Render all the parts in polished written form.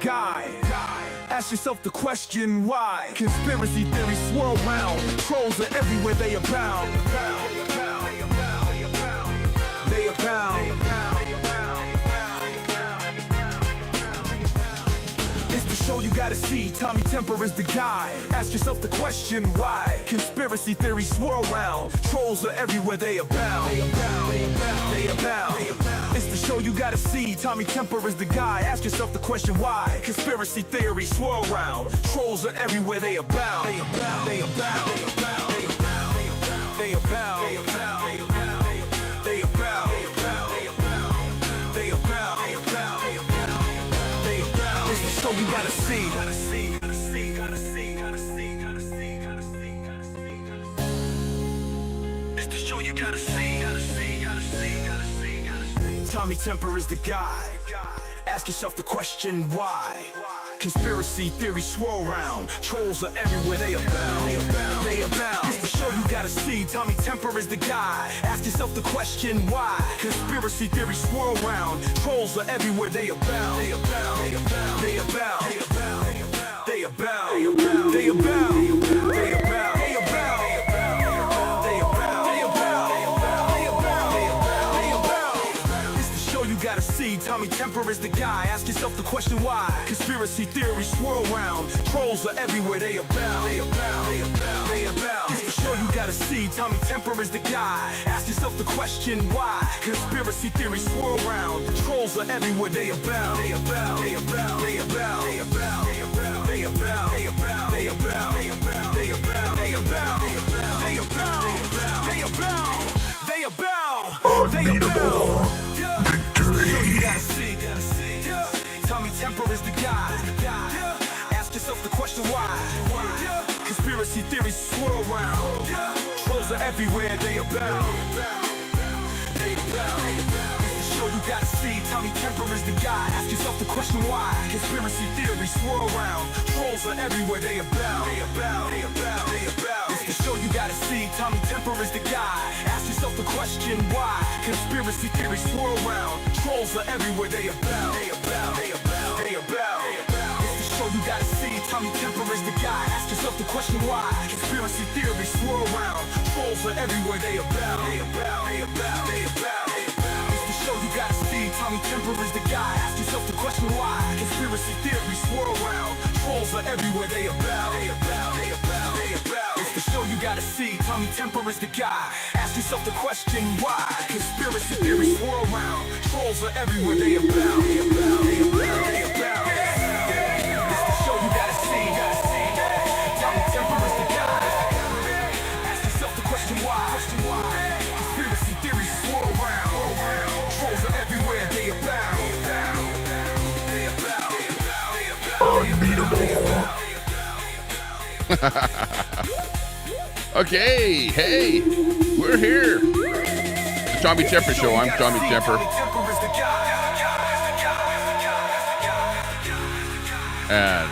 guide. Ask yourself the question why. Conspiracy theories swirl round. Trolls are everywhere, they abound. They abound. It's the show you gotta see. Tommy Temper is the guy. Ask yourself the question why. Conspiracy theories swirl round. Trolls are everywhere, they abound. They abound. They abound. It's the show you gotta see. Tommy Temper is the guy. Ask yourself the question why. Conspiracy theories swirl round. Trolls are everywhere, they abound. They abound. They abound. They abound. They abound. They abound. They abound. They abound. They abound. It's the show you gotta see. It's the show you gotta see. Tommy Temper is the guy. Ask yourself the question why. Conspiracy theories swirl round. Trolls are everywhere, they abound. They abound. They abound. It's the show you gotta see. Tommy Temper is the guy. Ask yourself the question why. Conspiracy theories swirl round. Trolls are everywhere, they abound. They abound. They abound. They abound. They abound. They abound. They abound. They abound. They abound. Gotta see, Tommy Temper is the guy. Ask yourself the question why. Conspiracy theories swirl round. Trolls are everywhere, they abound. They abound. They abound. They abound. It's the show you gotta see. Tommy Temper is the guy. Ask yourself the question why. Conspiracy theories swirl round. Trolls are everywhere, they abound. They abound. They abound. They abound. They abound. They abound. They abound. They abound. They abound. They abound. They abound. They abound. They abound. They abound. They abound. They abound. They abound. You gotta see. Tommy Temper is the guy. Ask yourself the question why. Conspiracy theories swirl around. Trolls are everywhere, they abound. They abound. It's the show you gotta see. Tommy Temper is the guy. Ask yourself the question why. Conspiracy theories swirl around. Trolls are everywhere, they abound. They abound. They abound. They abound. It's the show you gotta see. Tommy Temper is the guy. Ask yourself the question why. Conspiracy theories swirl around. Trolls are everywhere, they abound. They abound. They abound. They abound. It's the show you gotta see. Tommy Temper is the guy. Ask yourself the question why. Conspiracy theories swirl around. Trolls are everywhere, they abound. They abound. They abound. They abound. It's the show you gotta see. Tommy Temper is the guy. Ask yourself the question why. Conspiracy theories swirl around. Trolls are everywhere, they abound. They abound. They abound. They abound. It's the show you gotta see. Tommy Temper is the guy. Ask yourself the question why. Conspiracy theories swirl around. Trolls are everywhere, they abound. They abound. They abound. They abound. It's the show you gotta see. Tommy Temper is the guy. Ask yourself the question why. Conspiracy theories swirl around. Trolls are everywhere, they abound. They abound. Unbeatable. Okay, hey, we're here. The Tommy Temper Show. I'm Tommy Temper. And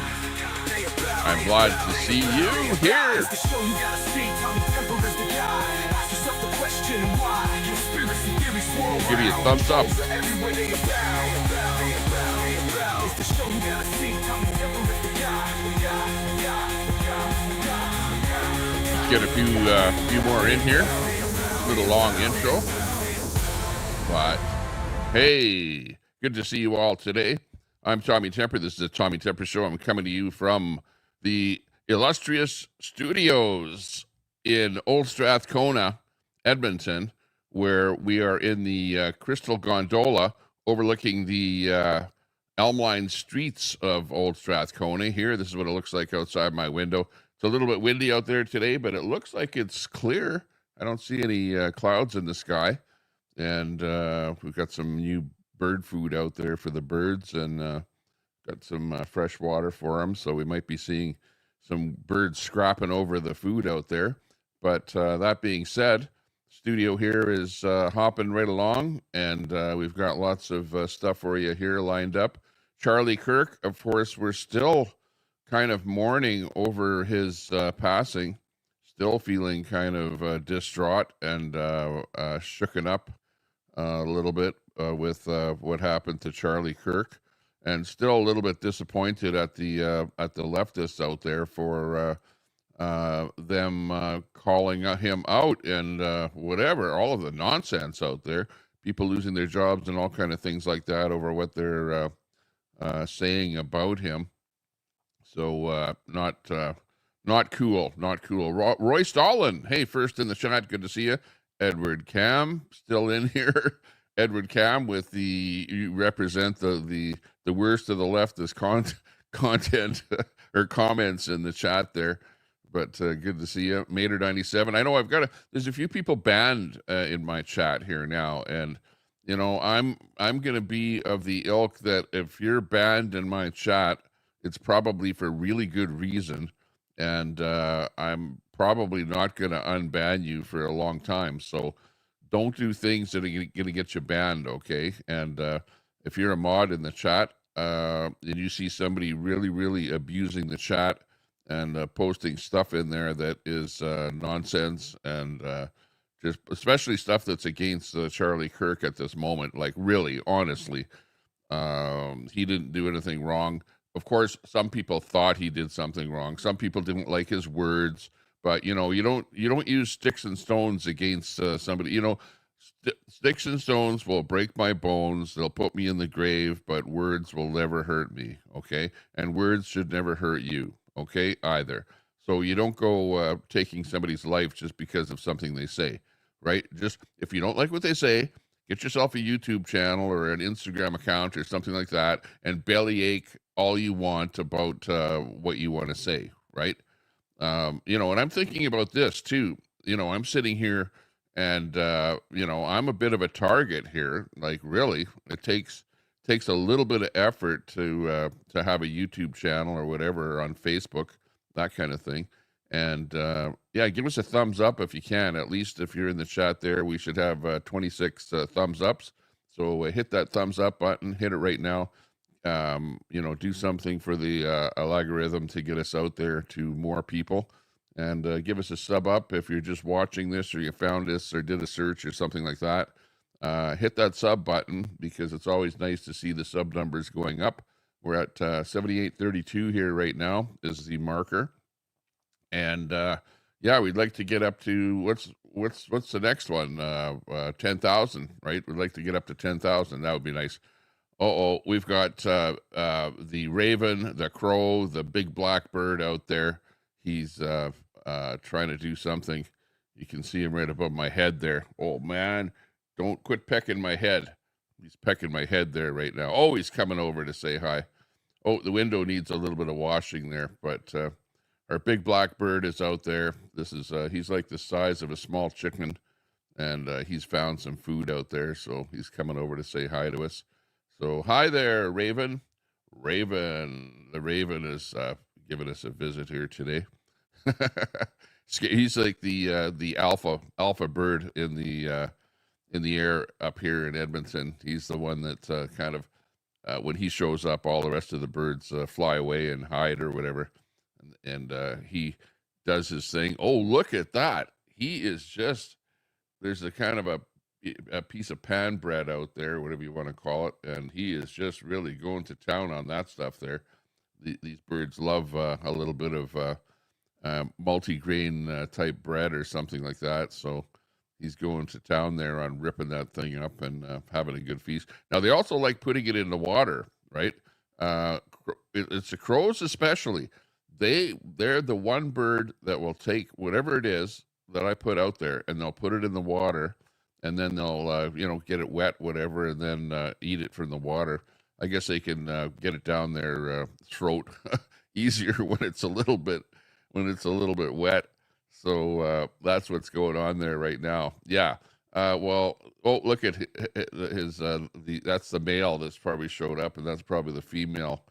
I'm glad to see you here. I'll give you a thumbs up. Let's get a few more in here. A little long intro. But hey, good to see you all today. I'm Tommy Temper. This is the Tommy Temper Show. I'm coming to you from the illustrious studios in Old Strathcona, Edmonton, where we are in the Crystal Gondola overlooking the elm-lined streets of Old Strathcona. Here, this is what it looks like outside my window. It's a little bit windy out there today, but it looks like it's clear. I don't see any clouds in the sky. And we've got some new bird food out there for the birds, and got some fresh water for them. So we might be seeing some birds scrapping over the food out there. But that being said, studio here is hopping right along, and we've got lots of stuff for you here lined up. Charlie Kirk, of course, we're still kind of mourning over his passing, still feeling kind of distraught and shooken up a little bit with what happened to Charlie Kirk. and still a little bit disappointed at the leftists out there for them calling him out and whatever, all of the nonsense out there, people losing their jobs and all kind of things like that over what they're saying about him. So not cool, not cool. Roy Stalin, hey, first in the chat, good to see you. Edward Cam, still in here. Edward Cam with you represent the worst of the leftist content or comments in the chat there. But good to see you. Mater97. I know there's a few people banned in my chat here now. And, you know, I'm going to be of the ilk that if you're banned in my chat, it's probably for really good reason. And I'm probably not going to unban you for a long time. So don't do things that are going to get you banned, okay? And if you're a mod in the chat and you see somebody really, really abusing the chat and posting stuff in there that is nonsense and just especially stuff that's against Charlie Kirk at this moment, like really, honestly, he didn't do anything wrong. Of course, some people thought he did something wrong. Some people didn't like his words. But you know, you don't use sticks and stones against somebody. You know, sticks and stones will break my bones. They'll put me in the grave, but words will never hurt me. Okay, and words should never hurt you. Okay, either. So you don't go taking somebody's life just because of something they say, right? Just if you don't like what they say, get yourself a YouTube channel or an Instagram account or something like that, and bellyache all you want about what you want to say, right? You know, and I'm thinking about this too. You know, I'm sitting here and, you know, I'm a bit of a target here. Like really, it takes a little bit of effort to have a YouTube channel or whatever on Facebook, that kind of thing. And, yeah, give us a thumbs up if you can. At least if you're in the chat there, we should have 26 thumbs ups. So hit that thumbs up button, hit it right now. You know, do something for the algorithm to get us out there to more people, and give us a sub up if you're just watching this or you found this or did a search or something like that. Hit that sub button because it's always nice to see the sub numbers going up. We're at 7832 here right now is the marker, and yeah, we'd like to get up to what's the next one? 10,000, right? We'd like to get up to 10,000. That would be nice. We've got the raven, the crow, the big black bird out there. He's trying to do something. You can see him right above my head there. Oh, man, don't quit pecking my head. He's pecking my head there right now. Oh, he's coming over to say hi. Oh, the window needs a little bit of washing there, but our big black bird is out there. This is he's like the size of a small chicken, and he's found some food out there, so he's coming over to say hi to us. So, hi there, Raven. Raven. The Raven is giving us a visit here today. He's like the alpha bird in the air up here in Edmonton. He's the one that kind of when he shows up, all the rest of the birds fly away and hide or whatever. And he does his thing. Oh, look at that! He is just there's a kind of a piece of pan bread out there, whatever you want to call it, and he is just really going to town on that stuff there. These birds love a little bit of multi-grain type bread or something like that, so he's going to town there on ripping that thing up and having a good feast. Now, they also like putting it in the water, right? It's the crows especially. They're the one bird that will take whatever it is that I put out there, and they'll put it in the water, and then they'll get it wet, whatever, and then eat it from the water. I guess they can get it down their throat easier when it's a little bit wet. So that's what's going on there right now. Yeah. Look at his that's the male that's probably showed up, and that's probably the female.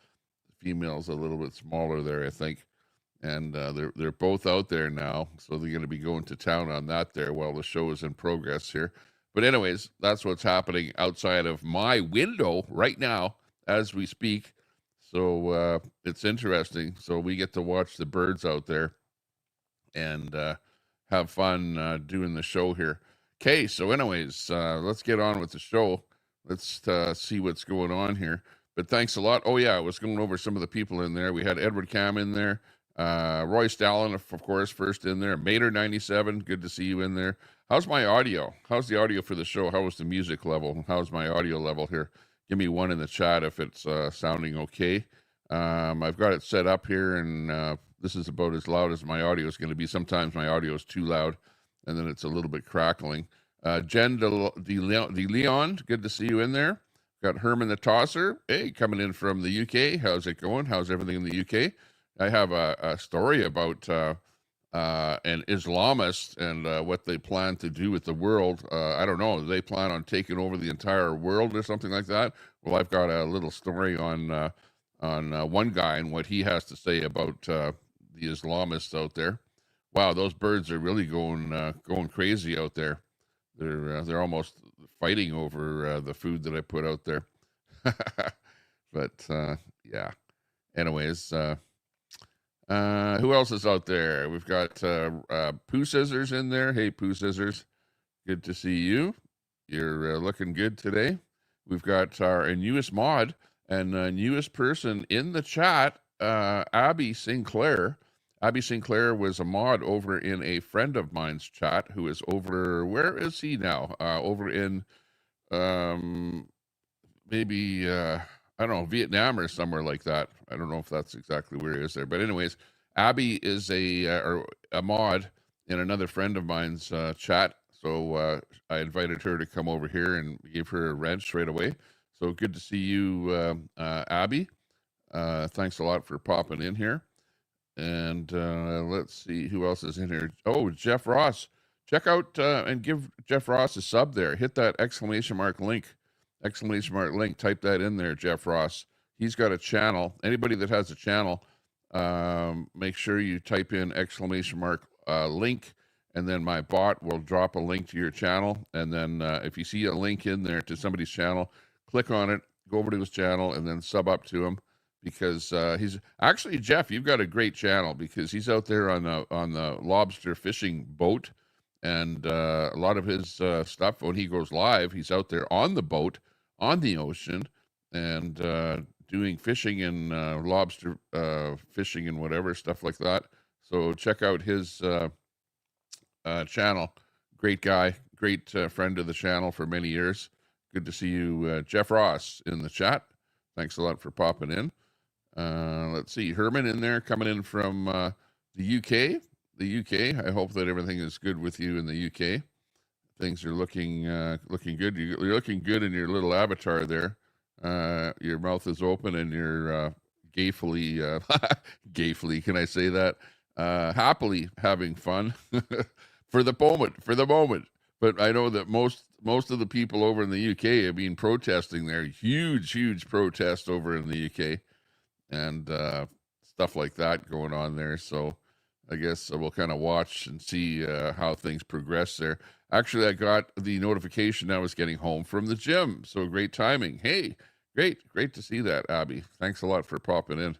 The female's a little bit smaller there, I think. And they're both out there now, so they're going to be going to town on that there while the show is in progress here. But anyways, that's what's happening outside of my window right now as we speak. So it's interesting. So we get to watch the birds out there and have fun doing the show here. Okay, so anyways, let's get on with the show. Let's see what's going on here. But thanks a lot. Oh yeah, I was going over some of the people in there. We had Edward Cam in there, Roy Stalin, of course, first in there. Mater 97, good to see you in there. How's my audio? How's the audio for the show? How was the music level? How's my audio level here? Give me one in the chat if it's sounding okay. I've got it set up here, and this is about as loud as my audio is going to be. Sometimes my audio is too loud, and then it's a little bit crackling. Jen De Leon, good to see you in there. Got Herman the Tosser. Hey, coming in from the UK. How's it going? How's everything in the UK? I have a story about an Islamist and what they plan to do with the world. I don't know. They plan on taking over the entire world or something like that. Well, I've got a little story on one guy and what he has to say about the Islamists out there. Wow, those birds are really going crazy out there. They're almost fighting over the food that I put out there. But yeah. Anyways, who else is out there? We've got Pooh Scissors in there. Hey, Pooh Scissors, good to see you. You're looking good today. We've got our newest mod and newest person in the chat, Abby Sinclair. Abby Sinclair was a mod over in a friend of mine's chat who is over, where is he now? Over in maybe, I don't know, Vietnam or somewhere like that. I don't know if that's exactly where he is there. But anyways, Abby is a mod in another friend of mine's chat. So I invited her to come over here and gave her a wrench right away. So good to see you, Abby. Thanks a lot for popping in here. And let's see who else is in here. Oh, Jeff Ross. Check out and give Jeff Ross a sub there. Hit that exclamation mark link. Type that in there, Jeff Ross. He's got a channel. Anybody that has a channel, make sure you type in exclamation mark link, and then my bot will drop a link to your channel. And then if you see a link in there to somebody's channel, click on it, go over to his channel, and then sub up to him. Because he's actually, Jeff, you've got a great channel because he's out there on the lobster fishing boat, and a lot of his stuff, when he goes live, he's out there on the boat on the ocean and doing fishing and lobster fishing and whatever stuff like that. So check out his channel. Great guy, great friend of the channel for many years. Good to see you, Jeff Ross, in the chat. Thanks a lot for popping in. Let's see, Herman in there, coming in from the UK. I hope that everything is good with you in the UK. Things are looking good. You're looking good in your little avatar there. Your mouth is open and you're gayfully, can I say that? Happily having fun for the moment. But I know that most of the people over in the UK have been protesting there. Huge protest over in the UK. And stuff like that going on there. So I guess we'll kind of watch and see how things progress there. Actually, I got the notification I was getting home from the gym. So great timing. Hey, great to see that, Abby. Thanks a lot for popping in.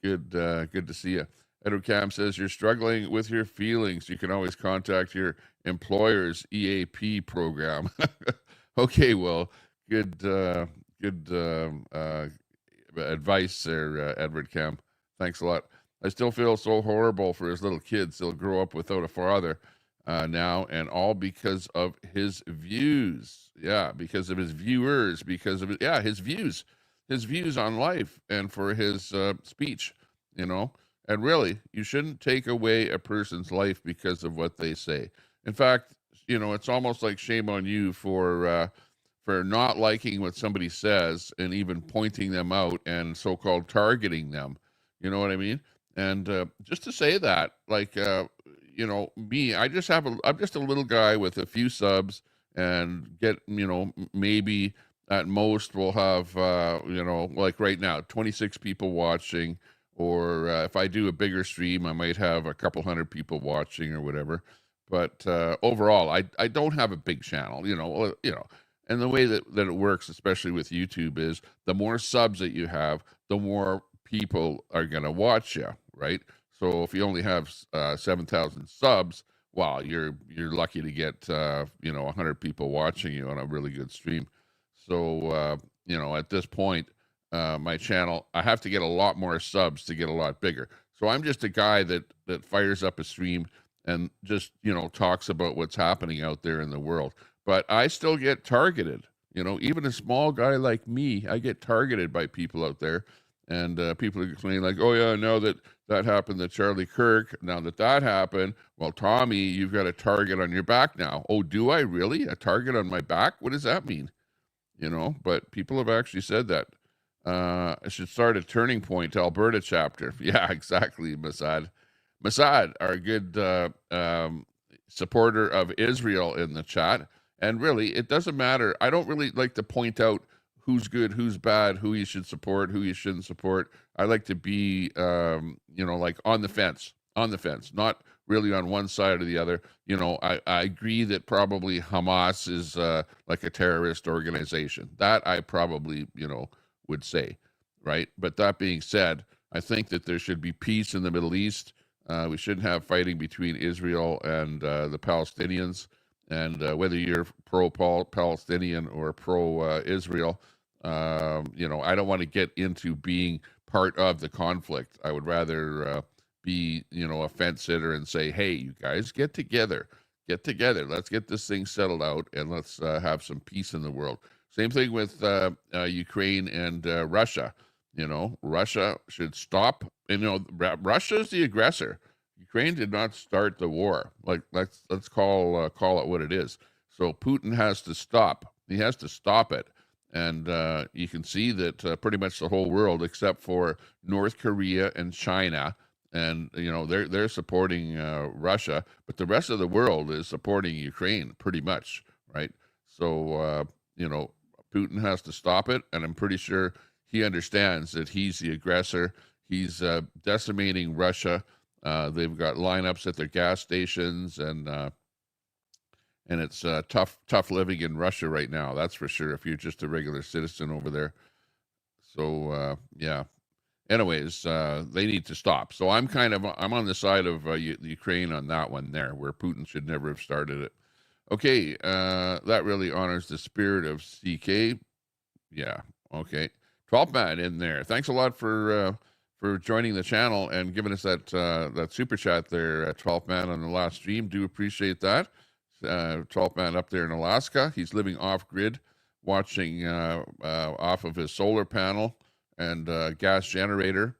Good to see you. Edward Cam says you're struggling with your feelings. You can always contact your employer's EAP program. Okay, well, good advice there, Edward Cam. Thanks a lot. I still feel so horrible for his little kids. He'll grow up without a father now, and all because of his views. Yeah, because of his viewers, because of his views on life, and for his speech, And really, you shouldn't take away a person's life because of what they say. In fact, it's almost like shame on you for not liking what somebody says and even pointing them out and so-called targeting them. You know what I mean? And just to say that, like, me, I'm just a little guy with a few subs and get, maybe at most we'll have, like right now, 26 people watching, or if I do a bigger stream, I might have a couple hundred people watching or whatever. But overall, I don't have a big channel, And the way that it works, especially with YouTube, is the more subs that you have, the more people are going to watch you, right? So if you only have 7,000 subs, wow, you're lucky to get 100 people watching you on a really good stream. So at this point, my channel, I have to get a lot more subs to get a lot bigger. So I'm just a guy that fires up a stream and just, talks about what's happening out there in the world. But I still get targeted. Even a small guy like me, I get targeted by people out there. And people are saying like, oh, yeah, now that happened to Charlie Kirk. Now that happened, well, Tommy, you've got a target on your back now. Oh, do I really? A target on my back? What does that mean? But people have actually said that. I should start a Turning Point Alberta chapter. Yeah, exactly, Masad. Masad, our good supporter of Israel in the chat. And really, it doesn't matter. I don't really like to point out who's good, who's bad, who you should support, who you shouldn't support. I like to be, like on the fence, not really on one side or the other. I agree that probably Hamas is like a terrorist organization. That I probably, would say, right? But that being said, I think that there should be peace in the Middle East. We shouldn't have fighting between Israel and the Palestinians. And whether you're pro-Palestinian or pro-Israel, I don't want to get into being part of the conflict. I would rather be, a fence sitter and say, hey, you guys, get together. Let's get this thing settled out, and let's have some peace in the world. Same thing with Ukraine and Russia. Russia should stop. Russia is the aggressor. Ukraine did not start the war. Like let's call it what it is. So Putin has to stop. He has to stop it. And you can see that pretty much the whole world, except for North Korea and China, and they're supporting Russia, but the rest of the world is supporting Ukraine pretty much, right? So Putin has to stop it, and I'm pretty sure he understands that he's the aggressor. He's decimating Russia. They've got lineups at their gas stations, and it's tough living in Russia right now. That's for sure. If you're just a regular citizen over there. So yeah. Anyways, they need to stop. So I'm on the side of Ukraine on that one there, where Putin should never have started it. Okay, that really honors the spirit of CK. Yeah, okay. 12th man in there. Thanks a lot for joining the channel and giving us that super chat there, 12th man on the last stream. Do appreciate that. 12th man up there in Alaska. He's living off grid, watching off of his solar panel and gas generator.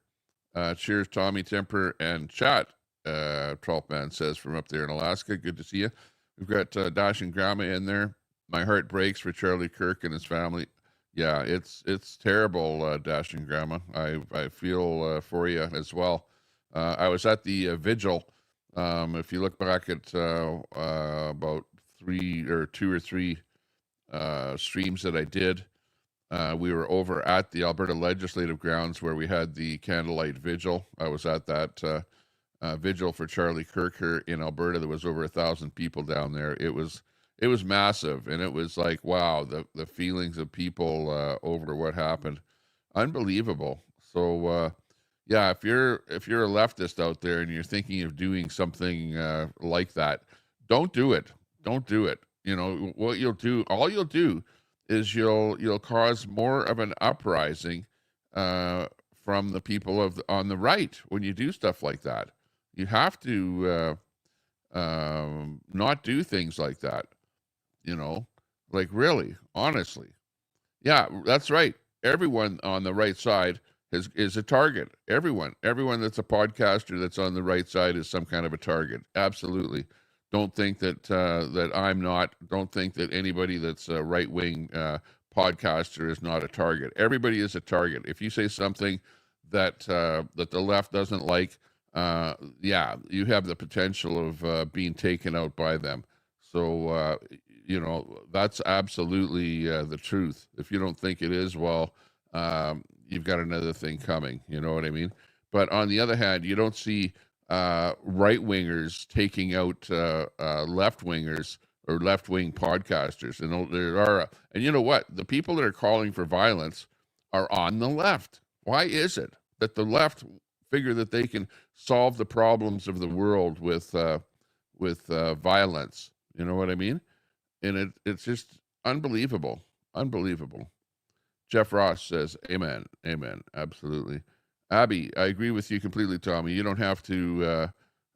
Cheers, Tommy, Temper, and chat. 12th man says from up there in Alaska. Good to see you. We've got Dash and Grandma in there. My heart breaks for Charlie Kirk and his family. Yeah, it's terrible, Dash and Grandma. I feel for you as well. I was at the vigil. If you look back at about two or three streams that I did, we were over at the Alberta Legislative Grounds where we had the candlelight vigil. I was at that vigil for Charlie Kirk here in Alberta. There was over 1,000 people down there. It was massive, and it was like, wow, the feelings of people over what happened, unbelievable. So yeah, if you're a leftist out there and you're thinking of doing something like that, don't do it. What all you'll do is you'll cause more of an uprising from the people on the right when you do stuff like that. You have to not do things like that. Like really, honestly. Yeah, that's right. Everyone on the right side is a target. Everyone that's a podcaster that's on the right side is some kind of a target. Absolutely. Don't think that I'm not. Don't think that anybody that's a right-wing podcaster is not a target. Everybody is a target. If you say something that the left doesn't like, yeah, you have the potential of being taken out by them. So, that's absolutely the truth. If you don't think it is, well, you've got another thing coming. You know what I mean? But on the other hand, you don't see right-wingers taking out left-wingers or left-wing podcasters. And you know what? The people that are calling for violence are on the left. Why is it that the left figure that they can solve the problems of the world with violence? You know what I mean? And it's just unbelievable. Jeff Ross says, amen, amen, absolutely. Abby, I agree with you completely, Tommy. You don't have to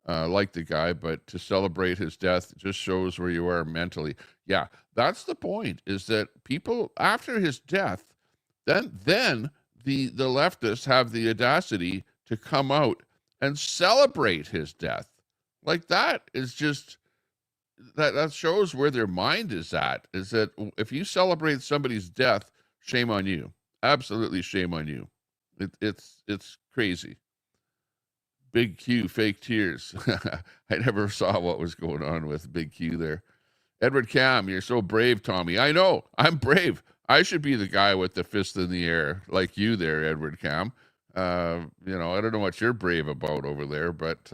like the guy, but to celebrate his death just shows where you are mentally. Yeah, that's the point, is that people, after his death, then the leftists have the audacity to come out and celebrate his death. Like, that is just, that shows where their mind is at, is that if you celebrate somebody's death, shame on you. Absolutely shame on you. It's crazy. Big Q, fake tears. I never saw what was going on with Big Q there. Edward Cam, you're so brave, Tommy. I know, I'm brave. I should be the guy with the fist in the air like you there, Edward Cam. I don't know what you're brave about over there, but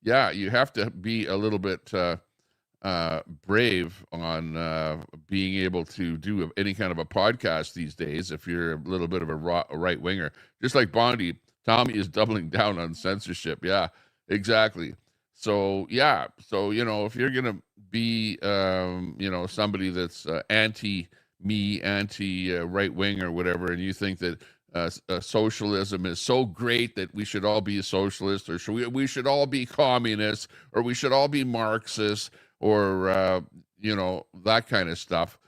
yeah, you have to be a little bit brave on being able to do any kind of a podcast these days if you're a little bit of a right winger. Just like Bondi, Tommy is doubling down on censorship. Yeah, exactly. So, yeah. So, if you're going to be, somebody that's anti-me, anti-right wing or whatever, and you think that socialism is so great that we should all be a socialist, or we should all be communists, or we should all be Marxists, or, that kind of stuff,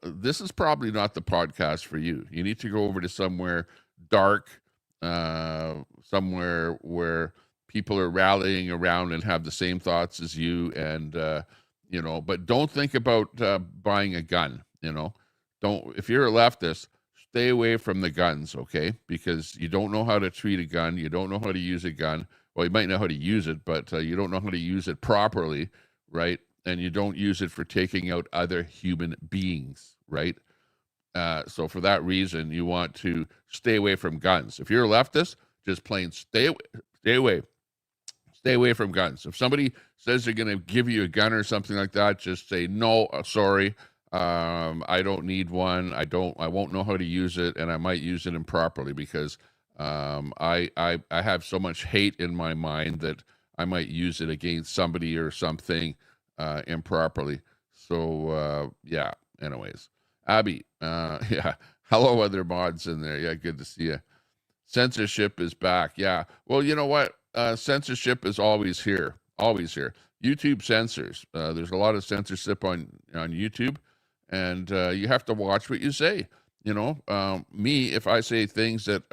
this is probably not the podcast for you. You need to go over to somewhere dark, somewhere where people are rallying around and have the same thoughts as you, and but don't think about buying a gun. If you're a leftist, stay away from the guns, okay? Because you don't know how to treat a gun, you don't know how to use a gun. Well, you might know how to use it, but you don't know how to use it properly, right? And you don't use it for taking out other human beings, right? So for that reason, you want to stay away from guns. If you're a leftist, just plain stay away from guns. If somebody says they're going to give you a gun or something like that, just say, no, sorry, I don't need one. I won't know how to use it, and I might use it improperly because I have so much hate in my mind that I might use it against somebody or something improperly. So, yeah, anyways. Abby, yeah. Hello, other mods in there. Yeah, good to see you. Censorship is back. Yeah. Well, you know what? Censorship is always here. Always here. YouTube censors. There's a lot of censorship on YouTube, and you have to watch what you say. Me, if I say things that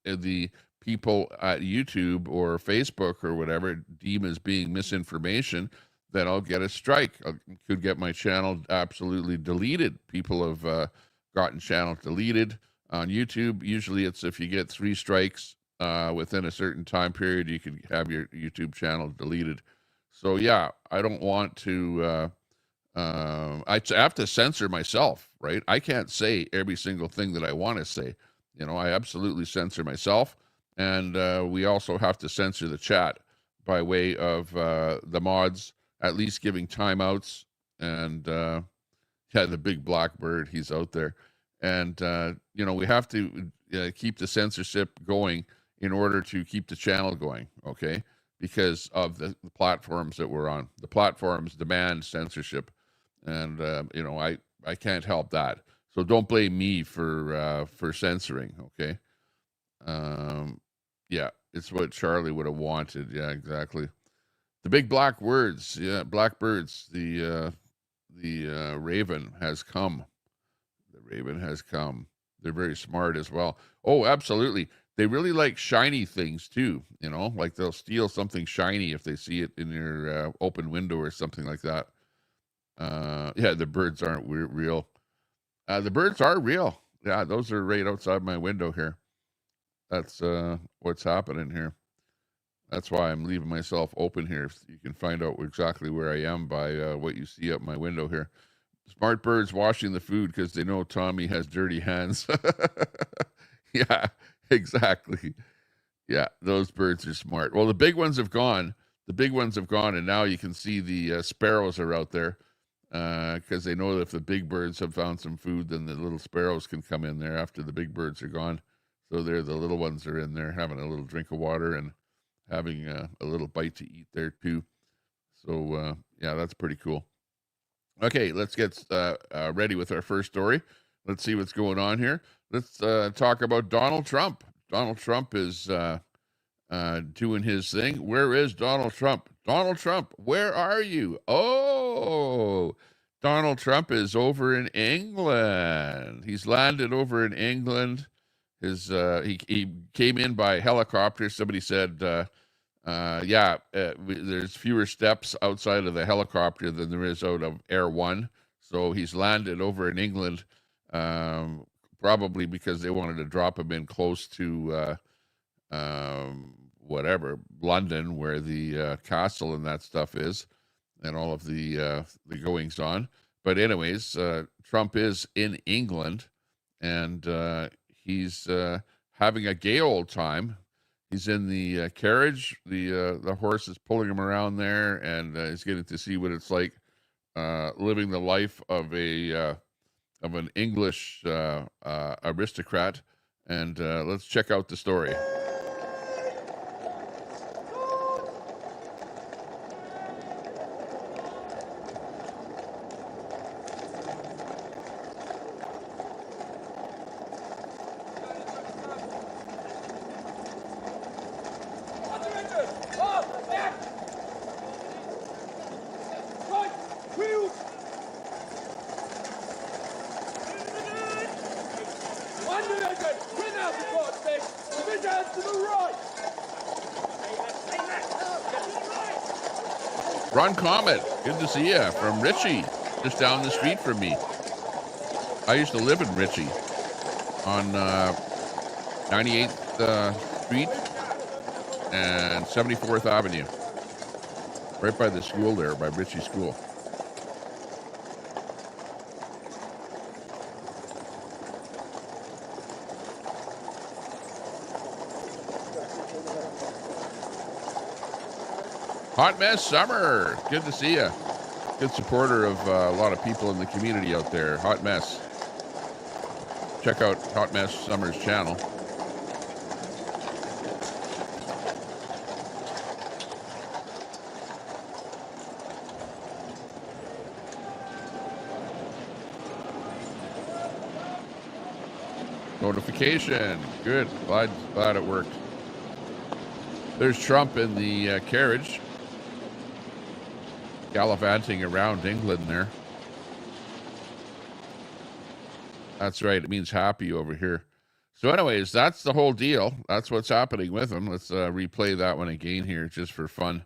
the people at YouTube or Facebook or whatever deem as being misinformation, then I'll get a strike. I could get my channel absolutely deleted. People have gotten channels deleted on YouTube. Usually it's if you get 3 strikes within a certain time period, you can have your YouTube channel deleted. So yeah, I don't want to, I have to censor myself, right? I can't say every single thing that I want to say. I absolutely censor myself. And we also have to censor the chat by way of the mods at least giving timeouts. And the big black bird, he's out there. And, we have to keep the censorship going in order to keep the channel going, okay? Because of the platforms that we're on. The platforms demand censorship. And, I can't help that. So don't blame me for censoring, okay? Yeah, it's what Charlie would have wanted. Yeah, exactly. The big black words, yeah, blackbirds. The raven has come. The raven has come. They're very smart as well. Oh, absolutely. They really like shiny things too. Like they'll steal something shiny if they see it in your open window or something like that. Yeah, the birds aren't real. The birds are real. Yeah, those are right outside my window here. That's what's happening here. That's why I'm leaving myself open here. You can find out exactly where I am by what you see up my window here. Smart birds washing the food because they know Tommy has dirty hands. Yeah, exactly. Yeah, those birds are smart. Well, the big ones have gone. And now you can see the sparrows are out there because they know that if the big birds have found some food, then the little sparrows can come in there after the big birds are gone. So the little ones are in there having a little drink of water and having a little bite to eat there too. So, yeah, that's pretty cool. Okay, let's get ready with our first story. Let's see what's going on here. Let's talk about Donald Trump. Donald Trump is doing his thing. Where is Donald Trump? Donald Trump, where are you? Oh, Donald Trump is over in England. He's landed over in England. He came in by helicopter. Somebody said, there's fewer steps outside of the helicopter than there is out of Air One. So he's landed over in England, probably because they wanted to drop him in close to London, where the castle and that stuff is, and all of the goings on. But anyways, Trump is in England, and he's having a gay old time. He's in the carriage. The horse is pulling him around there, and he's getting to see what it's like living the life of an English aristocrat. And let's check out the story. Ron Comet, good to see you, from Ritchie, just down the street from me. I used to live in Ritchie on 98th Street and 74th Avenue, right by the school there, by Ritchie School. Hot Mess Summer, good to see you. Good supporter of a lot of people in the community out there. Hot Mess. Check out Hot Mess Summer's channel. Notification. Good. Glad it worked. There's Trump in the carriage, gallivanting around England there. That's right. It means happy over here. So anyways, that's the whole deal. That's what's happening with him. Let's replay that one again here just for fun.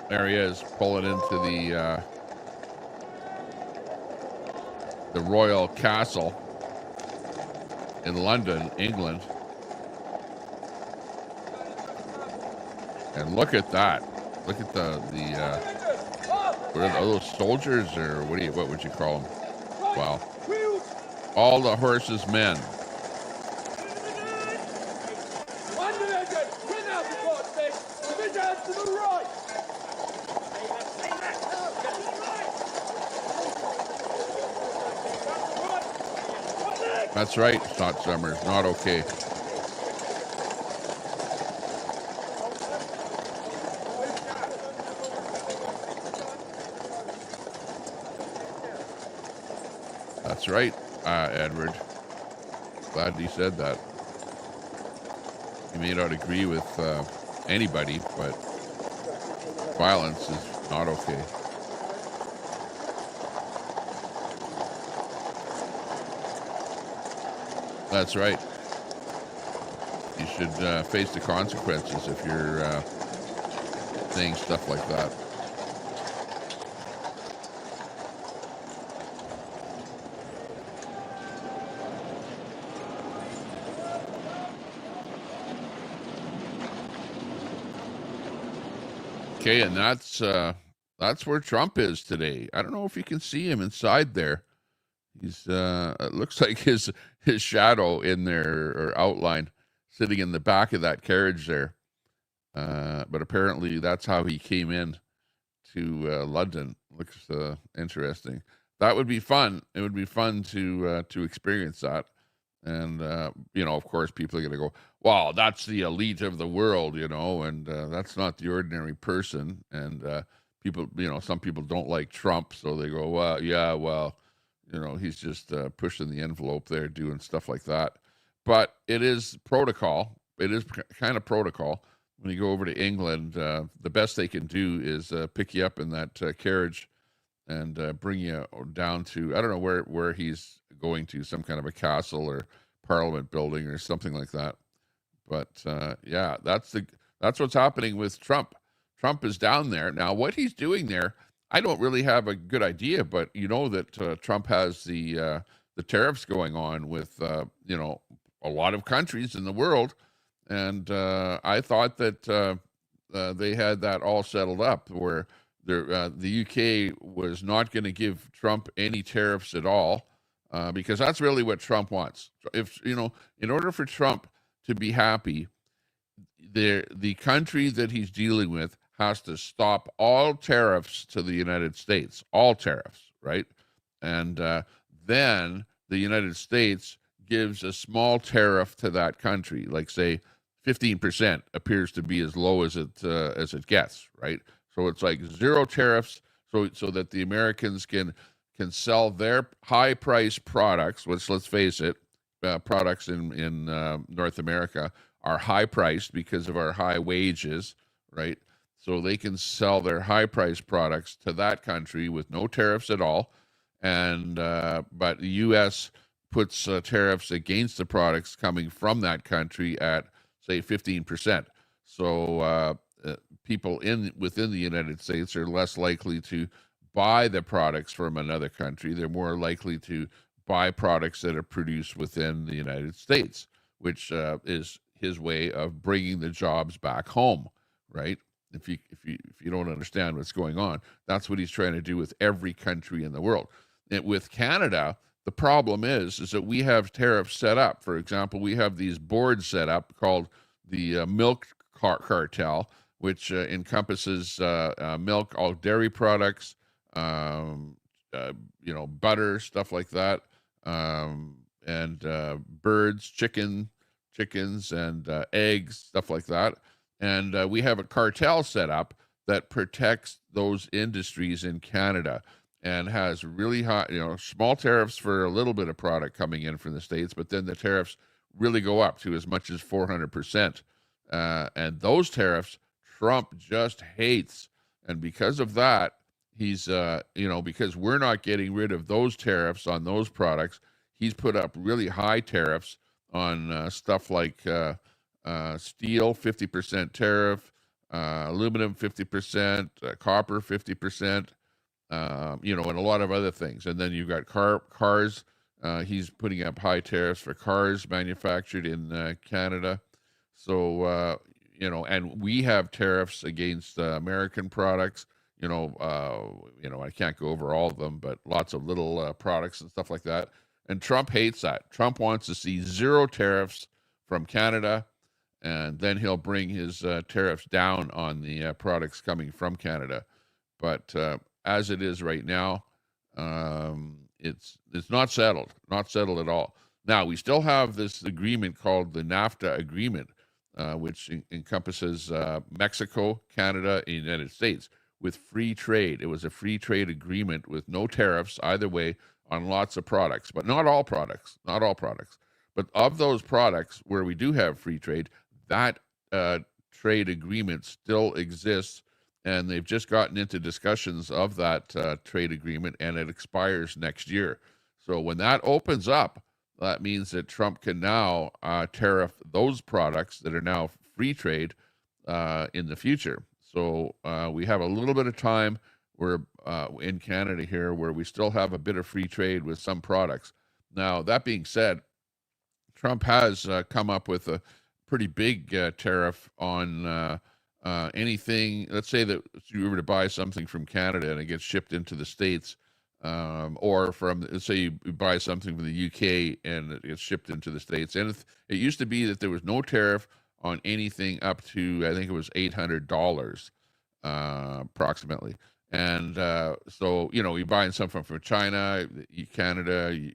There he is, pulling into the Royal Castle in London, England. And look at that. Look at what are those soldiers, or what would you call them? Wow. All the horses' men. That's right, Scott Summers. Not okay. That's right, Edward. Glad he said that. He may not agree with anybody, but violence is not okay. That's right. You should face the consequences if you're saying stuff like that. Okay, and that's where Trump is today. I don't know if you can see him inside there. He's it looks like his shadow in there, or outline, sitting in the back of that carriage there. But apparently that's how he came in to London. Looks interesting. That would be fun. It would be fun to experience that. And of course, people are going to go, "Wow, that's the elite of the world," and that's not the ordinary person. And people, some people don't like Trump, so they go, "Well, yeah, well." he's just pushing the envelope there, doing stuff like that. But it is protocol. It is kind of protocol. When you go over to England, the best they can do is pick you up in that carriage and bring you down to, I don't know where he's going to, some kind of a castle or Parliament building or something like that. But yeah, that's what's happening with Trump. Trump is down there now. What he's doing there, I don't really have a good idea. But you know that Trump has the tariffs going on with a lot of countries in the world, and I thought that they had that all settled up where the UK was not going to give Trump any tariffs at all, because that's really what Trump wants. If in order for Trump to be happy, the country that he's dealing with has to stop all tariffs to the United States, all tariffs, right? And then the United States gives a small tariff to that country, like say 15% appears to be as low as it gets, right? So it's like zero tariffs, so that the Americans can sell their high price products, which, let's face it, products in North America are high priced because of our high wages, right? So they can sell their high priced products to that country with no tariffs at all, and but the U.S. puts tariffs against the products coming from that country at say 15%. So people within the United States are less likely to buy the products from another country. They're more likely to buy products that are produced within the United States, which is his way of bringing the jobs back home, right? If you don't understand what's going on, that's what he's trying to do with every country in the world. And with Canada, the problem is that we have tariffs set up. For example, we have these boards set up called the milk cartel, which encompasses milk, all dairy products, butter, stuff like that, and birds, chickens, and eggs, stuff like that. And we have a cartel set up that protects those industries in Canada and has really high, small tariffs for a little bit of product coming in from the States, but then the tariffs really go up to as much as 400%. And those tariffs, Trump just hates. And because of that, he's, because we're not getting rid of those tariffs on those products, he's put up really high tariffs on stuff like steel, 50% tariff, aluminum, 50%, copper, 50%, and a lot of other things. And then you've got cars. He's putting up high tariffs for cars manufactured in Canada. So, and we have tariffs against American products. I can't go over all of them, but lots of little products and stuff like that. And Trump hates that. Trump wants to see zero tariffs from Canada, and then he'll bring his tariffs down on the products coming from Canada. But as it is right now, it's not settled at all. Now, we still have this agreement called the NAFTA agreement, which encompasses Mexico, Canada, and the United States with free trade. It was a free trade agreement with no tariffs either way on lots of products, but not all products. But of those products where we do have free trade, that trade agreement still exists, and they've just gotten into discussions of that trade agreement, and it expires next year. So when that opens up, that means that Trump can now tariff those products that are now free trade in the future. So we have a little bit of time where in Canada here where we still have a bit of free trade with some products. Now, that being said, Trump has come up with a pretty big tariff on anything. Let's say that you were to buy something from Canada and it gets shipped into the States, or let's say you buy something from the UK and it gets shipped into the States. And it used to be that there was no tariff on anything up to, I think it was $800 approximately. And so, you're buying something from China, Canada, the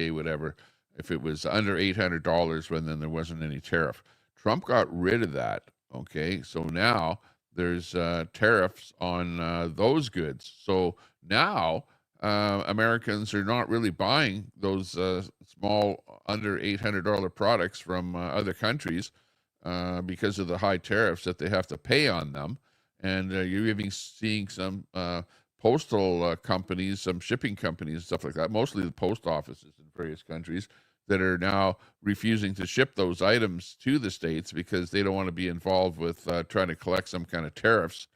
UK, whatever. If it was under $800, then there wasn't any tariff. Trump got rid of that. Okay, so now there's tariffs on those goods. So now Americans are not really buying those small under $800 products from other countries because of the high tariffs that they have to pay on them. And you're even seeing some postal companies, some shipping companies, stuff like that, mostly the post offices in various countries that are now refusing to ship those items to the States because they don't want to be involved with trying to collect some kind of tariffs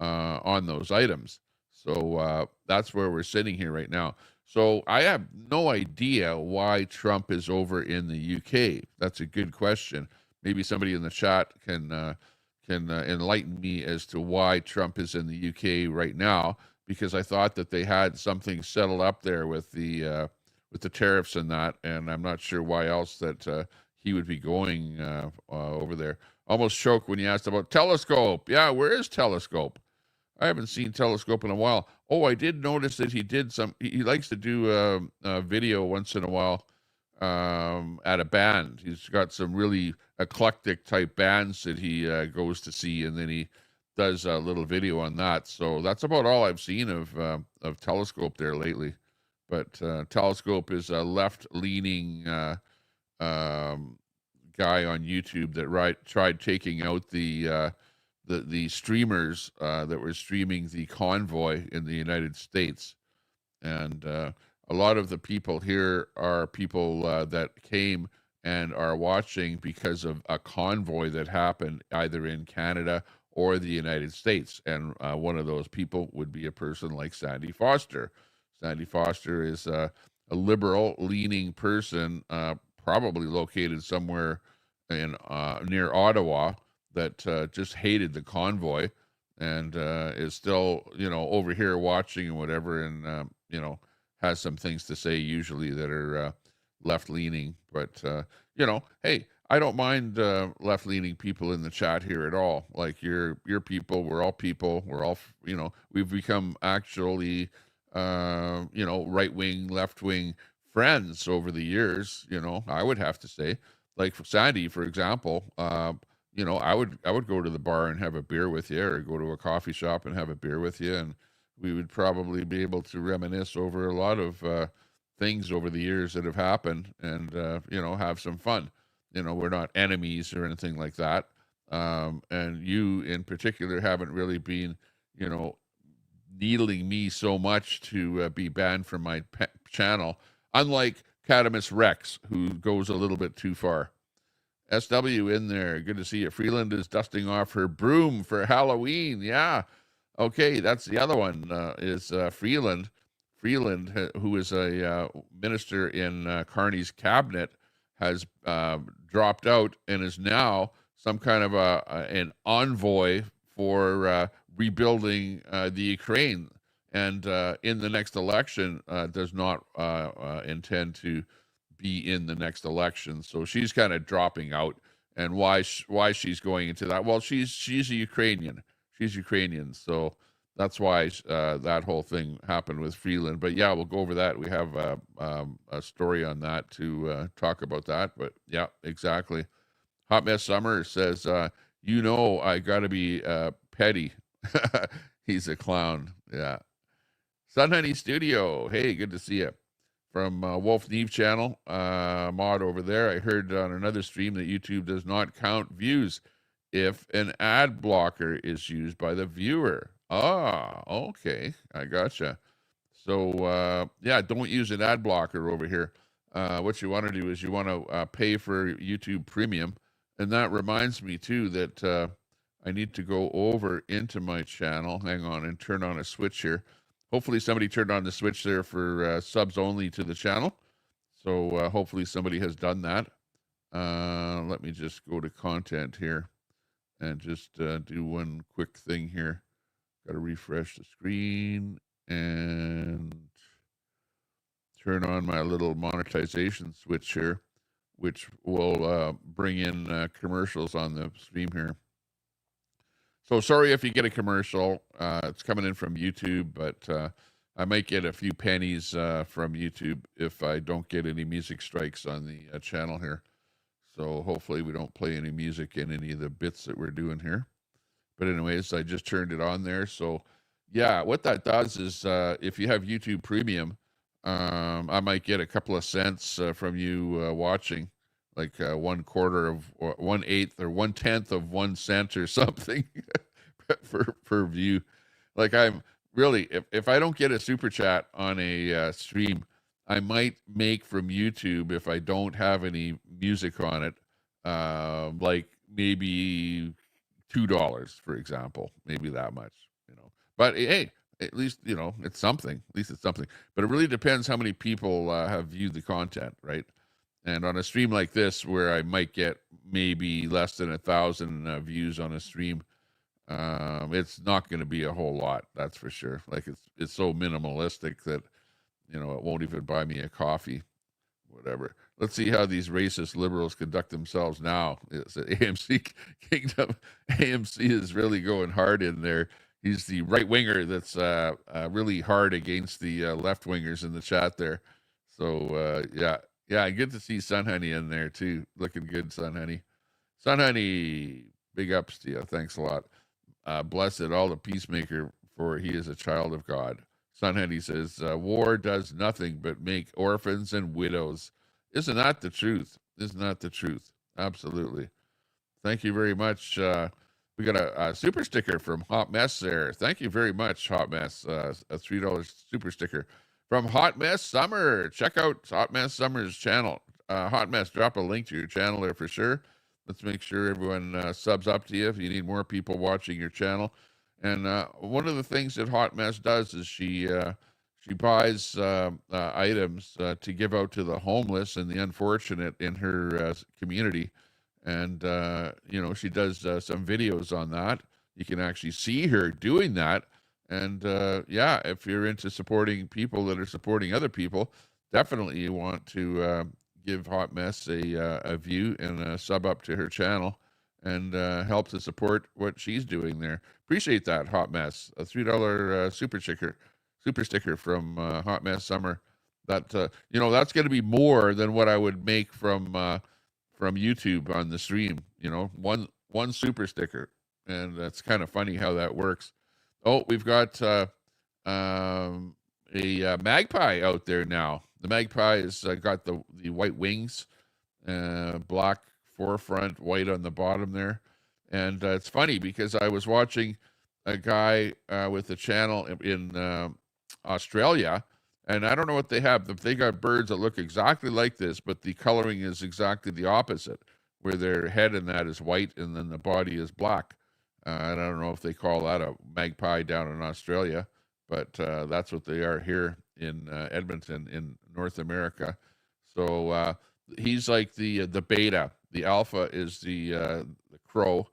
on those items. So that's where we're sitting here right now. So I have no idea why Trump is over in the UK. That's a good question. Maybe somebody in the chat can enlighten me as to why Trump is in the UK right now, because I thought that they had something settled up there with the tariffs and that, and I'm not sure why else that he would be going over there. Almost choked when you asked about Telescope. Yeah, where is Telescope? I haven't seen Telescope in a while. Oh, I did notice that he did some. He likes to do a video once in a while at a band. He's got some really eclectic type bands that he goes to see, and then he does a little video on that. So that's about all I've seen of Telescope there lately. But Telescope is a left-leaning guy on YouTube that tried taking out the streamers that were streaming the convoy in the United States. And a lot of the people here are people that came and are watching because of a convoy that happened either in Canada or the United States. And one of those people would be a person like Sandy Foster. Sandy Foster is a liberal-leaning person, probably located somewhere in near Ottawa, that just hated the convoy and is still, over here watching and whatever, and has some things to say usually that are left-leaning. But hey, I don't mind left-leaning people in the chat here at all. Like you're people, we're all people, we're all we've become actually right-wing, left-wing friends over the years. I would have to say, like for Sandy, for example. I would go to the bar and have a beer with you, or go to a coffee shop and have a beer with you, and we would probably be able to reminisce over a lot of things over the years that have happened, and have some fun. We're not enemies or anything like that. And you in particular haven't really been, needling me so much to be banned from my channel, unlike Cadamus Rex, who goes a little bit too far. SW in there. Good to see you. Freland is dusting off her broom for Halloween. Yeah. Okay, that's the other one, is Freland. Freland, who is a minister in Carney's cabinet, has dropped out and is now some kind of an envoy for rebuilding the Ukraine. And in the next election, does not intend to be in the next election. So she's kind of dropping out. And why she's going into that? Well, she's a Ukrainian. She's Ukrainian. So that's why that whole thing happened with Freeland. But yeah, we'll go over that. We have a story on that to talk about that. But yeah, exactly. Hot Mess Summer says, I got to be petty. He's a clown. Yeah. Sun Honey Studio. Hey, good to see you. From Wolf Neve channel, mod over there. I heard on another stream that YouTube does not count views if an ad blocker is used by the viewer. Ah, okay. I gotcha. So, don't use an ad blocker over here. What you want to do is you want to pay for YouTube Premium. And that reminds me, too, that I need to go over into my channel. Hang on and turn on a switch here. Hopefully somebody turned on the switch there for subs only to the channel. So hopefully somebody has done that. Let me just go to content here and just do one quick thing here. Got to refresh the screen and turn on my little monetization switch here, which will bring in commercials on the stream here. So sorry if you get a commercial. It's coming in from YouTube, but I might get a few pennies from YouTube if I don't get any music strikes on the channel here. So hopefully we don't play any music in any of the bits that we're doing here. But anyways, I just turned it on there. So Yeah, what that does is if you have YouTube Premium, I might get a couple of cents from you watching, like 1/4 of, or 1/8 or 1/10 of 1 cent or something per view. Like I'm really, if I don't get a super chat on a stream, I might make from YouTube if I don't have any music on it, like maybe $2, for example, maybe that much. But hey, at least it's something. At least it's something. But it really depends how many people have viewed the content, right? And on a stream like this, where I might get maybe less than 1,000 views on a stream, it's not going to be a whole lot, that's for sure. Like it's so minimalistic that it won't even buy me a coffee, whatever. Let's see how these racist liberals conduct themselves now. It's AMC Kingdom. AMC is really going hard in there. He's the right winger that's really hard against the left wingers in the chat there. So yeah, good to see Sun Honey in there too. Looking good, Sun Honey. Sun Honey, big ups to you. Thanks a lot. Blessed all the peacemaker, for he is a child of God. Sun Honey says, war does nothing but make orphans and widows. Isn't that the truth? Isn't that the truth? Absolutely. Thank you very much. We got a super sticker from Hot Mess there. Thank you very much, Hot Mess. A $3 super sticker from Hot Mess Summer. Check out Hot Mess Summer's channel. Hot Mess, drop a link to your channel there for sure. Let's make sure everyone subs up to you if you need more people watching your channel. And one of the things that Hot Mess does is she buys items to give out to the homeless and the unfortunate in her community. And, she does some videos on that. You can actually see her doing that. And, yeah, if you're into supporting people that are supporting other people, definitely you want to give Hot Mess a view and a sub up to her channel and help to support what she's doing there. Appreciate that, Hot Mess. A $3 super sticker from Hot Mess Summer. That that's going to be more than what I would make from YouTube on the stream. One super sticker, and that's kind of funny how that works. Oh, we've got a magpie out there now. The magpie has got the white wings, black forefront, white on the bottom there. And it's funny because I was watching a guy with a channel in Australia, and I don't know what they have. They got birds that look exactly like this, but the coloring is exactly the opposite, where their head and that is white and then the body is black. And I don't know if they call that a magpie down in Australia, but that's what they are here in Edmonton in North America. So he's like the beta. The alpha is the crow,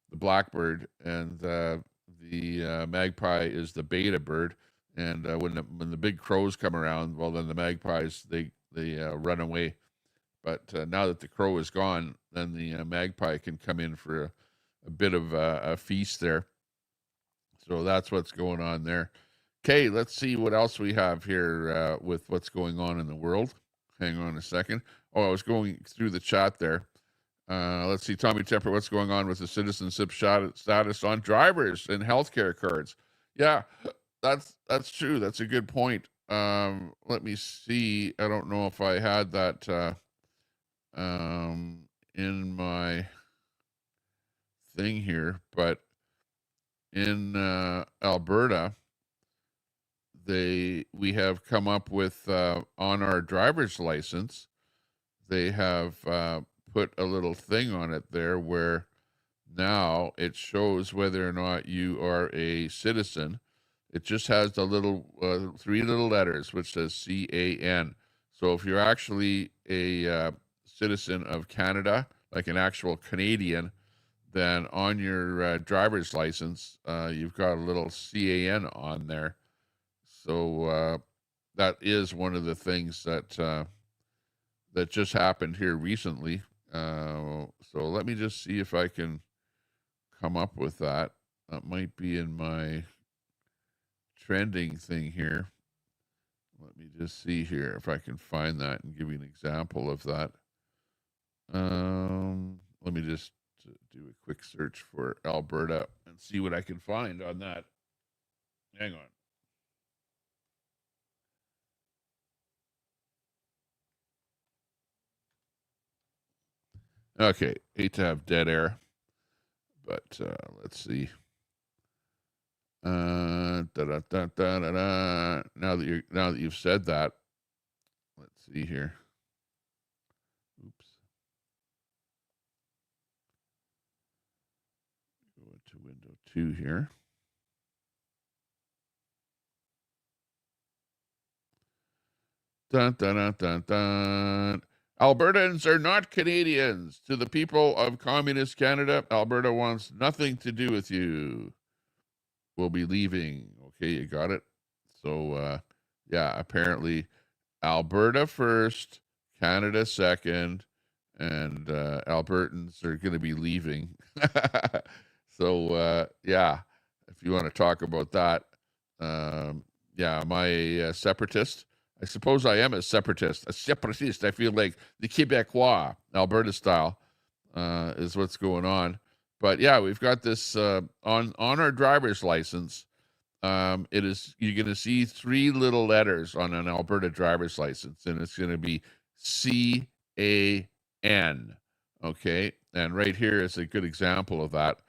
the blackbird, and the magpie is the beta bird. And when the big crows come around, well, then the magpies they run away. But now that the crow is gone, then the magpie can come in for a bit of a feast there. So that's what's going on there. Okay, let's see what else we have here with what's going on in the world. Hang on a second. Oh, I was going through the chat there. Let's see, Tommy Temper, what's going on with the citizenship status on drivers and healthcare cards? Yeah, that's true. That's a good point. Let me see. I don't know if I had that in my thing here, but in Alberta, we have come up with on our driver's license, they have put a little thing on it there where now it shows whether or not you are a citizen. It just has the little 3 little letters which says CAN. So if you're actually a citizen of Canada, like an actual Canadian, then on your driver's license, you've got a little CAN on there. So that is one of the things that that just happened here recently. So let me just see if I can come up with that. That might be in my trending thing here. Let me just see here if I can find that and give you an example of that. Let me just do a quick search for Alberta and see what I can find on that. Hang on. Okay, hate to have dead air, but let's see. Now that you've said that, let's see here. Oops. Go to window 2 here. Dun, dun, dun, dun, dun. Albertans are not Canadians. To the people of Communist Canada, Alberta wants nothing to do with you. We'll be leaving. Okay, you got it. So, yeah, apparently Alberta first, Canada second, and Albertans are going to be leaving. So, yeah, if you want to talk about that, yeah, am I a separatist? I suppose I am a separatist. A separatist. I feel like the Quebecois, Alberta style, is what's going on. But yeah, we've got this on our driver's license. It is, you're going to see 3 little letters on an Alberta driver's license, and it's going to be CAN. Okay, and right here is a good example of that.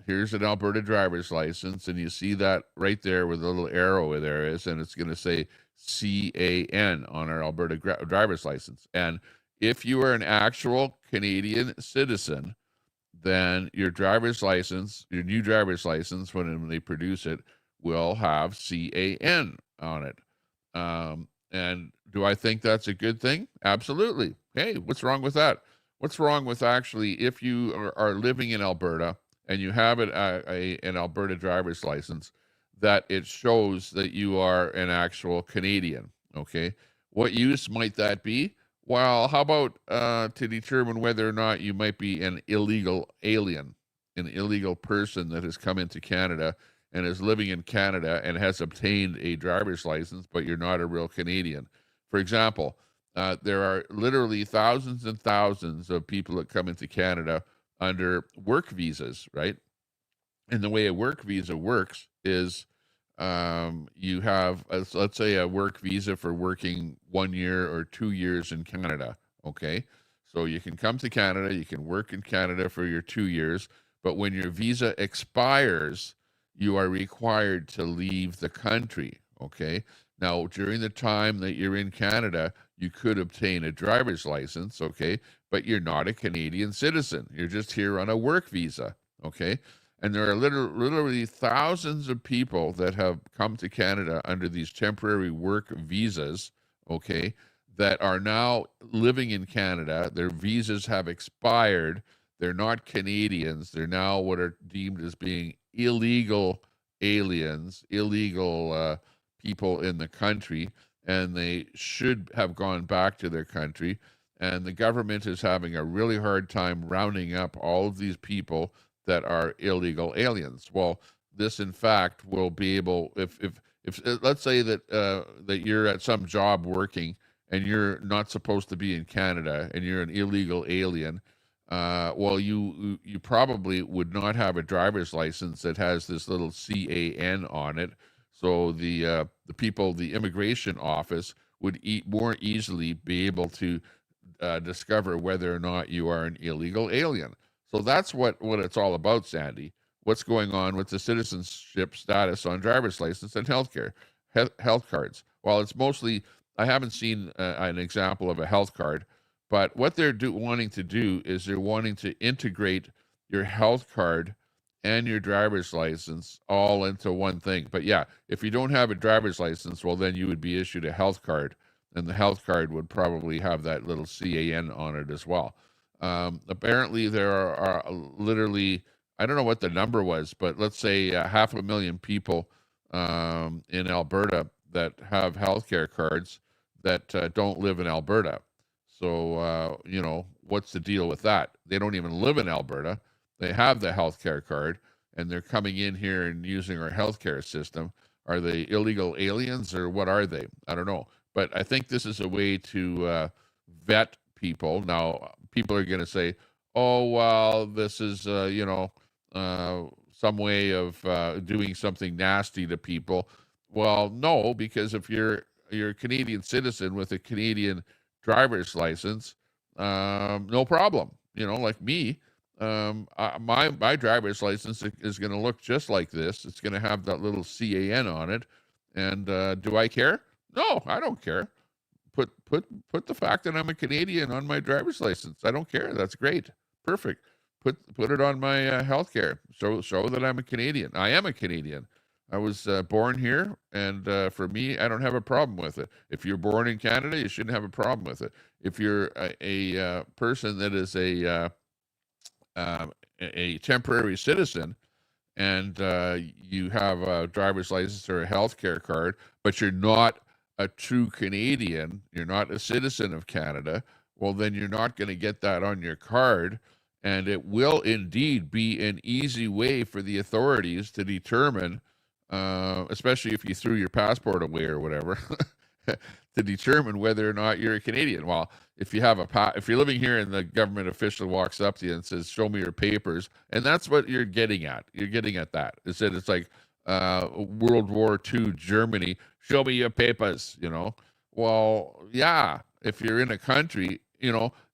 Here's an Alberta driver's license, and you see that right there where the little arrow there is, and it's going to say CAN on our Alberta driver's license. And if you are an actual Canadian citizen, then your driver's license, your new driver's license, when they produce it, will have CAN on it. And do I think that's a good thing? Absolutely. Hey, what's wrong with that? What's wrong with actually, if you are living in Alberta and you have an Alberta driver's license, that it shows that you are an actual Canadian? Okay. What use might that be? Well, how about to determine whether or not you might be an illegal alien, an illegal person that has come into Canada and is living in Canada and has obtained a driver's license, but you're not a real Canadian. For example, there are literally thousands and thousands of people that come into Canada under work visas, right? And the way a work visa works is you have, let's say, a work visa for working 1 year or 2 years in Canada. Okay. So you can come to Canada, you can work in Canada for your 2 years, but when your visa expires, you are required to leave the country. Okay. Now, during the time that you're in Canada, you could obtain a driver's license. Okay. But you're not a Canadian citizen. You're just here on a work visa. Okay. And there are literally thousands of people that have come to Canada under these temporary work visas, okay, that are now living in Canada. Their visas have expired. They're not Canadians. They're now what are deemed as being illegal aliens, illegal people in the country, and they should have gone back to their country. And the government is having a really hard time rounding up all of these people that are illegal aliens. Well, this in fact will be able, if let's say that that you're at some job working and you're not supposed to be in Canada and you're an illegal alien, well, you probably would not have a driver's license that has this little CAN on it. So the people, the immigration office would more easily be able to discover whether or not you are an illegal alien. So that's what it's all about, Sandy. What's going on with the citizenship status on driver's license and healthcare, health cards? Well, it's mostly, I haven't seen an example of a health card, but what they're wanting to do is they're wanting to integrate your health card and your driver's license all into one thing. But yeah, if you don't have a driver's license, well, then you would be issued a health card, and the health card would probably have that little CAN on it as well. Apparently there are literally, I don't know what the number was, but let's say 500,000 people in Alberta that have healthcare cards that don't live in Alberta. So, what's the deal with that? They don't even live in Alberta. They have the healthcare card, and they're coming in here and using our healthcare system. Are they illegal aliens, or what are they? I don't know. But I think this is a way to vet people. Now, people are going to say, oh, well, this is, some way of doing something nasty to people. Well, no, because if you're a Canadian citizen with a Canadian driver's license, no problem. Like me, my driver's license is going to look just like this. It's going to have that little CAN on it. And do I care? No, I don't care. Put the fact that I'm a Canadian on my driver's license. I don't care. That's great. Perfect. Put it on my healthcare. Show that I'm a Canadian. I am a Canadian. I was born here, and for me, I don't have a problem with it. If you're born in Canada, you shouldn't have a problem with it. If you're a person that is a temporary citizen, and you have a driver's license or a healthcare card, but you're not a true Canadian, you're not a citizen of Canada, well, then you're not going to get that on your card. And it will indeed be an easy way for the authorities to determine, especially if you threw your passport away or whatever, to determine whether or not you're a Canadian. Well, if you have if you're living here and the government official walks up to you and says, "Show me your papers," and that's what you're getting at. You're getting at that. It's like World War II Germany. Show me your papers. Well, yeah. If you're in a country,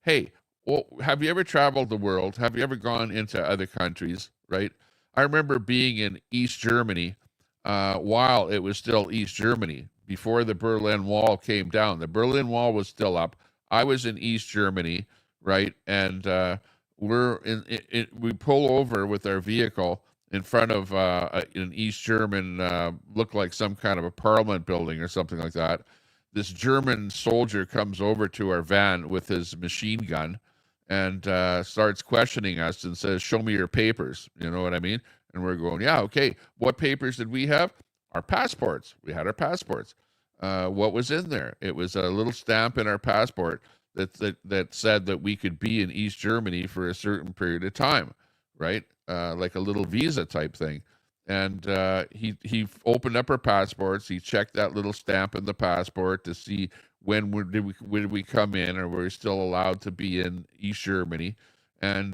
hey. Well, have you ever traveled the world? Have you ever gone into other countries, right? I remember being in East Germany while it was still East Germany, before the Berlin Wall came down. The Berlin Wall was still up. I was in East Germany, right? And we pull over with our vehicle in front of an East German, looked like some kind of a parliament building or something like that. This German soldier comes over to our van with his machine gun and starts questioning us and says, "Show me your papers." You know what I mean? And we're going, "Yeah, okay. What papers did we have?" Our passports. We had our passports. What was in there? It was a little stamp in our passport that said that we could be in East Germany for a certain period of time, right? Like a little visa type thing. And he opened up our passports. He checked that little stamp in the passport to see when did we come in, or were we still allowed to be in East Germany. And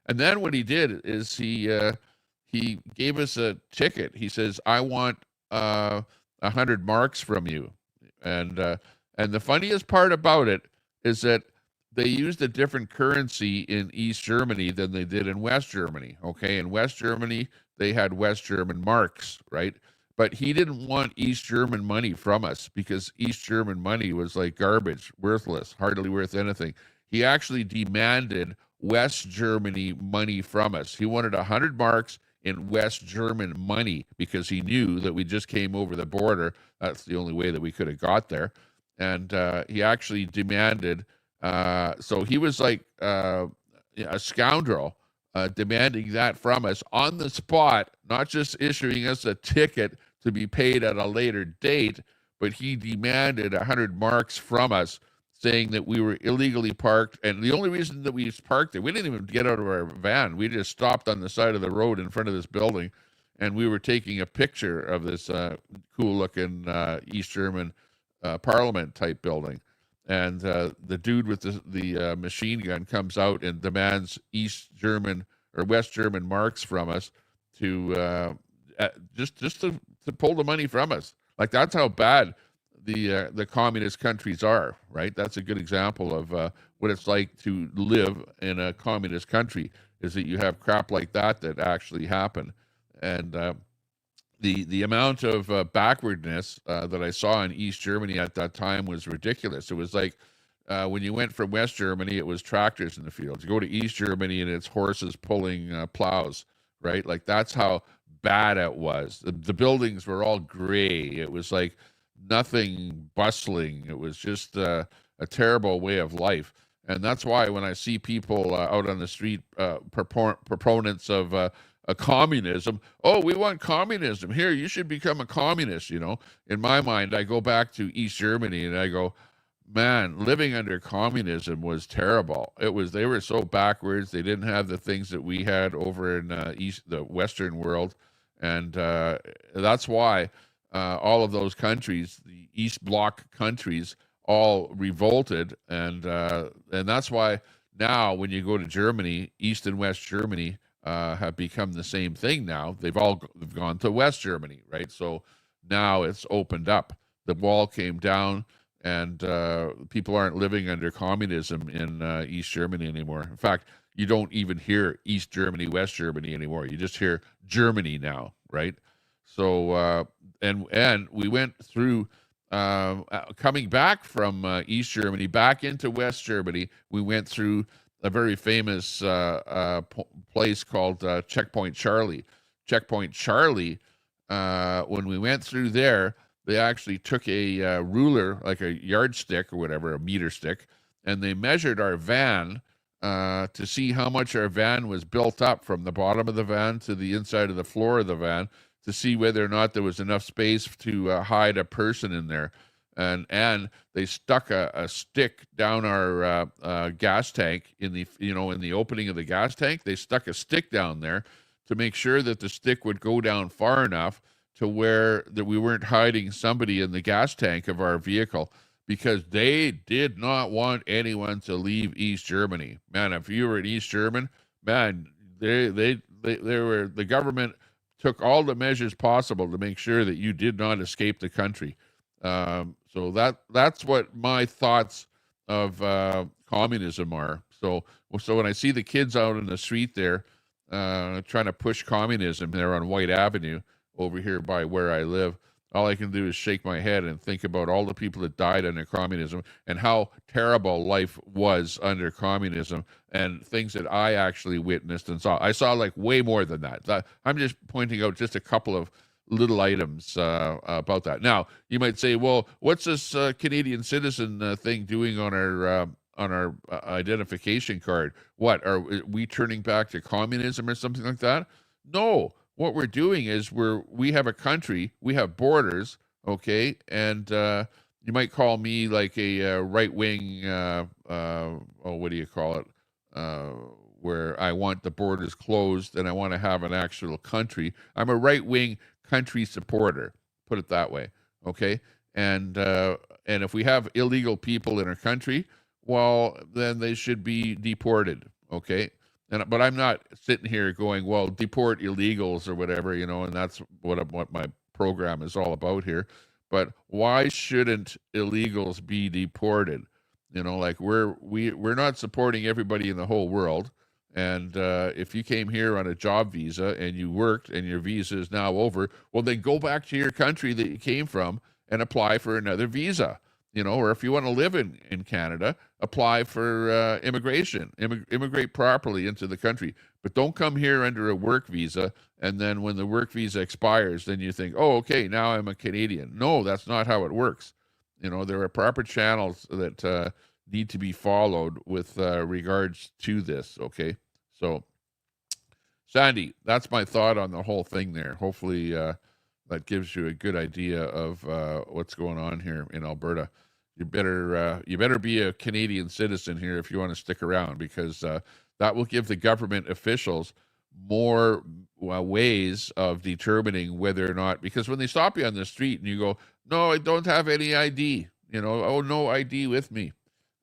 then what he did is he gave us a ticket. He says, "I want 100 marks from you." And the funniest part about it is that they used a different currency in East Germany than they did in West Germany. Okay, in West Germany, they had West German marks, right? But he didn't want East German money from us because East German money was like garbage, worthless, hardly worth anything. He actually demanded West Germany money from us. He wanted 100 marks in West German money because he knew that we just came over the border. That's the only way that we could have got there. And he actually demanded, so he was like a scoundrel, demanding that from us on the spot, not just issuing us a ticket to be paid at a later date, but he demanded 100 marks from us, saying that we were illegally parked. And the only reason that we parked there, we didn't even get out of our van. We just stopped on the side of the road in front of this building, and we were taking a picture of this cool-looking East German parliament type building. And the dude with the machine gun comes out and demands East German or West German marks from us to just to pull the money from us. Like, that's how bad the communist countries are, right? That's a good example of what it's like to live in a communist country, is that you have crap like that actually happen. And the amount of backwardness that I saw in East Germany at that time was ridiculous. It was like when you went from West Germany, it was tractors in the fields. You go to East Germany and it's horses pulling plows, right? Like, that's how bad it was. The buildings were all gray. It was like nothing bustling. It was just a terrible way of life. And that's why when I see people out on the street, proponents of a communism, "Oh, we want communism. Here, you should become a communist," In my mind, I go back to East Germany and I go, man, living under communism was terrible. They were so backwards. They didn't have the things that we had over in the Western world. And that's why all of those countries, the East Bloc countries, all revolted. And that's why now when you go to Germany, East and West Germany, have become the same thing now. They've gone to West Germany, right? So now it's opened up. The wall came down, and people aren't living under communism in East Germany anymore. In fact, you don't even hear East Germany, West Germany anymore. You just hear Germany now, right? So and we went through coming back from East Germany back into West Germany. We went through a very famous place called Checkpoint Charlie. Checkpoint Charlie. When we went through there, they actually took a ruler, like a yardstick or whatever, a meter stick, and they measured our van to see how much our van was built up from the bottom of the van to the inside of the floor of the van, to see whether or not there was enough space to hide a person in there. And they stuck a stick down our gas tank in the opening of the gas tank. They stuck a stick down there to make sure that the stick would go down far enough to where that we weren't hiding somebody in the gas tank of our vehicle, because they did not want anyone to leave East Germany. Man, if you were in East Germany, man, the government took all the measures possible to make sure that you did not escape the country. So that's what my thoughts of communism are. So when I see the kids out in the street there trying to push communism there on White Avenue over here by where I live, all I can do is shake my head and think about all the people that died under communism and how terrible life was under communism, and things that I actually witnessed and saw. I saw like way more than that. I'm just pointing out just a couple of little items about that. Now, you might say, well, what's this Canadian citizen thing doing on our identification card? What, are we turning back to communism or something like that? No. What we're doing is we have a country, we have borders, okay, and you might call me like a right-wing, what do you call it, where I want the borders closed and I want to have an actual country. I'm a right-wing country supporter, put it that way, okay? And if we have illegal people in our country, well, then they should be deported, okay? But I'm not sitting here going, well, deport illegals or whatever, and that's what my program is all about here. But why shouldn't illegals be deported? Like we're not supporting everybody in the whole world. And if you came here on a job visa and you worked and your visa is now over, well, then go back to your country that you came from and apply for another visa. Or if you want to live in Canada, apply for immigration, immigrate properly into the country. But don't come here under a work visa, and then when the work visa expires, then you think, oh, okay, now I'm a Canadian. No, that's not how it works. There are proper channels that need to be followed with regards to this, okay? So, Sandy, that's my thought on the whole thing there. Hopefully that gives you a good idea of what's going on here in Alberta. You better be a Canadian citizen here if you want to stick around, because that will give the government officials more ways of determining whether or not, because when they stop you on the street and you go, no, I don't have any ID, oh, no ID with me.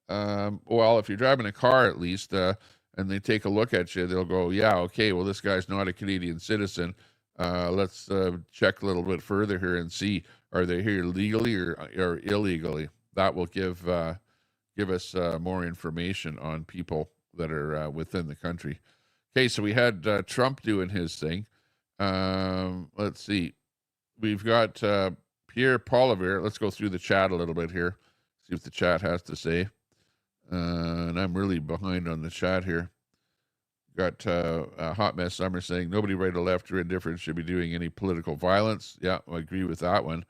Well, if you're driving a car at least, and they take a look at you, they'll go, yeah, okay, well, this guy's not a Canadian citizen. Let's check a little bit further here and see, are they here legally or illegally? That will give us more information on people that are within the country. Okay, so we had Trump doing his thing. Let's see. We've got Pierre Polivier. Let's go through the chat a little bit here, see what the chat has to say. And I'm really behind on the chat here. Got Hot Mess Summer saying, nobody right or left or indifferent should be doing any political violence. Yeah, I agree with that one.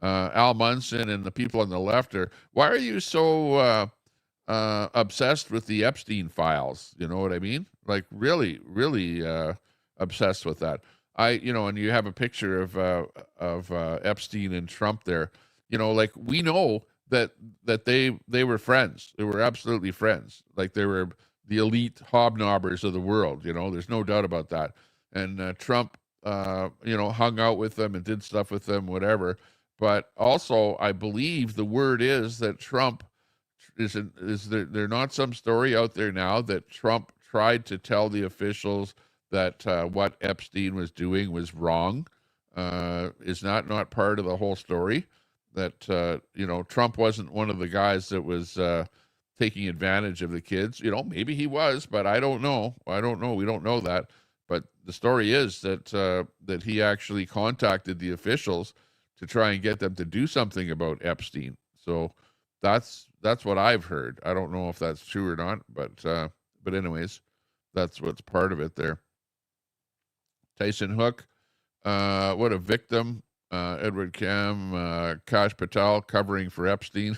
Al Munson and the people on the left why are you so obsessed with the Epstein files? You know what I mean? Like really, really obsessed with that. And you have a picture of Epstein and Trump there. Like we know that they were friends. They were absolutely friends. Like they were the elite hobnobbers of the world. There's no doubt about that. And Trump, hung out with them and did stuff with them, whatever. But also, I believe the word is that Trump is there not some story out there now that Trump tried to tell the officials that what Epstein was doing was wrong is not part of the whole story. That Trump wasn't one of the guys that was taking advantage of the kids. Maybe he was, but I don't know. We don't know that. But the story is that he actually contacted the officials to try and get them to do something about Epstein. So that's what I've heard. I don't know if that's true or not, but anyways, that's what's part of it there. Tyson Hook, what a victim. Edward Cam, Kash Patel covering for Epstein.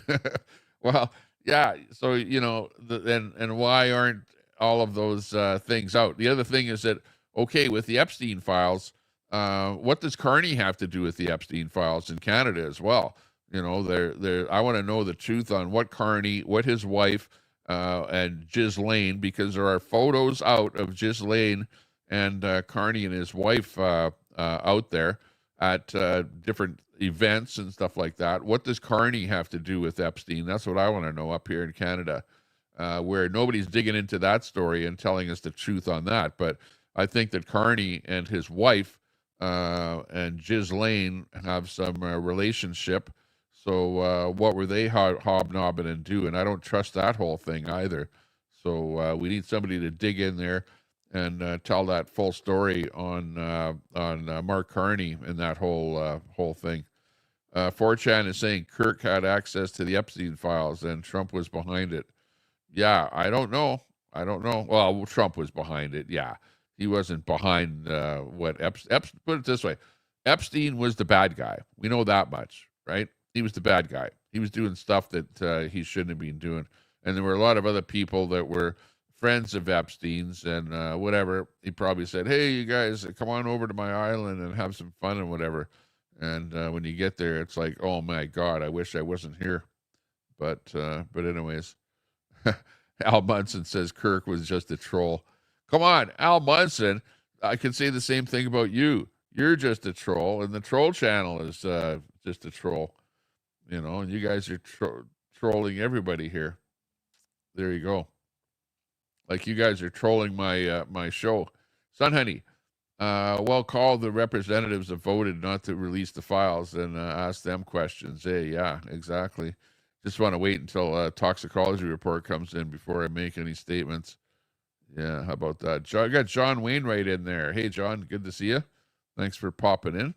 Well, yeah. So and why aren't all of those things out? The other thing is that with the Epstein files, what does Carney have to do with the Epstein files in Canada as well? I want to know the truth on what Carney, what his wife, and Ghislaine, because there are photos out of Ghislaine and Carney and his wife out there at different events and stuff like that. What does Carney have to do with Epstein? That's what I want to know up here in Canada, where nobody's digging into that story and telling us the truth on that. But I think that Carney and his wife and Ghislaine have some relationship. So what were they hobnobbing and doing? I don't trust that whole thing either. So we need somebody to dig in there and tell that full story on Mark Carney and that whole thing. 4chan is saying Kirk had access to the Epstein files and Trump was behind it. Yeah, I don't know. Well, Trump was behind it. Yeah, he wasn't behind what Epstein. Put it this way, Epstein was the bad guy. We know that much, right? He was the bad guy. He was doing stuff that he shouldn't have been doing, and there were a lot of other people that were friends of Epstein's and whatever. He probably said, "Hey, you guys, come on over to my island and have some fun and whatever." And when you get there, it's like, "Oh my God, I wish I wasn't here." But anyways, Al Munson says Kirk was just a troll. Come on, Al Munson. I can say the same thing about you. You're just a troll, and the troll channel is just a troll. And you guys are trolling everybody here. There you go. Like you guys are trolling my show. Son Honey, well, call the representatives that voted not to release the files and ask them questions. Hey, yeah, exactly. Just want to wait until a toxicology report comes in before I make any statements. Yeah, how about that? I got John Wainwright in there. Hey, John, good to see you. Thanks for popping in.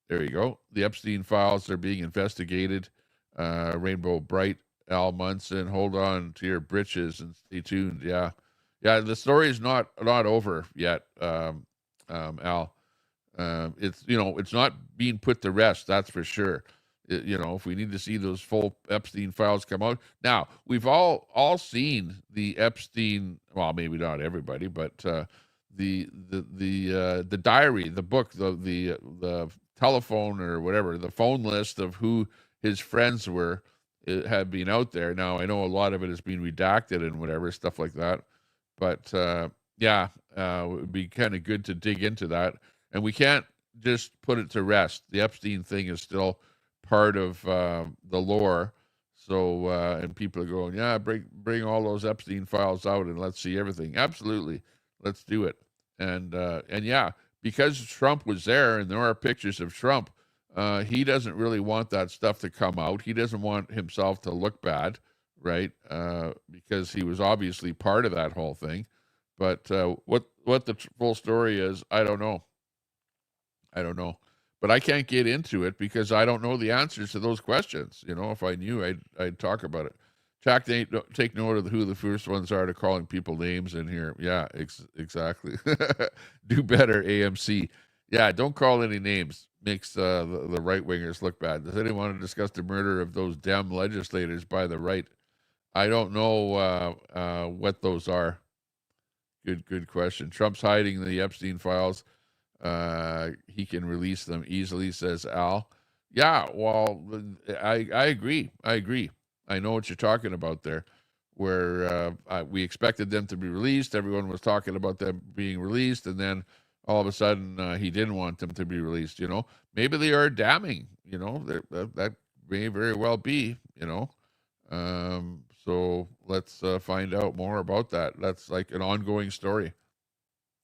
There you go. The Epstein files are being investigated. Rainbow Bright, Al Munson, hold on to your britches and stay tuned. Yeah, the story is not over yet, Al. It's not being put to rest, that's for sure. If we need to see those full Epstein files come out. Now, we've all seen the Epstein, well, maybe not everybody, but the diary, the book, the telephone or whatever, the phone list of who his friends were, it had been out there. Now, I know a lot of it has been redacted and whatever, stuff like that. But it would be kind of good to dig into that. And we can't just put it to rest. The Epstein thing is still part of the lore. So, and people are going, yeah, bring all those Epstein files out and let's see everything. Absolutely. Let's do it. And yeah, because Trump was there and there are pictures of Trump, he doesn't really want that stuff to come out. He doesn't want himself to look bad, right? Because he was obviously part of that whole thing. But what the full story is, I don't know. But I can't get into it because I don't know the answers to those questions. If I knew, I'd talk about it. Jack, take note of who the first ones are to calling people names in here. Yeah, exactly. Do better, AMC. Yeah, don't call any names. Makes the right-wingers look bad. Does anyone want to discuss the murder of those Dem legislators by the right? I don't know what those are. Good question. Trump's hiding the Epstein files. He can release them easily, says Al. Yeah, well, I agree. I know what you're talking about there, where we expected them to be released. Everyone was talking about them being released, and then all of a sudden he didn't want them to be released. Maybe they are damning. That may very well be. So let's find out more about that. That's like an ongoing story.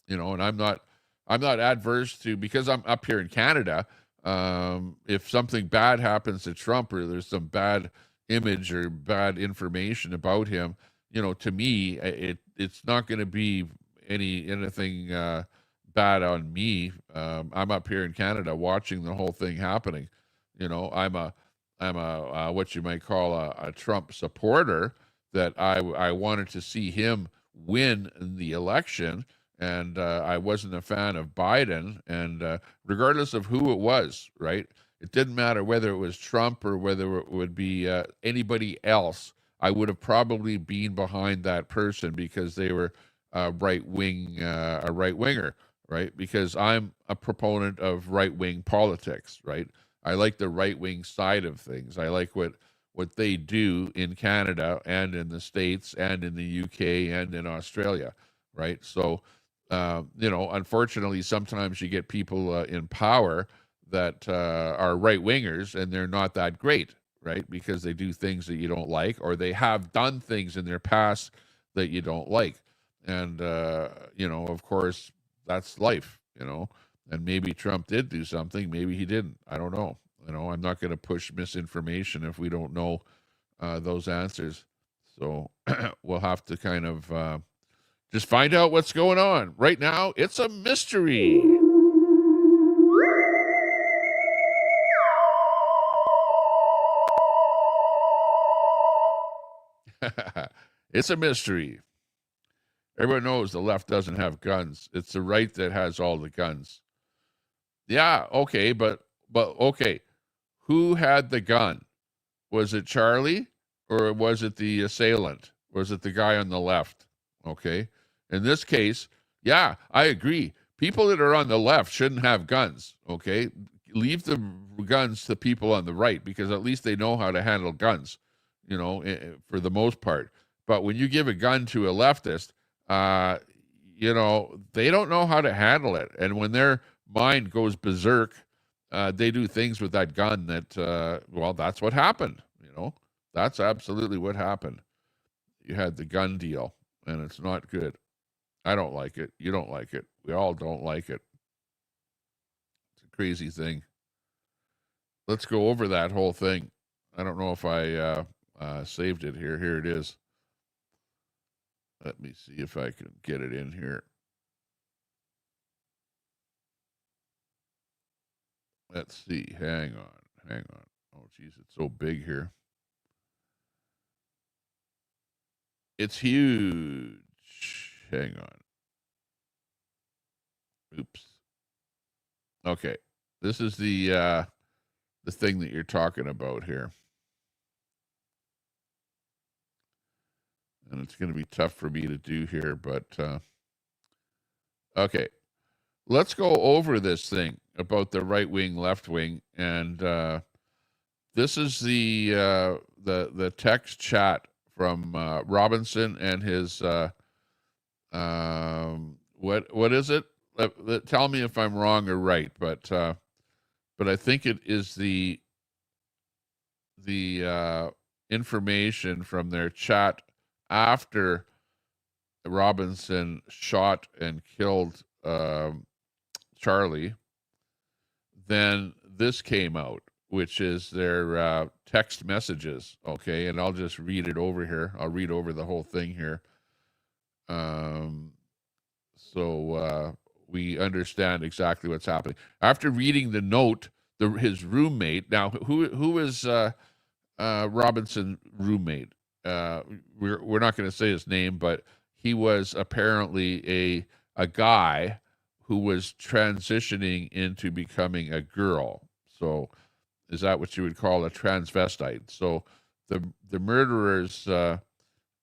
And I'm not adverse to, because I'm up here in Canada. If something bad happens to Trump, or there's some bad image or bad information about him, to me, it's not going to be anything bad on me. I'm up here in Canada watching the whole thing happening. I'm a what you might call a Trump supporter, that I wanted to see him win the election, and I wasn't a fan of Biden. And regardless of who it was, right? It didn't matter whether it was Trump or whether it would be anybody else. I would have probably been behind that person because they were a right winger, right? Because I'm a proponent of right wing politics, right? I like the right wing side of things. I like what they do in Canada and in the States and in the UK and in Australia, right? So, unfortunately, sometimes you get people in power that are right wingers, and they're not that great, right? Because they do things that you don't like, or they have done things in their past that you don't like. And, of course, that's life, and maybe Trump did do something. Maybe he didn't. I don't know. I'm not going to push misinformation if we don't know those answers. So we'll have to kind of just find out what's going on. Right now, it's a mystery. It's a mystery. Everyone knows the left doesn't have guns. It's the right that has all the guns. Yeah, okay, but okay. Who had the gun? Was it Charlie, or was it the assailant? Was it the guy on the left? Okay. In this case, yeah, I agree. People that are on the left shouldn't have guns. Okay. Leave the guns to people on the right, because at least they know how to handle guns, for the most part. But when you give a gun to a leftist, they don't know how to handle it. And when their mind goes berserk, they do things with that gun that, that's what happened. That's absolutely what happened. You had the gun deal, and it's not good. I don't like it. You don't like it. We all don't like it. It's a crazy thing. Let's go over that whole thing. I don't know if I saved it here. Here it is. Let me see if I can get it in here. Let's see. Hang on. Oh, geez, it's so big here. It's huge. Hang on. Oops. Okay. This is the thing that you're talking about here. And it's going to be tough for me to do here, but okay. Let's go over this thing about the right wing, left wing, and this is the text chat from Robinson and his what is it? Tell me if I'm wrong or right, but I think it is the information from their chat after Robinson shot and killed Charlie. Then this came out, which is their text messages. Okay, and I'll just read it over here. I'll read over the whole thing here. So we understand exactly what's happening. After reading the note, his roommate. Now, who is Robinson's roommate? We're not going to say his name, but he was apparently a guy who was transitioning into becoming a girl. So, is that what you would call a transvestite? So, the murderer's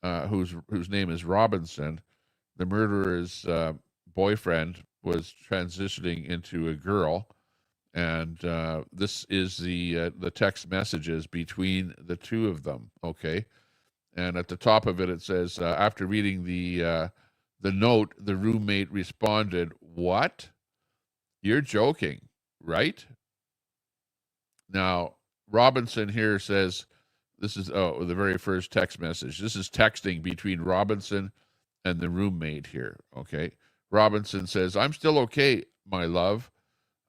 whose name is Robinson, the murderer's boyfriend was transitioning into a girl, and this is the text messages between the two of them. Okay, and at the top of it, it says, after reading the note, the roommate responded, "What? You're joking, right?" Now, Robinson here says, this is the very first text message. This is texting between Robinson and the roommate here. Okay. Robinson says, I'm still okay, my love,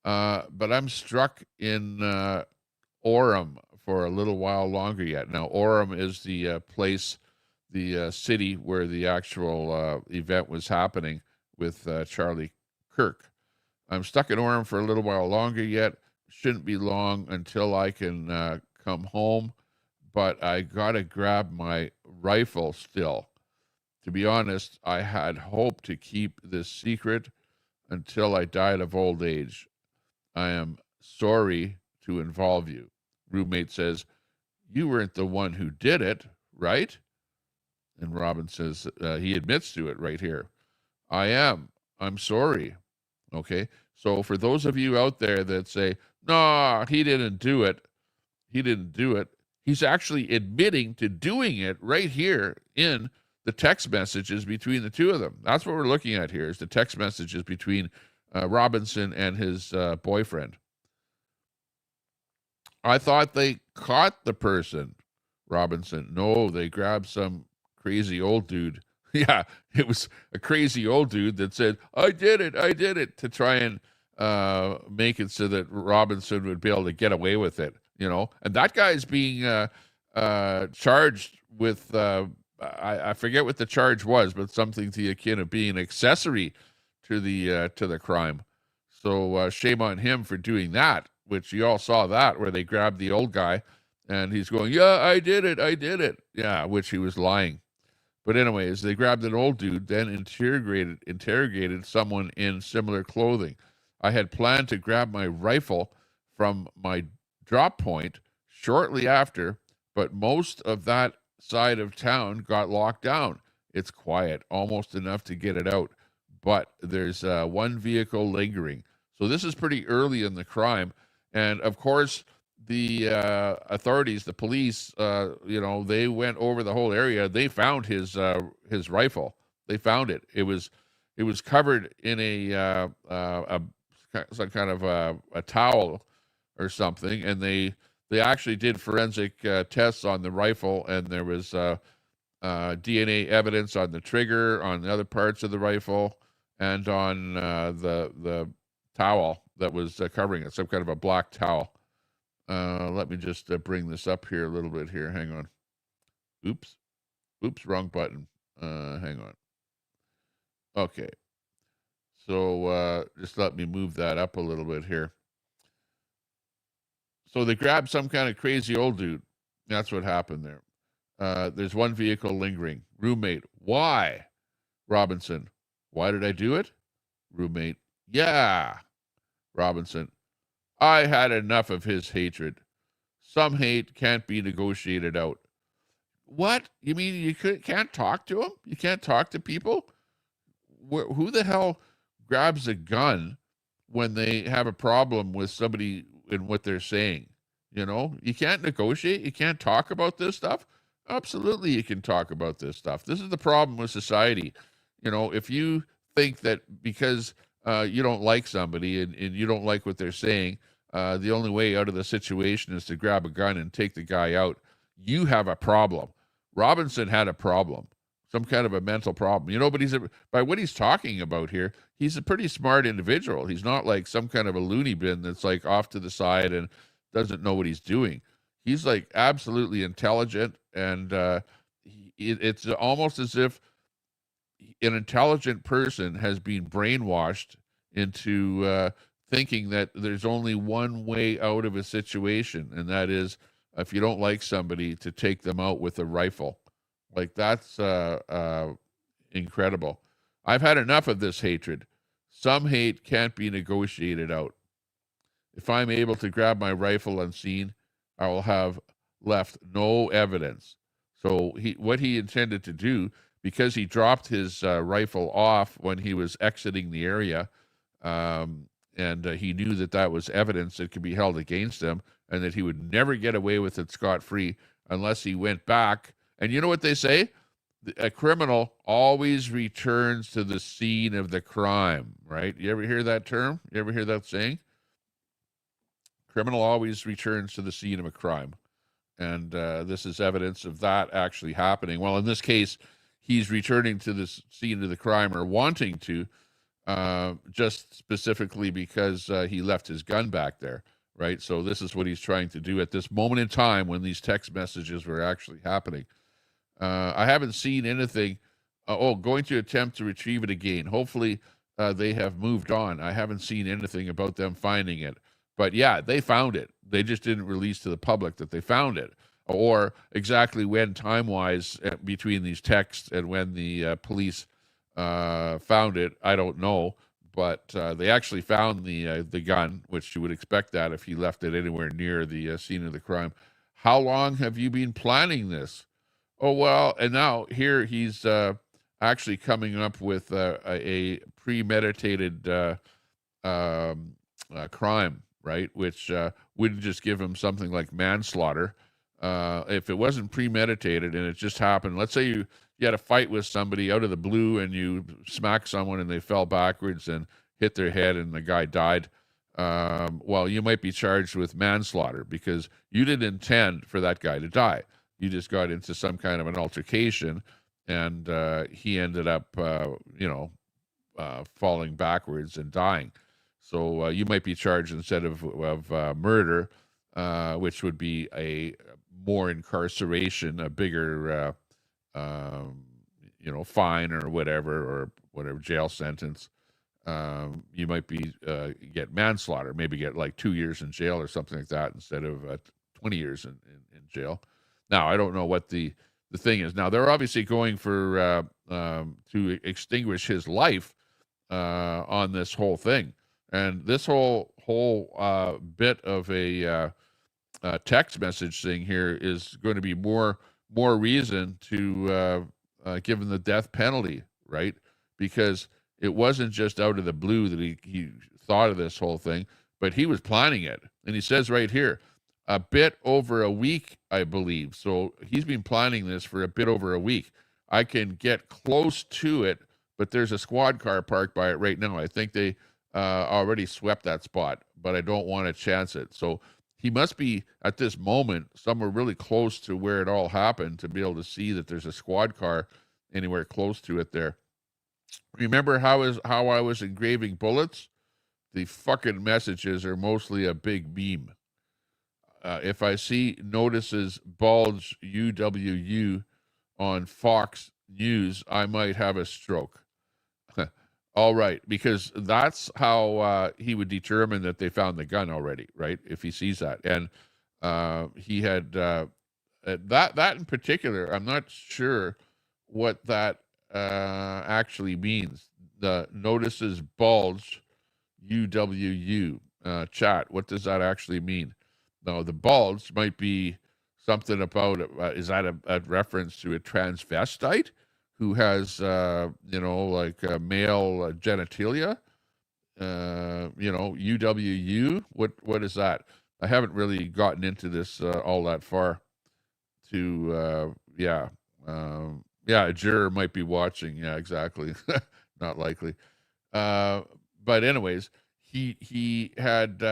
but I'm struck in Orem for a little while longer yet. Now, Orem is the place, the city where the actual event was happening with Charlie Kirk. I'm stuck in Orem for a little while longer yet. Shouldn't be long until I can come home, but I got to grab my rifle still. To be honest, I had hoped to keep this secret until I died of old age. I am sorry to involve you. Roommate says, you weren't the one who did it, right? And Robin says, he admits to it right here. I am. I'm sorry. Okay. So for those of you out there that say, no, he didn't do it. He didn't do it. He's actually admitting to doing it right here in the text messages between the two of them. That's what we're looking at here, is the text messages between Robinson and his boyfriend. I thought they caught the person. Robinson, no, they grabbed some crazy old dude. Yeah, it was a crazy old dude that said, I did it, to try and make it so that Robinson would be able to get away with it, And that guy's being charged with, I forget what the charge was, but something to the akin of being an accessory to the crime. So shame on him for doing that, which you all saw that, where they grabbed the old guy, and he's going, yeah, I did it. Yeah, which he was lying. But anyways, they grabbed an old dude, then interrogated someone in similar clothing. I had planned to grab my rifle from my drop point shortly after, but most of that side of town got locked down. It's quiet, almost enough to get it out, but there's one vehicle lingering. So this is pretty early in the crime. And of course, the authorities, the police, they went over the whole area. They found his rifle. They found it. It was covered in some kind of a towel or something, and they actually did forensic tests on the rifle, and there was DNA evidence on the trigger, on the other parts of the rifle, and on the towel that was covering it, some kind of a black towel. Let me just bring this up here a little bit here. Hang on. Oops, wrong button. Hang on. Okay. So just let me move that up a little bit here. So they grabbed some kind of crazy old dude. That's what happened there. There's one vehicle lingering. Roommate, why? Robinson, why did I do it? Roommate, yeah. Robinson, I had enough of his hatred. Some hate can't be negotiated out. What? You mean you can't talk to him? You can't talk to people? Who the hell grabs a gun when they have a problem with somebody in what they're saying? You can't negotiate. You can't talk about this stuff. Absolutely, you can talk about this stuff. This is the problem with society. If you think that because you don't like somebody and you don't like what they're saying, the only way out of the situation is to grab a gun and take the guy out, you have a problem. Robinson had a problem, some kind of a mental problem, but by what he's talking about here, he's a pretty smart individual. He's not like some kind of a loony bin that's like off to the side and doesn't know what he's doing. He's like absolutely intelligent, and it's almost as if an intelligent person has been brainwashed into thinking that there's only one way out of a situation, and that is if you don't like somebody, to take them out with a rifle. Like, that's incredible. I've had enough of this hatred. Some hate can't be negotiated out. If I'm able to grab my rifle unseen, I will have left no evidence. So what he intended to do, because he dropped his rifle off when he was exiting the area, and he knew that was evidence that could be held against him, and that he would never get away with it scot-free unless he went back. And you know what they say? A criminal always returns to the scene of the crime, right? You ever hear that term? You ever hear that saying? Criminal always returns to the scene of a crime. And this is evidence of that actually happening. Well, in this case, he's returning to the scene of the crime, or wanting to, just specifically because he left his gun back there, right? So this is what he's trying to do at this moment in time when these text messages were actually happening. I haven't seen anything. Going to attempt to retrieve it again. Hopefully, they have moved on. I haven't seen anything about them finding it. But yeah, they found it. They just didn't release to the public that they found it, or exactly when time-wise between these texts and when the police found it. I don't know, but they actually found the gun, which you would expect that if he left it anywhere near the scene of the crime. How long have you been planning this? Oh, well, and now here he's actually coming up with a premeditated crime, right? Which would just give him something like manslaughter. If it wasn't premeditated and it just happened, let's say you had a fight with somebody out of the blue and you smacked someone and they fell backwards and hit their head and the guy died. Well, you might be charged with manslaughter because you didn't intend for that guy to die. You just got into some kind of an altercation, and he ended up, falling backwards and dying. So you might be charged instead of murder, which would be a more incarceration, a bigger, fine or whatever jail sentence. You might be get manslaughter, maybe get like 2 years in jail or something like that instead of 20 years in jail. Now, I don't know what the thing is. Now, they're obviously going for to extinguish his life on this whole thing. And this whole bit of a text message thing here is going to be more reason to give him the death penalty, right? Because it wasn't just out of the blue that he thought of this whole thing, but he was planning it. And he says right here, a bit over a week, I believe. So he's been planning this for a bit over a week. I can get close to it, but there's a squad car parked by it right now. I think they already swept that spot, but I don't want to chance it. So he must be, at this moment, somewhere really close to where it all happened to be able to see that there's a squad car anywhere close to it there. Remember how I was engraving bullets? The fucking messages are mostly a big meme. If I see notices bulge UWU on Fox News, I might have a stroke. All right, because that's how he would determine that they found the gun already, right? If he sees that. And he had that in particular, I'm not sure what that actually means. The notices bulge UWU chat. What does that actually mean? No, the bulge might be something about, is that a reference to a transvestite who has, like male genitalia? UWU? What is that? I haven't really gotten into this all that far to, a juror might be watching. Yeah, exactly. Not likely. But anyways, he had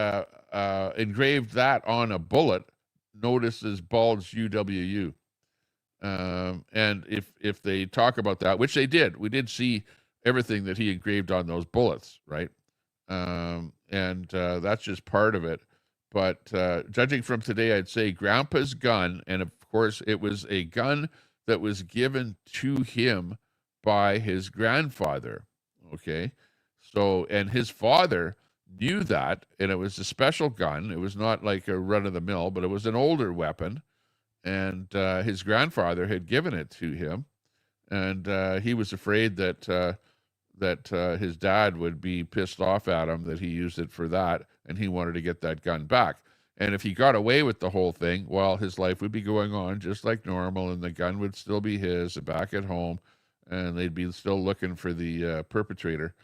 engraved that on a bullet, notices bulge UWU. And if they talk about that, which they did, we did see everything that he engraved on those bullets, right? And that's just part of it. But judging from today, I'd say Grandpa's gun, and of course it was a gun that was given to him by his grandfather, okay? So, and his father knew that, and it was a special gun. It was not like a run-of-the-mill, but it was an older weapon, and his grandfather had given it to him, and he was afraid that his dad would be pissed off at him that he used it for that, and he wanted to get that gun back. And if he got away with the whole thing, well, his life would be going on just like normal, and the gun would still be his back at home, and they'd be still looking for the perpetrator.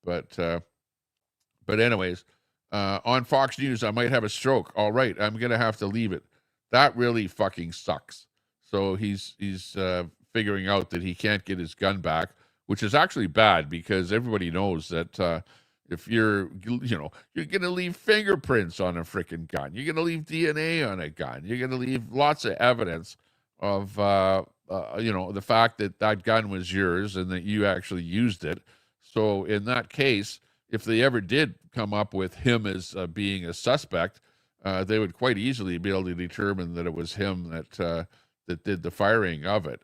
But anyways, on Fox News, I might have a stroke. All right, I'm going to have to leave it. That really fucking sucks. So he's figuring out that he can't get his gun back, which is actually bad because everybody knows that if you're going to leave fingerprints on a freaking gun. You're going to leave DNA on a gun. You're going to leave lots of evidence of, the fact that gun was yours and that you actually used it. So in that case, if they ever did come up with him as being a suspect, they would quite easily be able to determine that it was him that did the firing of it.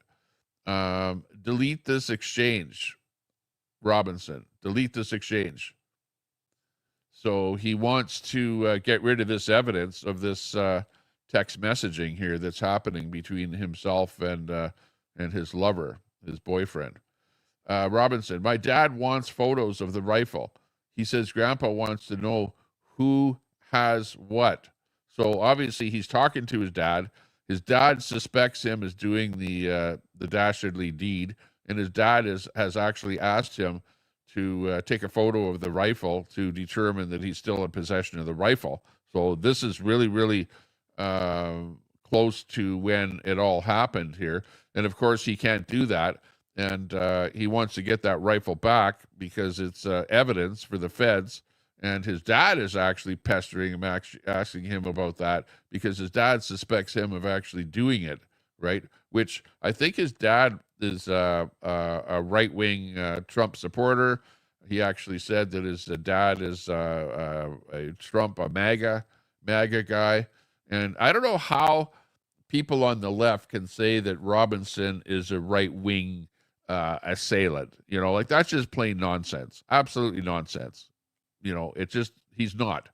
Delete this exchange, Robinson. Delete this exchange. So he wants to get rid of this evidence of this text messaging here that's happening between himself and his lover, his boyfriend. Robinson, my dad wants photos of the rifle. He says Grandpa wants to know who has what. So obviously he's talking to his dad. His dad suspects him as doing the dastardly deed, and his dad has actually asked him to take a photo of the rifle to determine that he's still in possession of the rifle. So this is really, really close to when it all happened here. And of course, he can't do that. And he wants to get that rifle back because it's evidence for the feds. And his dad is actually pestering him, asking him about that because his dad suspects him of actually doing it, right? Which I think his dad is a right-wing Trump supporter. He actually said that his dad is a Trump, a MAGA guy. And I don't know how people on the left can say that Robinson is a right-wing assailant. You know, like that's just plain nonsense. Absolutely nonsense. You know, it just, he's not.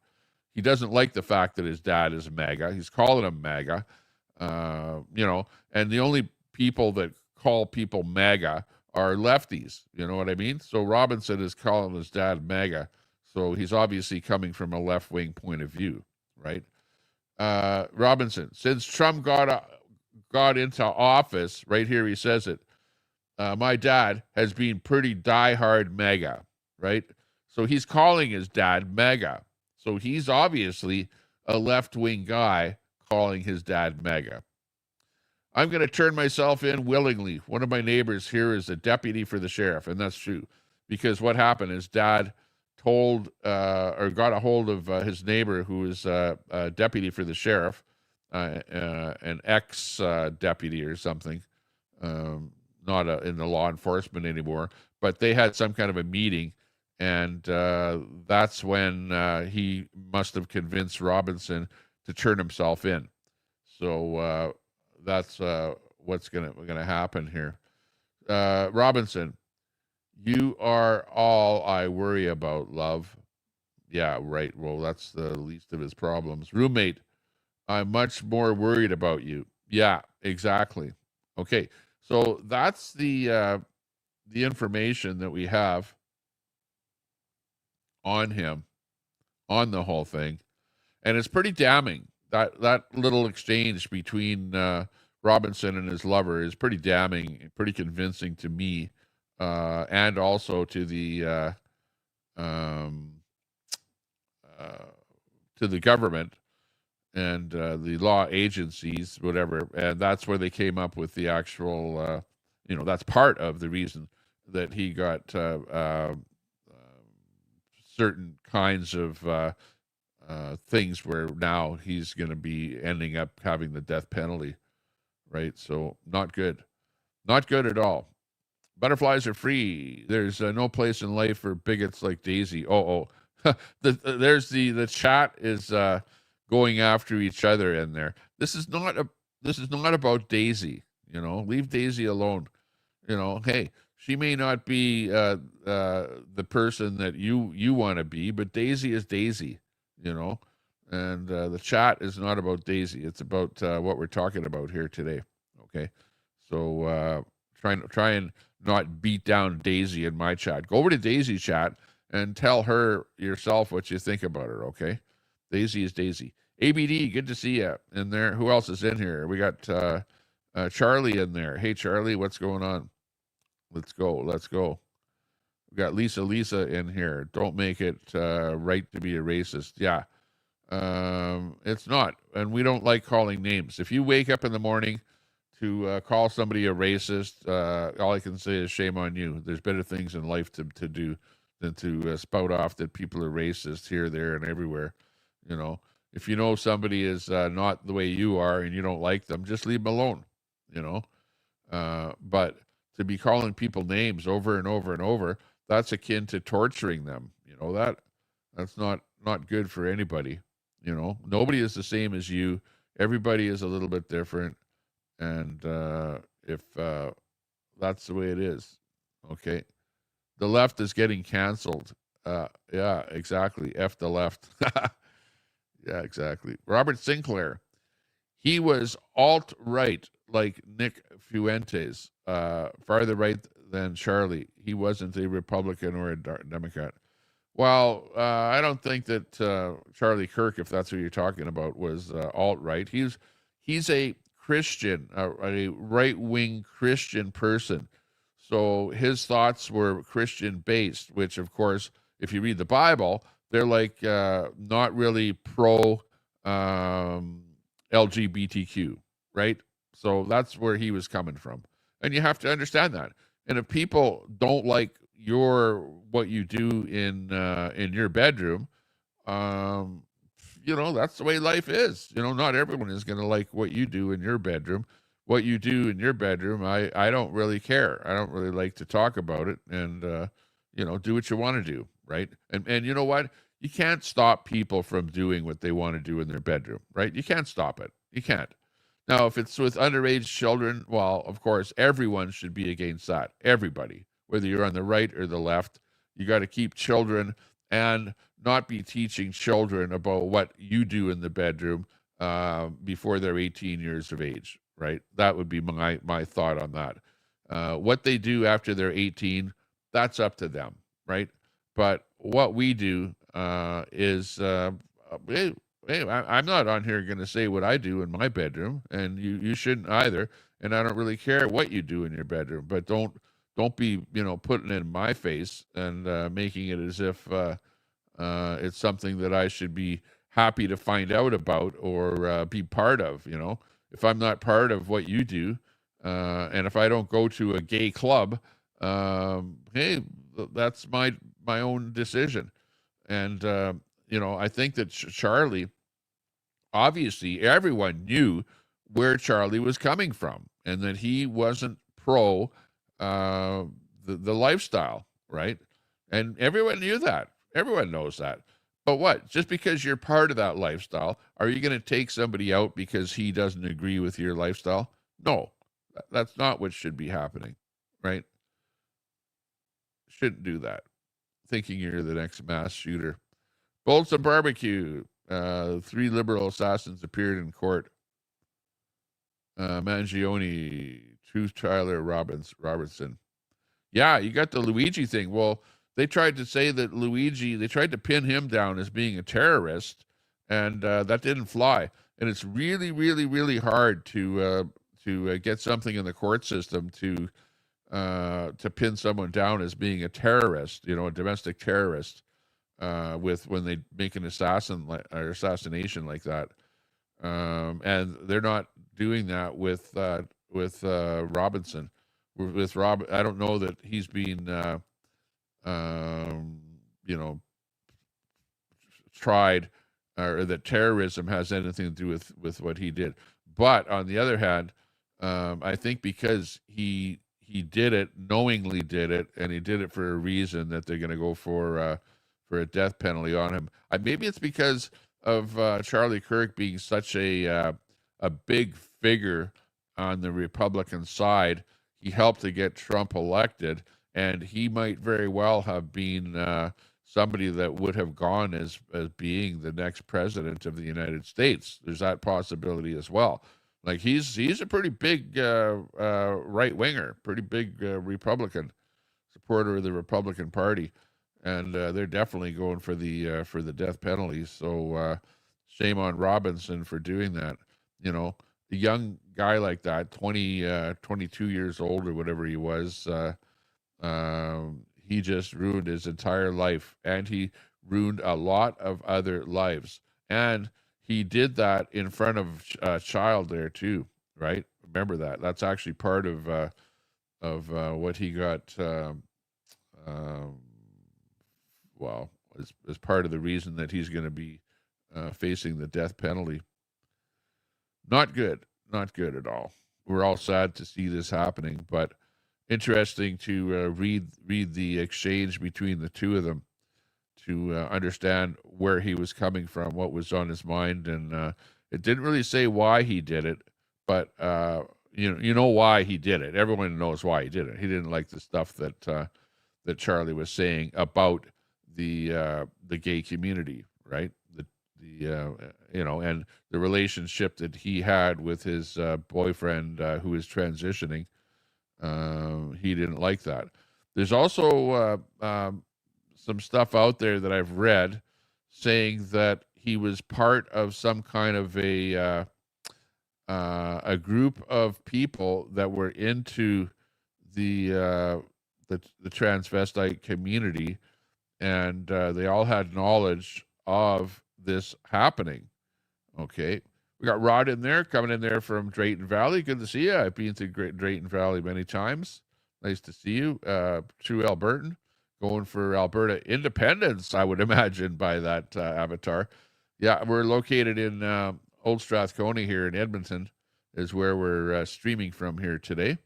He doesn't like the fact that his dad is MAGA. He's calling him MAGA. You know, and the only people that call people MAGA are lefties. You know what I mean? So Robinson is calling his dad MAGA. So he's obviously coming from a left-wing point of view, right? Robinson, since Trump got into office, right here he says it, my dad has been pretty diehard MAGA, right? So he's calling his dad MAGA. So he's obviously a left-wing guy calling his dad MAGA. I'm going to turn myself in willingly. One of my neighbors here is a deputy for the sheriff, and that's true. Because what happened is dad told or got a hold of his neighbor who is a deputy for the sheriff, an ex-deputy or something, not in the law enforcement anymore, but they had some kind of a meeting, and that's when he must have convinced Robinson to turn himself in. So that's what's gonna happen here. Robinson, you are all I worry about, love. Yeah, right. Well, that's the least of his problems. Roommate, I'm much more worried about you. Yeah, exactly. Okay, so that's the information that we have on him, on the whole thing, and it's pretty damning. That little exchange between Robinson and his lover is pretty damning, pretty convincing to me, and also to the government and the law agencies, whatever. And that's where they came up with the actual, that's part of the reason that he got certain kinds of things where now he's going to be ending up having the death penalty, right? So not good. Not good at all. Butterflies are free. There's no place in life for bigots like Daisy. There's the chat is going after each other in there. This is not about Daisy. You know, leave Daisy alone. You know, hey, she may not be the person that you want to be, but Daisy is Daisy. You know, and the chat is not about Daisy. It's about what we're talking about here today. Okay, so try and not beat down Daisy in my chat. Go over to Daisy's chat and tell her yourself what you think about her. Okay, Daisy is Daisy. ABD, good to see you in there. Who else is in here? We got Charlie in there. Hey Charlie, what's going on? Let's go. We got Lisa in here. Don't make it right to be a racist. Yeah. It's not. And we don't like calling names. If you wake up in the morning to call somebody a racist, all I can say is shame on you. There's better things in life to do than to spout off that people are racist here, there, and everywhere. You know, if you know somebody is not the way you are and you don't like them, just leave them alone, you know. But to be calling people names over and over and over, that's akin to torturing them. That's not good for anybody. Nobody is the same as you. Everybody is a little bit different, and if that's the way it is, okay. The left is getting canceled. Yeah, exactly. F the left. Yeah, exactly. Robert Sinclair. He was alt-right, like Nick Fuentes, farther right than Charlie. He wasn't a Republican or a Democrat. Well, I don't think that Charlie Kirk, if that's who you're talking about, was alt-right. He's a Christian, a right-wing Christian person. So his thoughts were Christian-based, which, of course, if you read the Bible, they're like not really pro LGBTQ, right? So that's where he was coming from, and you have to understand that. And if people don't like what you do in your bedroom, that's the way life is. Not everyone is going to like what you do in your bedroom. What you do in your bedroom, I don't really care. I don't really like to talk about it, and do what you want to do, right? And you know what? You can't stop people from doing what they want to do in their bedroom, right? You can't stop it. You can't. Now, if it's with underage children, well, of course, everyone should be against that. Everybody, whether you're on the right or the left, you got to keep children and not be teaching children about what you do in the bedroom before they're 18 years of age, right? That would be my thought on that. What they do after they're 18, that's up to them, right? But what we do is, hey, I'm not on here going to say what I do in my bedroom, and you shouldn't either. And I don't really care what you do in your bedroom, but don't be putting it in my face and making it as if it's something that I should be happy to find out about or be part of. If I'm not part of what you do, and if I don't go to a gay club, hey, that's my own decision. And I think that Charlie, obviously, everyone knew where Charlie was coming from, and that he wasn't pro the lifestyle, right? And everyone knew that. Everyone knows that. But what? Just because you're part of that lifestyle, are you going to take somebody out because he doesn't agree with your lifestyle? No, that's not what should be happening, right? Shouldn't do that. Thinking you're the next mass shooter. Bolts of barbecue. 3 liberal assassins appeared in court. Mangione, Truth Tyler Robertson. Yeah, you got the Luigi thing. Well, they tried to say that they tried to pin him down as being a terrorist, and that didn't fly. And it's really, really, really hard to get something in the court system to pin someone down as being a terrorist, a domestic terrorist, when they make an assassination like that. And they're not doing that with Robinson. With Rob, I don't know that he's been tried, or that terrorism has anything to do with what he did. But on the other hand, I think because he knowingly did it, and he did it for a reason, that they're going to go for a death penalty on him. Maybe it's because of Charlie Kirk being such a big figure on the Republican side. He helped to get Trump elected, and he might very well have been somebody that would have gone as being the next president of the United States. There's that possibility as well. Like he's a pretty big right winger, pretty big Republican supporter of the Republican Party, and they're definitely going for the death penalty. So shame on Robinson for doing that. A young guy like that, 22 years old or whatever he was, he just ruined his entire life, and he ruined a lot of other lives. And he did that in front of a child there too, right? Remember that. That's actually part of what he got. As part of the reason that he's going to be facing the death penalty. Not good at all. We're all sad to see this happening, but interesting to read the exchange between the two of them to understand where he was coming from, what was on his mind, and it didn't really say why he did it, but you know why he did it. Everyone knows why he did it. He didn't like the stuff that that Charlie was saying about the gay community, right? And the relationship that he had with his boyfriend who is transitioning. He didn't like that. There's also some stuff out there that I've read saying that he was part of some kind of a group of people that were into the transvestite community, and they all had knowledge of this happening. Okay. We got Rod in there, coming in there from Drayton Valley. Good to see you. I've been to Drayton Valley many times. Nice to see you. True Albertan, going for Alberta independence, I would imagine, by that avatar. Yeah, we're located in Old Strathcona here in Edmonton, is where we're streaming from here today.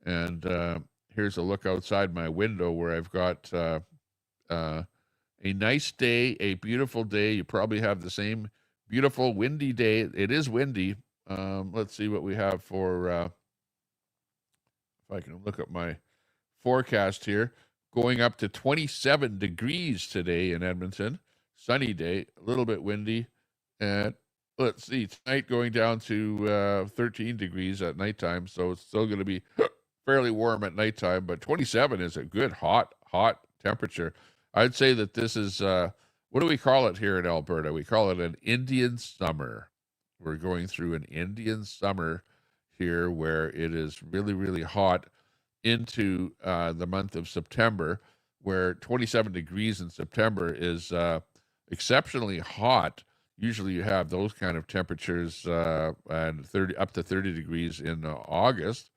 And here's a look outside my window where I've got a nice day, a beautiful day. You probably have the same beautiful windy day. It is windy. Let's see what we have for, if I can look at my forecast here, going up to 27 degrees today in Edmonton. Sunny day, a little bit windy. And let's see, tonight going down to 13 degrees at nighttime. So it's still going to be fairly warm at nighttime, but 27 is a good hot temperature. I'd say that this is, what do we call it here in Alberta? We call it an Indian summer. We're going through an Indian summer here where it is really, really hot into the month of September, where 27 degrees in September is exceptionally hot. Usually you have those kind of temperatures and up to 30 degrees in August.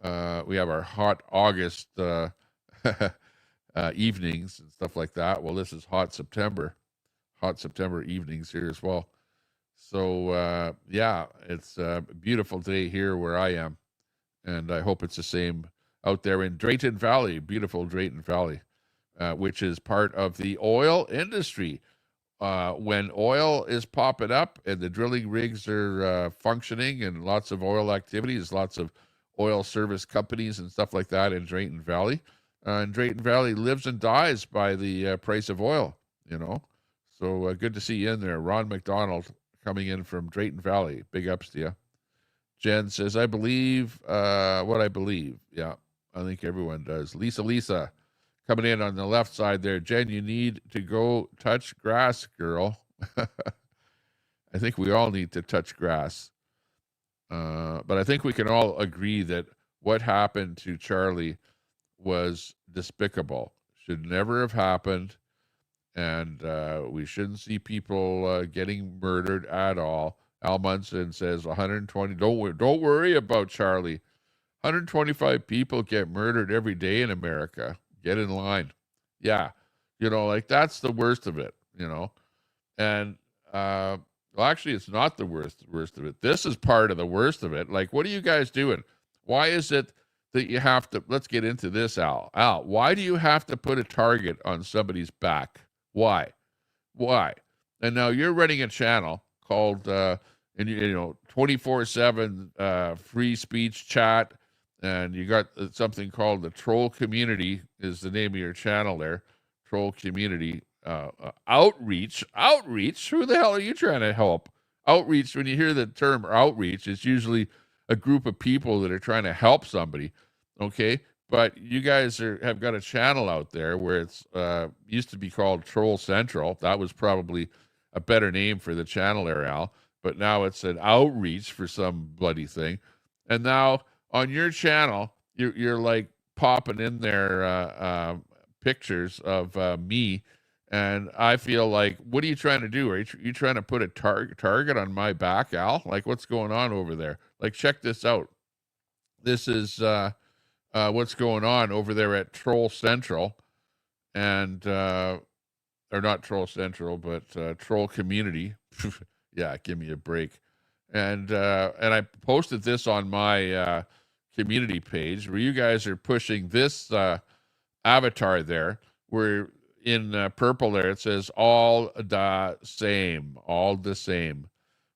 We have our hot August evenings and stuff like that. Well, this is hot September evenings here as well. So yeah, it's a beautiful day here where I am, and I hope it's the same out there in Drayton Valley, beautiful Drayton Valley, which is part of the oil industry. When oil is popping up and the drilling rigs are functioning and lots of oil activities, lots of oil service companies and stuff like that in Drayton Valley. And Drayton Valley lives and dies by the price of oil, you know. So good to see you in there. Ron McDonald coming in from Drayton Valley. Big ups to you. Jen says, I believe what I believe. Yeah, I think everyone does. Lisa coming in on the left side there. Jen, you need to go touch grass, girl. I think we all need to touch grass. But I think we can all agree that what happened to Charlie was despicable. Should never have happened. And we shouldn't see people getting murdered at all. Al Munson says 120. Don't worry about Charlie. 125 people get murdered every day in America. Get in line. Yeah. You know, like that's the worst of it, you know. And well, actually, it's not the worst of it. This is part of the worst of it. Like, what are you guys doing? Why is it that you have to, let's get into this, Al. Al, why do you have to put a target on somebody's back? Why? And now you're running a channel called, 24/7 free speech chat, and you got something called the Troll Community is the name of your channel there. Troll Community outreach. Who the hell are you trying to help? Outreach, when you hear the term outreach, it's usually a group of people that are trying to help somebody. Okay, but you guys have got a channel out there where it's used to be called Troll Central. That was probably a better name for the channel there, Al. But now it's an outreach for some bloody thing. And now on your channel, you're like popping in there pictures of me, and I feel like, what are you trying to do? Are you trying to put a target on my back, Al? Like, what's going on over there? Like, check this out. This is what's going on over there at Troll Central, and or not Troll Central, but Troll Community. Yeah, give me a break. And I posted this on my community page where you guys are pushing this avatar there, where in purple there it says all the same, all the same.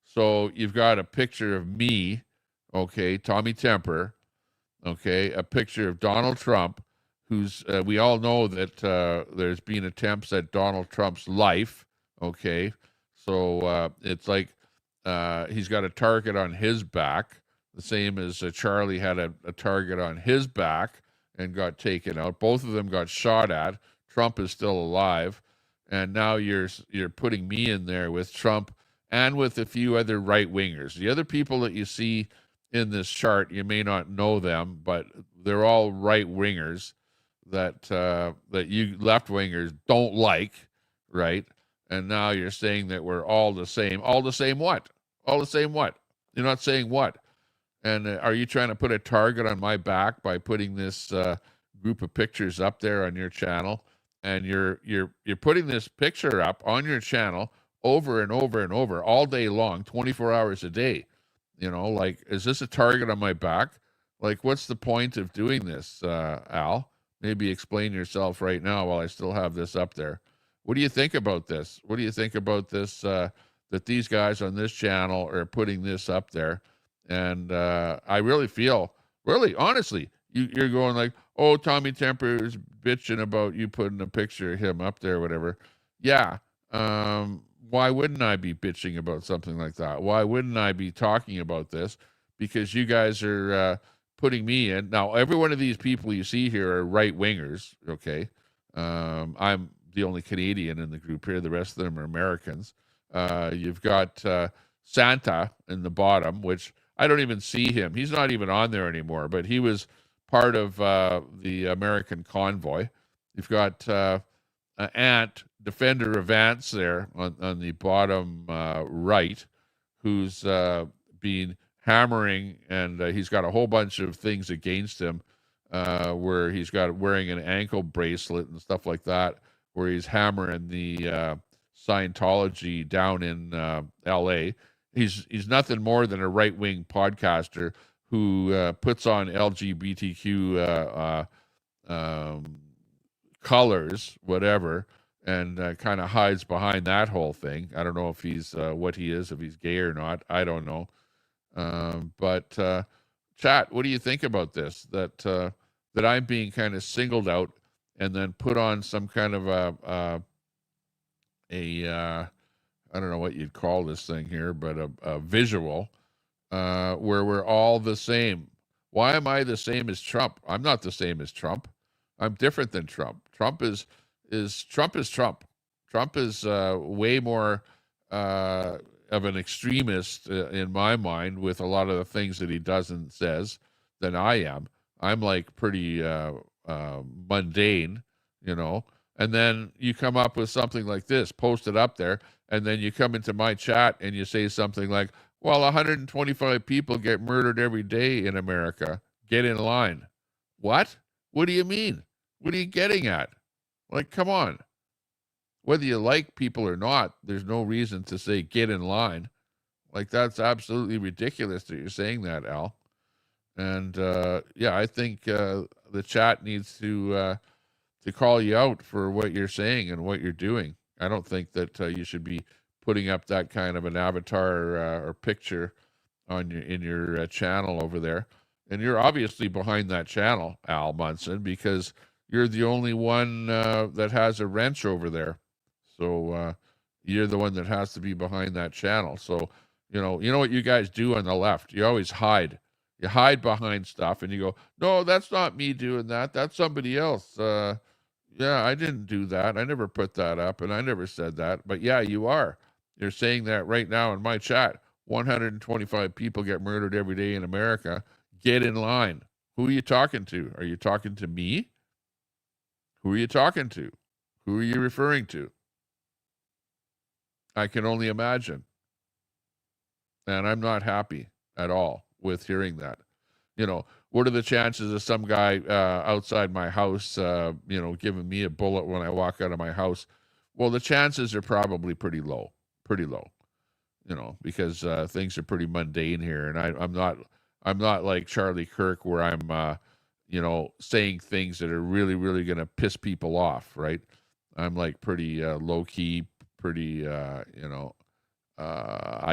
So you've got a picture of me, okay, Tommy Temper, okay, a picture of Donald Trump, who's we all know that there's been attempts at Donald Trump's life, okay. So it's like he's got a target on his back, the same as Charlie had a target on his back and got taken out. Both of them got shot at. Trump is still alive, and now you're putting me in there with Trump and with a few other right wingers. The other people that you see in this chart, you may not know them, but they're all right wingers that you left wingers don't like, right? And now you're saying that we're all the same. All the same what? All the same what? You're not saying what? And are you trying to put a target on my back by putting this group of pictures up there on your channel? And you're putting this picture up on your channel over and over and over all day long, 24 hours a day. You know, like, is this a target on my back? Like, what's the point of doing this, Al? Maybe explain yourself right now while I still have this up there. What do you think about this? What do you think about this, that these guys on this channel are putting this up there? And I really feel, really, honestly, you're going like, oh, Tommy Temper is bitching about you putting a picture of him up there or whatever. Yeah. Why wouldn't I be bitching about something like that? Why wouldn't I be talking about this? Because you guys are putting me in. Now, every one of these people you see here are right wingers, okay? I'm the only Canadian in the group here. The rest of them are Americans. You've got Santa in the bottom, which I don't even see him. He's not even on there anymore, but he was part of the American convoy. You've got Ant, Defender of Ants there on the bottom right, who's been hammering, and he's got a whole bunch of things against him where he's got wearing an ankle bracelet and stuff like that, where he's hammering the Scientology down in L.A. He's nothing more than a right-wing podcaster who puts on LGBTQ colors, whatever, and kind of hides behind that whole thing. I don't know if he's what he is, if he's gay or not. I don't know. But chat, what do you think about this? That I'm being kind of singled out and then put on some kind of a I don't know what you'd call this thing here, but a visual where we're all the same. Why am I the same as Trump? I'm not the same as Trump. I'm different than Trump. Trump is Trump. Trump is way more of an extremist in my mind with a lot of the things that he does and says than I am. I'm like pretty mundane, you know. And then you come up with something like this, post it up there, and then you come into my chat and you say something like, well, 125 people get murdered every day in America. Get in line. What? What do you mean? What are you getting at? Like, come on. Whether you like people or not, there's no reason to say get in line. Like, that's absolutely ridiculous that you're saying that, Al. And, yeah, I think the chat needs to call you out for what you're saying and what you're doing. I don't think that you should be putting up that kind of an avatar or picture on in your channel over there. And you're obviously behind that channel, Al Munson, because you're the only one that has a wrench over there. So you're the one that has to be behind that channel. So, you know what you guys do on the left. You always hide. You hide behind stuff and you go, no, that's not me doing that. That's somebody else. Yeah, I didn't do that. I never put that up and I never said that. But yeah, you are. You're saying that right now in my chat. 125 people get murdered every day in America. Get in line. Who are you talking to? Are you talking to me? Who are you talking to? Who are you referring to? I can only imagine. And I'm not happy at all with hearing that. You know, what are the chances of some guy outside my house, giving me a bullet when I walk out of my house? Well, the chances are probably pretty low, you know, because things are pretty mundane here. And I'm not I'm not like Charlie Kirk where I'm, saying things that are really, really going to piss people off, right? I'm like pretty low key, pretty, I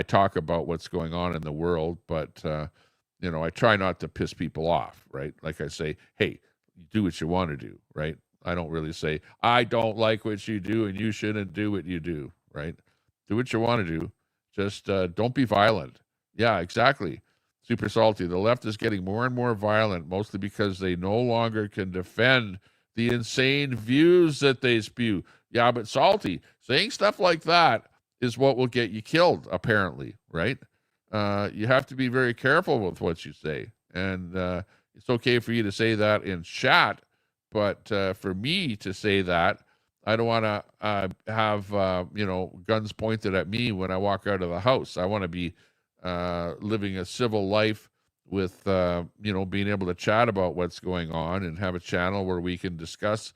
talk about what's going on in the world, but, I try not to piss people off, right? Like I say, hey, do what you want to do, right? I don't really say, I don't like what you do and you shouldn't do what you do, right? Do what you want to do. Just don't be violent. Yeah, exactly. Super salty. The left is getting more and more violent, mostly because they no longer can defend the insane views that they spew. Yeah, but salty. Saying stuff like that is what will get you killed, apparently, right? You have to be very careful with what you say. And it's okay for you to say that in chat, but for me to say that, I don't want to have, guns pointed at me when I walk out of the house. I want to be living a civil life with, being able to chat about what's going on and have a channel where we can discuss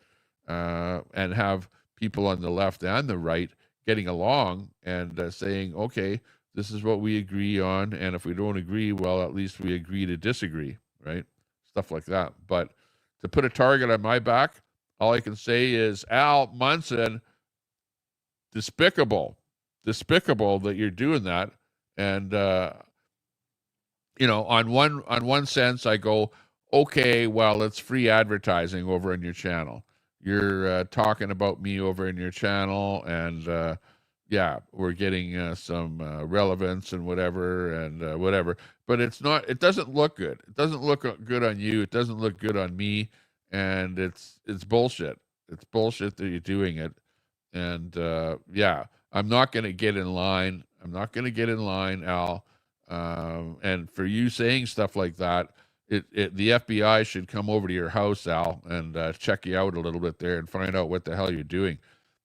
and have people on the left and the right getting along and saying, okay, this is what we agree on. And if we don't agree, well, at least we agree to disagree, right? Stuff like that. But to put a target on my back, all I can say is, Al Munson, despicable that you're doing that. And, on one sense, I go, okay, well, it's free advertising over on your channel. You're talking about me over in your channel, and yeah, we're getting some relevance and whatever. But it's not. It doesn't look good. It doesn't look good on you. It doesn't look good on me, and it's bullshit. It's bullshit that you're doing it, and yeah, I'm not going to get in line. I'm not going to get in line, Al. And for you saying stuff like that, the FBI should come over to your house, Al, and check you out a little bit there and find out what the hell you're doing.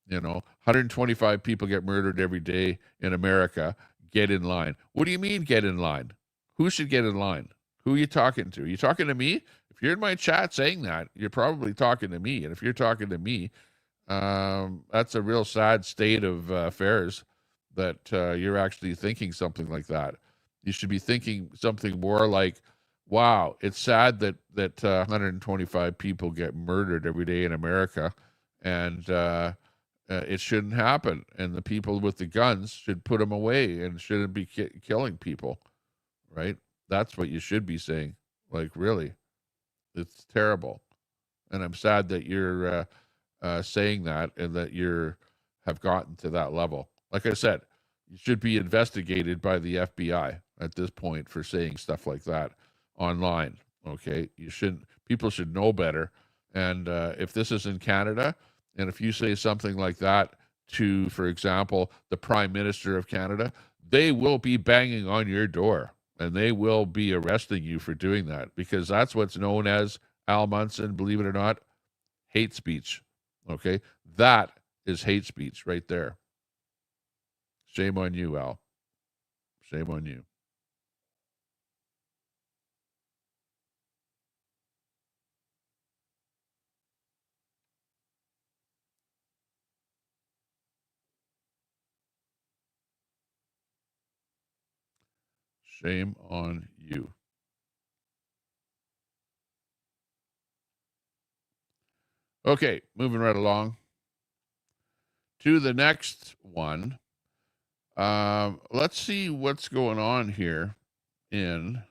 125 people get murdered every day in America. Get in line. What do you mean get in line? Who should get in line? Who are you talking to? Are you talking to me? If you're in my chat saying that, you're probably talking to me. And if you're talking to me, that's a real sad state of affairs that you're actually thinking something like that. You should be thinking something more like, wow, it's sad that 125 people get murdered every day in America, and it shouldn't happen. And the people with the guns should put them away and shouldn't be killing people, right? That's what you should be saying. Like, really, it's terrible. And I'm sad that you're saying that and that have gotten to that level. Like I said, you should be investigated by the FBI at this point for saying stuff like that online. Okay, people should know better. And if this is in Canada, and if you say something like that to, for example, the Prime Minister of Canada, they will be banging on your door and they will be arresting you for doing that, because that's what's known as, Al Munson, believe it or not, hate speech. Okay, that is hate speech right there. Shame on you, Al. Shame on you. Shame on you. Okay, moving right along to the next one. Let's see what's going on here in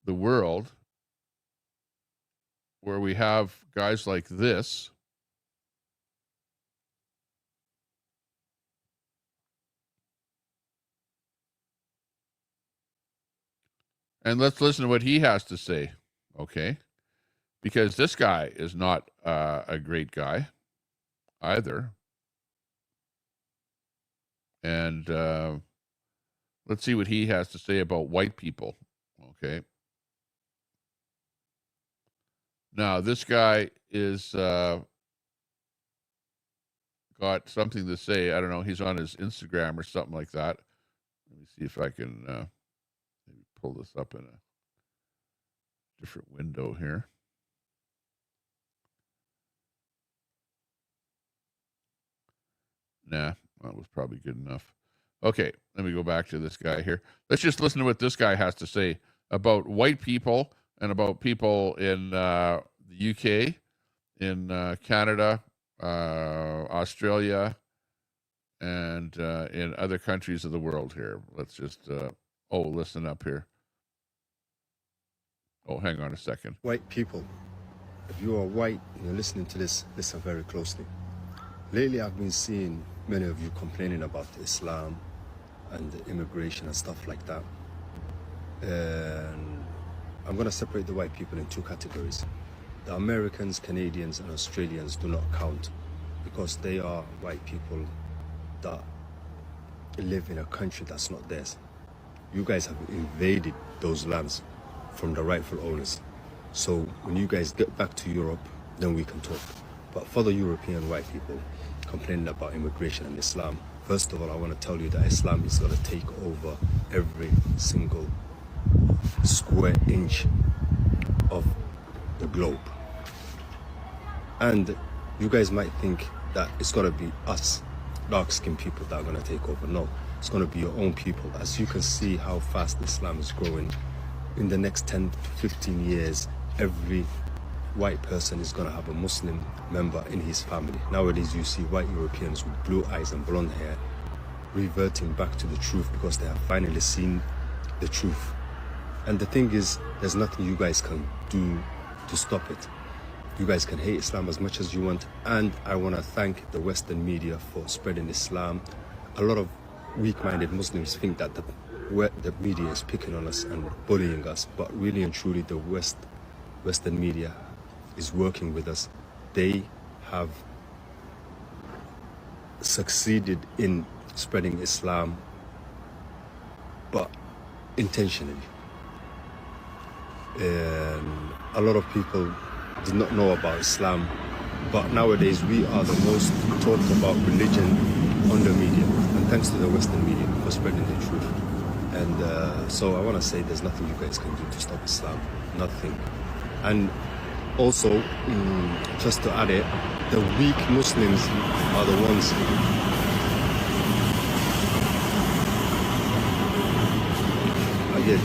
the world where we have guys like this. And let's listen to what he has to say, okay? Because this guy is not a great guy either. And let's see what he has to say about white people, okay? Now, this guy is got something to say. I don't know. He's on his Instagram or something like that. Let me see if I can maybe pull this up in a different window here. Nah, that was probably good enough. Okay, let me go back to this guy here. Let's just listen to what this guy has to say about white people and about people in the UK, in Canada, Australia, and in other countries of the world here. Let's just, listen up here. Oh, hang on a second. White people, if you are white and you're listening to this, listen very closely. Lately, I've been seeing many of you complaining about Islam and immigration and stuff like that. And I'm going to separate the white people in two categories. The Americans, Canadians, and Australians do not count because they are white people that live in a country that's not theirs. You guys have invaded those lands from the rightful owners. So when you guys get back to Europe, then we can talk. But for the European white people complaining about immigration and Islam, first of all, I want to tell you that Islam is going to take over every single square inch of the globe. And you guys might think that it's going to be us, dark-skinned people, that are going to take over. No, it's going to be your own people. As you can see how fast Islam is growing, in the next 10 to 15 years, every white person is going to have a Muslim member in his family. Nowadays, you see white Europeans with blue eyes and blonde hair reverting back to the truth because they have finally seen the truth. And the thing is, there's nothing you guys can do to stop it. You guys can hate Islam as much as you want, and I want to thank the Western media for spreading Islam. A lot of weak-minded Muslims think that the media is picking on us and bullying us, but really and truly the Western media is working with us. They have succeeded in spreading Islam, but intentionally. And a lot of people did not know about Islam, but nowadays we are the most talked about religion on the media, and thanks to the Western media for spreading the truth. And so I want to say there's nothing you guys can do to stop Islam, nothing. And also, just to add it, the weak Muslims are the ones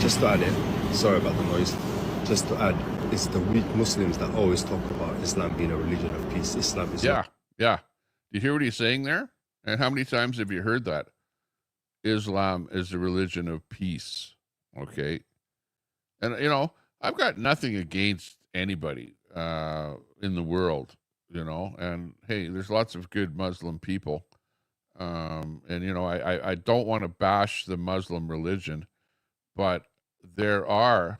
just to add it, sorry about the noise, just to add, it's the weak Muslims that always talk about Islam being a religion of peace. Islam is Yeah. Do you hear what he's saying there? And how many times have you heard that? Islam is a religion of peace. Okay. And, I've got nothing against anybody in the world, and hey, there's lots of good Muslim people. And, I don't want to bash the Muslim religion, but there are,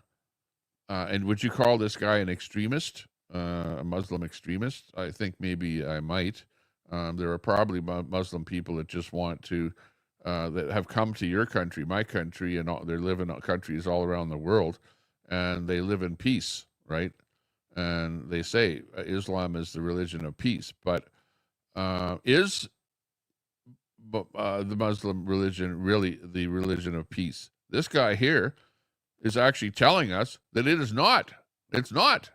and would you call this guy an extremist, a Muslim extremist? I think maybe I might. There are probably Muslim people that just want to, that have come to your country, my country, and they live in countries all around the world, and they live in peace, right? And they say Islam is the religion of peace, but is the Muslim religion really the religion of peace? This guy here is actually telling us that it is not. It's not.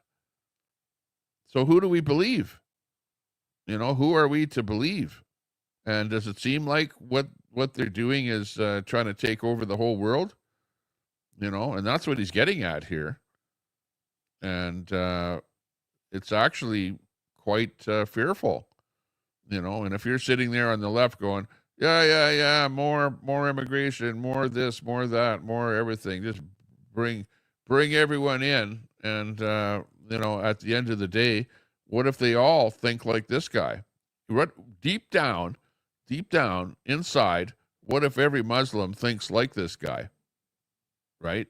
So who do we believe? Who are we to believe? And does it seem like what they're doing is trying to take over the whole world? And that's what he's getting at here. And it's actually quite fearful, and if you're sitting there on the left going, yeah, more immigration, more this, more that, more everything, just bring everyone in. And, at the end of the day, what if they all think like this guy? Deep down, inside, what if every Muslim thinks like this guy? Right?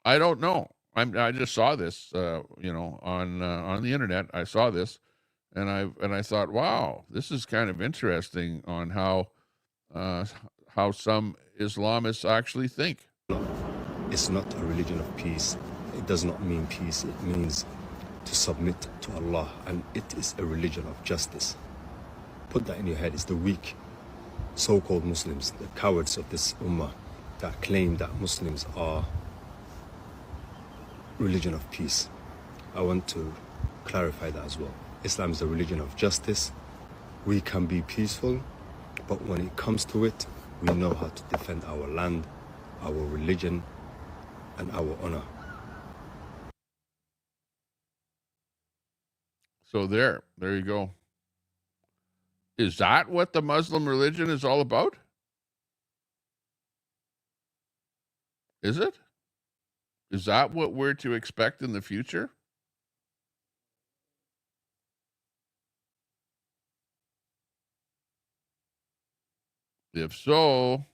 I don't know. I just saw this, on the internet. I saw this, and I thought, wow, this is kind of interesting on how some Islamists actually think. It's not a religion of peace. It does not mean peace. It means to submit to Allah, and it is a religion of justice. Put that in your head. It's the weak so-called Muslims, the cowards of this ummah, that claim that Muslims are religion of peace. I want to clarify that as well. Islam is a religion of justice. We can be peaceful, But when it comes to it, we know how to defend our land, our religion, and our honor. So there you go. Is that what the Muslim religion is all about? Is it? Is that what we're to expect in the future? If so,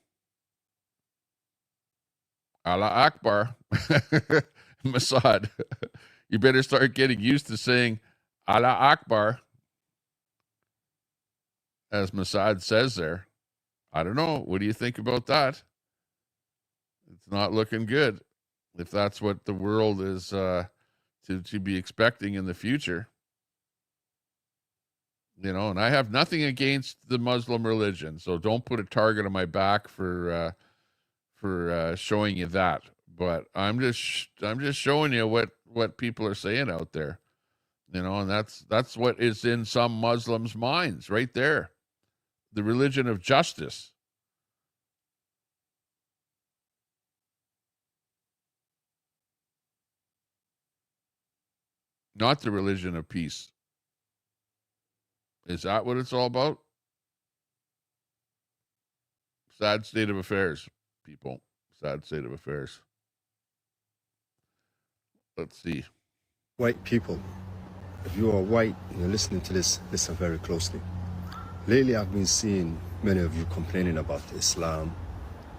Allah Akbar, Mossad, you better start getting used to saying Allah Akbar, as Mossad says there. I don't know. What do you think about that? It's not looking good if that's what the world is to be expecting in the future. You know, and I have nothing against the Muslim religion, so don't put a target on my back for showing you that. But I'm just showing you what people are saying out there. You know, and that's what is in some Muslims' minds right there. The religion of justice. Not the religion of peace. Is that what it's all about? Sad state of affairs, people. Sad state of affairs. Let's see. White people, if you are white and you're listening to this, listen very closely. Lately, I've been seeing many of you complaining about Islam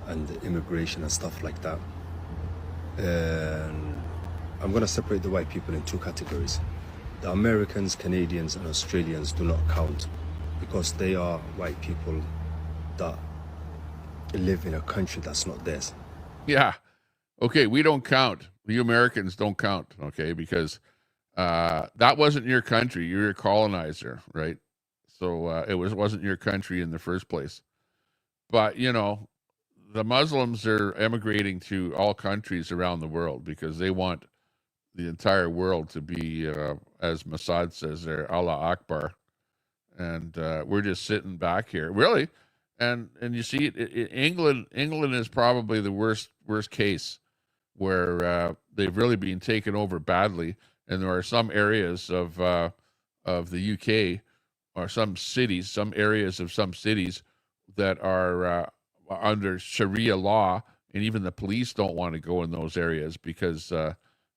and the immigration and stuff like that. And I'm going to separate the white people in two categories. The Americans, Canadians, and Australians do not count because they are white people that live in a country that's not theirs. Yeah. Okay, we don't count. You Americans don't count, okay, because that wasn't your country. You're a colonizer, right? So it wasn't your country in the first place. But, you know, the Muslims are emigrating to all countries around the world because they want the entire world to be, as Mossad says there, Allah Akbar. And we're just sitting back here. Really? And you see, England is probably the worst case where they've really been taken over badly. And there are some areas of the UK or some areas of some cities that are under Sharia law, and even the police don't want to go in those areas because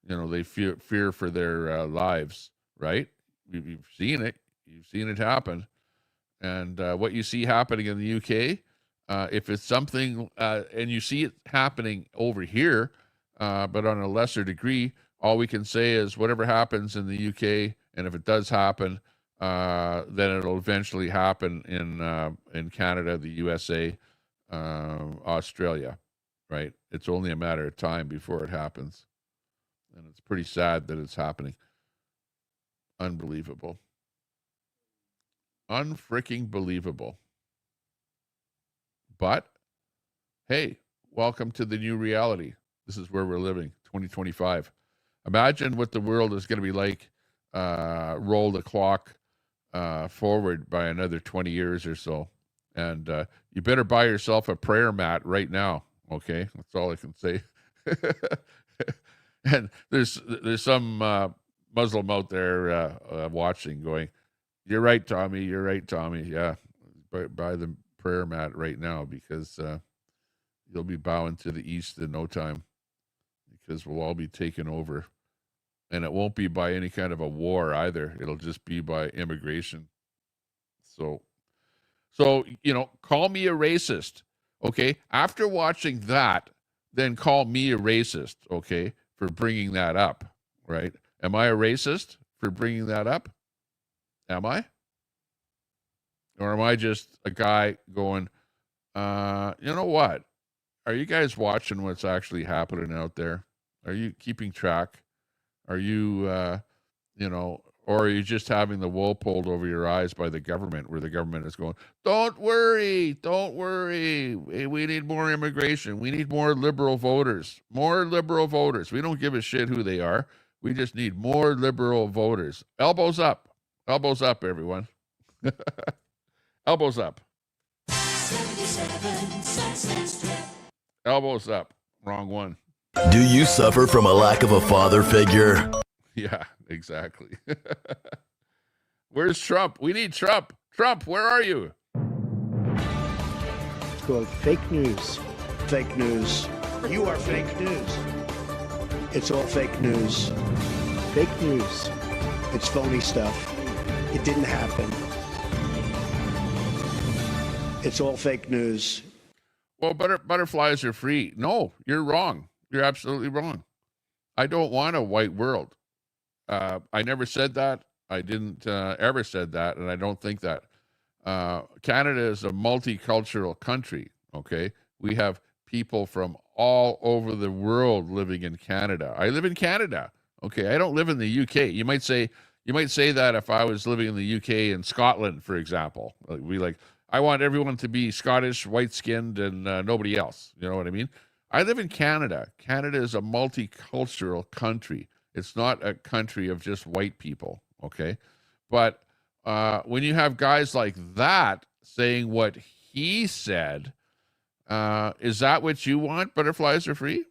they fear for their lives. Right? You've seen it. You've seen it happen. And what you see happening in the UK, if it's something, and you see it happening over here, but on a lesser degree, all we can say is whatever happens in the UK, and if it does happen, then it'll eventually happen in Canada, the USA, Australia, right? It's only a matter of time before it happens. And it's pretty sad that it's happening. Unbelievable. Unfreaking believable. But, hey, welcome to the new reality. This is where we're living, 2025. Imagine what the world is going to be like, roll the clock forward by another 20 years or so. And you better buy yourself a prayer mat right now, okay? That's all I can say. And there's some Muslim out there watching going, you're right, Tommy. You're right, Tommy. Yeah, buy the prayer mat right now because you'll be bowing to the east in no time because we'll all be taken over. And it won't be by any kind of a war either. It'll just be by immigration. So call me a racist, okay? After watching that, then call me a racist, okay, for bringing that up, right? Am I a racist for bringing that up? Am I? Or am I just a guy going, you know what? Are you guys watching what's actually happening out there? Are you keeping track? Are you, or are you just having the wool pulled over your eyes by the government where the government is going, don't worry. We need more immigration. We need more liberal voters. We don't give a shit who they are. We just need more liberal voters. Elbows up. Elbows up, everyone. Elbows up. Elbows up. Wrong one. Do you suffer from a lack of a father figure? Yeah, exactly. Where's Trump? We need Trump. Trump, where are you? It's called fake news. Fake news. You are fake news. It's all fake news. Fake news. It's phony stuff. It didn't happen. It's all fake news. Well, butterflies are free. No, you're wrong. You're absolutely wrong. I don't want a white world. I never said that. I didn't ever said that, and I don't think that. Canada is a multicultural country, okay? We have people from all over the world living in Canada. I live in Canada, okay? I don't live in the UK. You might say that if I was living in the UK and Scotland, for example. I want everyone to be Scottish, white-skinned, and nobody else. You know what I mean? I live in Canada. Canada is a multicultural country. It's not a country of just white people, okay? But when you have guys like that saying what he said, is that what you want? Butterflies are free?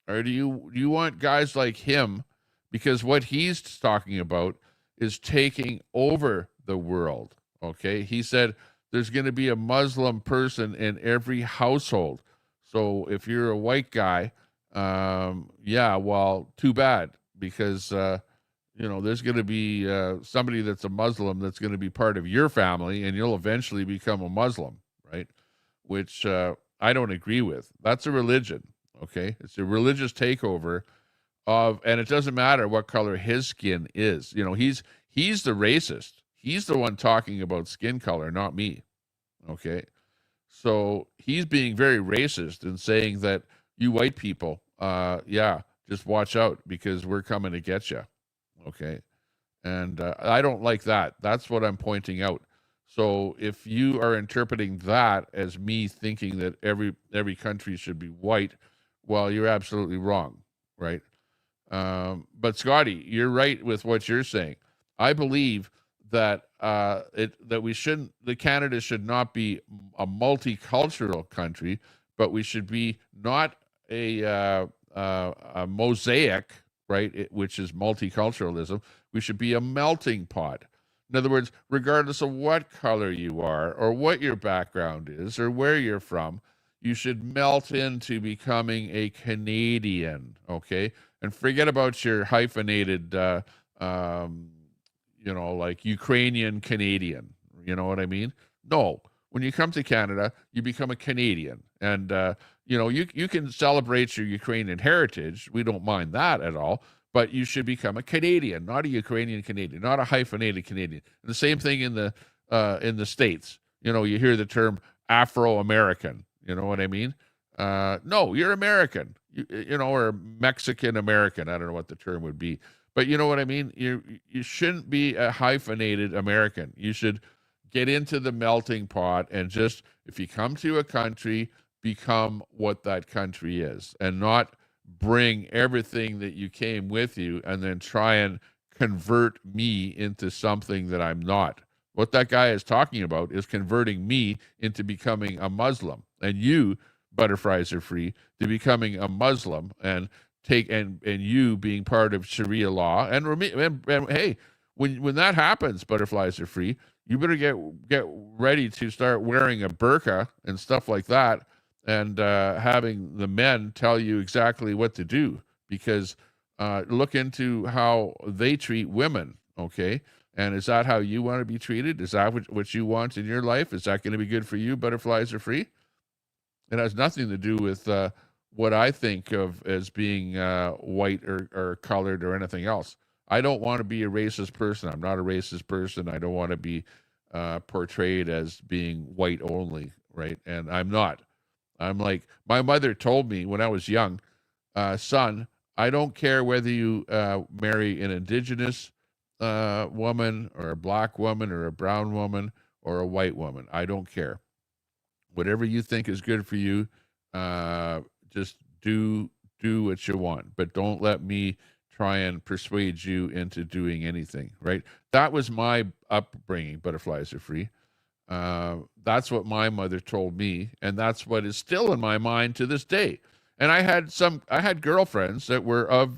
Or do you want guys like him? Because what he's talking about is taking over the world, okay? He said there's going to be a Muslim person in every household. So if you're a white guy, yeah, well, too bad, because there's going to be somebody that's a Muslim that's going to be part of your family, and you'll eventually become a Muslim, right? Which I don't agree with. That's a religion, okay? It's a religious takeover and it doesn't matter what color his skin is. He's the racist. He's the one talking about skin color, not me, okay? So he's being very racist and saying that you white people, just watch out because we're coming to get you. Okay. And I don't like that. That's what I'm pointing out. So if you are interpreting that as me thinking that every country should be white, well, you're absolutely wrong, right? But Scotty, you're right with what you're saying. I believe that that Canada should not be a multicultural country, but we should be not a mosaic, right? Which is multiculturalism. We should be a melting pot. In other words, regardless of what color you are or what your background is or where you're from, you should melt into becoming a Canadian, okay? And forget about your hyphenated, like Ukrainian Canadian. You know what I mean? No. When you come to Canada, you become a Canadian. And, you can celebrate your Ukrainian heritage. We don't mind that at all. But you should become a Canadian, not a Ukrainian Canadian, not a hyphenated Canadian. And the same thing in the States. You hear the term Afro-American. You know what I mean? No, you're American, or Mexican American. I don't know what the term would be. But you know what I mean? You shouldn't be a hyphenated American. You should get into the melting pot and just, if you come to a country, become what that country is and not bring everything that you came with you and then try and convert me into something that I'm not. What that guy is talking about is converting me into becoming a Muslim, and you, butterflies are free, to becoming a Muslim and you being part of Sharia law. And hey, when that happens, butterflies are free, you better get ready to start wearing a burqa and stuff like that, and having the men tell you exactly what to do, because look into how they treat women, okay? And is that how you want to be treated? Is that what you want in your life? Is that going to be good for you? Butterflies are free. It has nothing to do with what I think of as being white or colored or anything else. I don't want to be a racist person. I'm not a racist person. I don't want to be portrayed as being white only, right? And I'm not. I'm like, my mother told me when I was young, son, I don't care whether you marry an indigenous woman or a black woman or a brown woman or a white woman. I don't care. Whatever you think is good for you, just do what you want. But don't let me try and persuade you into doing anything, right? That was my upbringing. Butterflies are free. That's what my mother told me, and that's what is still in my mind to this day. And I had girlfriends that were of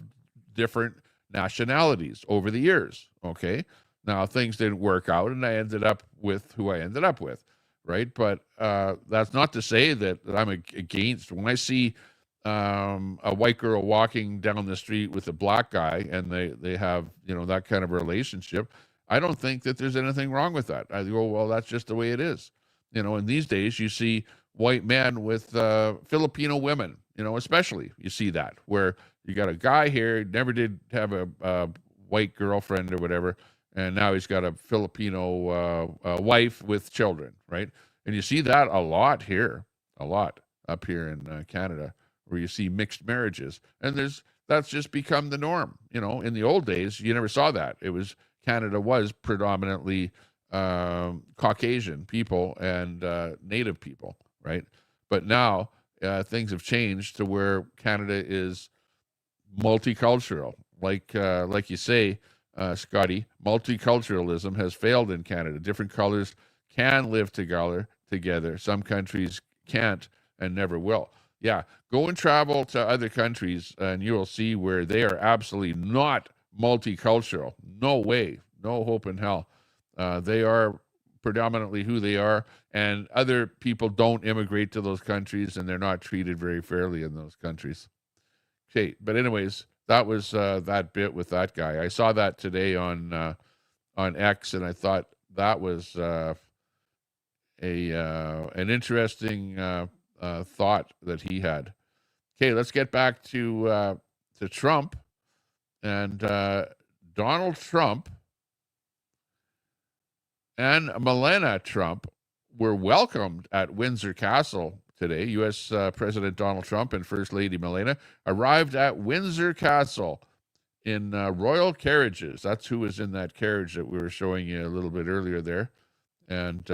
different nationalities over the years. Okay, now things didn't work out, and I ended up with who I ended up with, right? But that's not to say that I'm against. When I see a white girl walking down the street with a black guy, and they have that kind of relationship, I don't think that there's anything wrong with that. I go, well, that's just the way it is. And these days you see white men with Filipino women, especially you see that where you got a guy here, never did have a white girlfriend or whatever, and now he's got a Filipino wife with children, right? And you see that a lot up here in Canada, where you see mixed marriages. And that's just become the norm. In the old days, you never saw that. Canada was predominantly Caucasian people and Native people, right? But now things have changed to where Canada is multicultural. Like you say, Scotty, multiculturalism has failed in Canada. Different colors can live together. Some countries can't and never will. Yeah, go and travel to other countries and you will see where they are absolutely not multicultural. No way. No hope in hell. They are predominantly who they are, and other people don't immigrate to those countries, and they're not treated very fairly in those countries. Okay, but anyways, that was that bit with that guy. I saw that today on X, and I thought that was an interesting thought that he had. Okay, let's get back to Trump and Donald Trump and Melania Trump were welcomed at Windsor Castle today. U.S. President Donald Trump and First Lady Melania arrived at Windsor Castle in royal carriages. That's who was in that carriage that we were showing you a little bit earlier there. And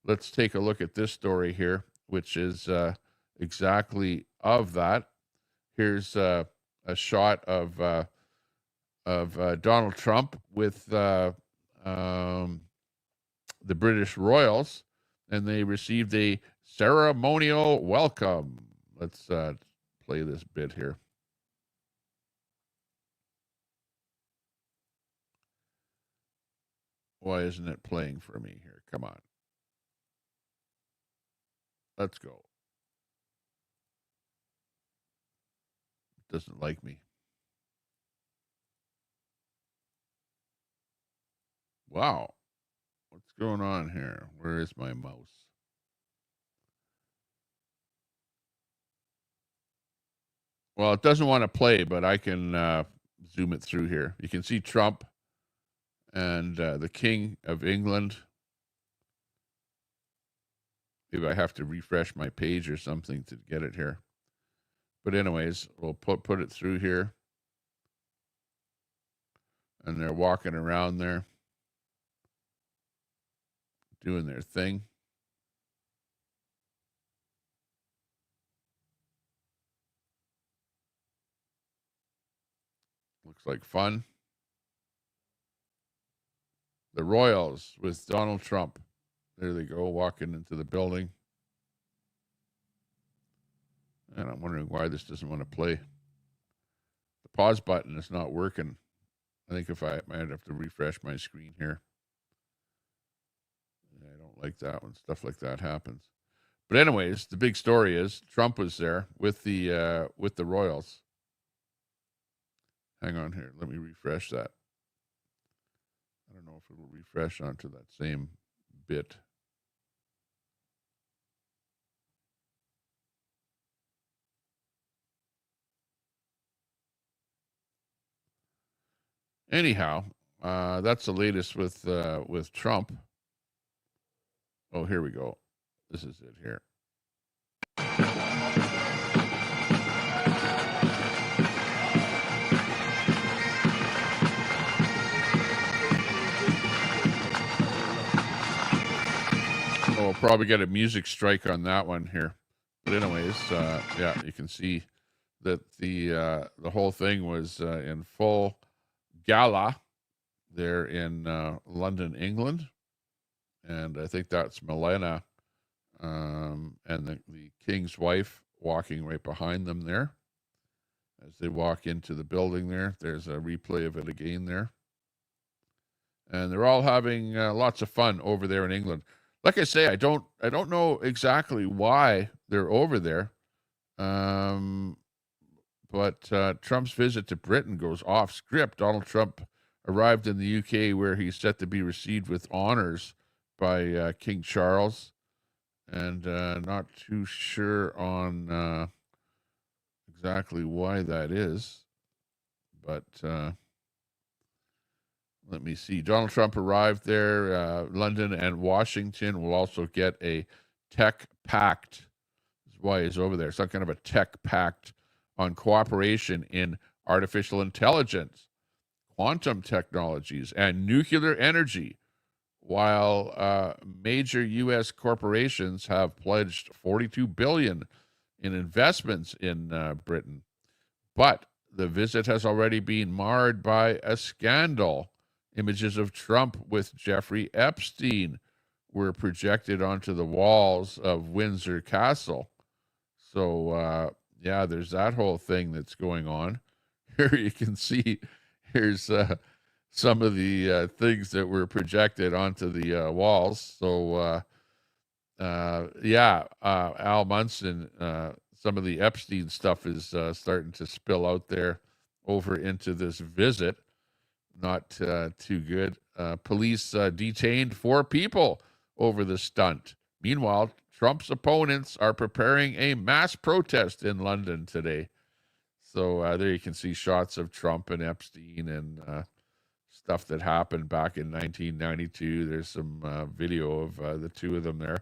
let's take a look at this story here, which is exactly of that. Here's a shot of Donald Trump with the British royals, and they received a ceremonial welcome. Let's play this bit here. Why isn't it playing for me here? Come on. Let's go. It doesn't like me. Wow. What's going on here? Where is my mouse? Well, it doesn't want to play, but I can zoom it through here. You can see Trump and the King of England. Maybe I have to refresh my page or something to get it here. But anyways, we'll put it through here. And they're walking around there, doing their thing. Looks like fun. The Royals with Donald Trump. There they go, walking into the building. And I'm wondering why this doesn't want to play. The pause button is not working. I think if I might have to refresh my screen here. I don't like that when stuff like that happens. But anyways, the big story is Trump was there with the Royals. Hang on here. Let me refresh that. I don't know if it will refresh onto that same bit. Anyhow, that's the latest with Trump. Oh, here we go. This is it here. Oh, we'll probably get a music strike on that one here. But anyways, yeah, you can see that the whole thing was in full gala there in London, England. and I think that's Milena, and the king's wife walking right behind them there. As they walk into the building there, there's a replay of it again there. And they're all having lots of fun over there in England. Like I say, I don't know exactly why they're over there. But Trump's visit to Britain goes off script. Donald Trump arrived in the UK, where he's set to be received with honors by King Charles. And not too sure on exactly why that is. But let me see. Donald Trump arrived there. London and Washington will also get a tech pact. That's why he's over there. Some kind of a tech pact on cooperation in artificial intelligence, quantum technologies, and nuclear energy, while major U.S. corporations have pledged $42 billion in investments in Britain. But the visit has already been marred by a scandal. Images of Trump with Jeffrey Epstein were projected onto the walls of Windsor Castle. So, yeah, there's that whole thing that's going on. Here you can see, here's some of the things that were projected onto the walls. So, yeah, Al Munson, some of the Epstein stuff is starting to spill out there over into this visit. Not too good. Police detained 4 people over the stunt. Meanwhile, Trump's opponents are preparing a mass protest in London today. So there you can see shots of Trump and Epstein and stuff that happened back in 1992. There's some video of the two of them there.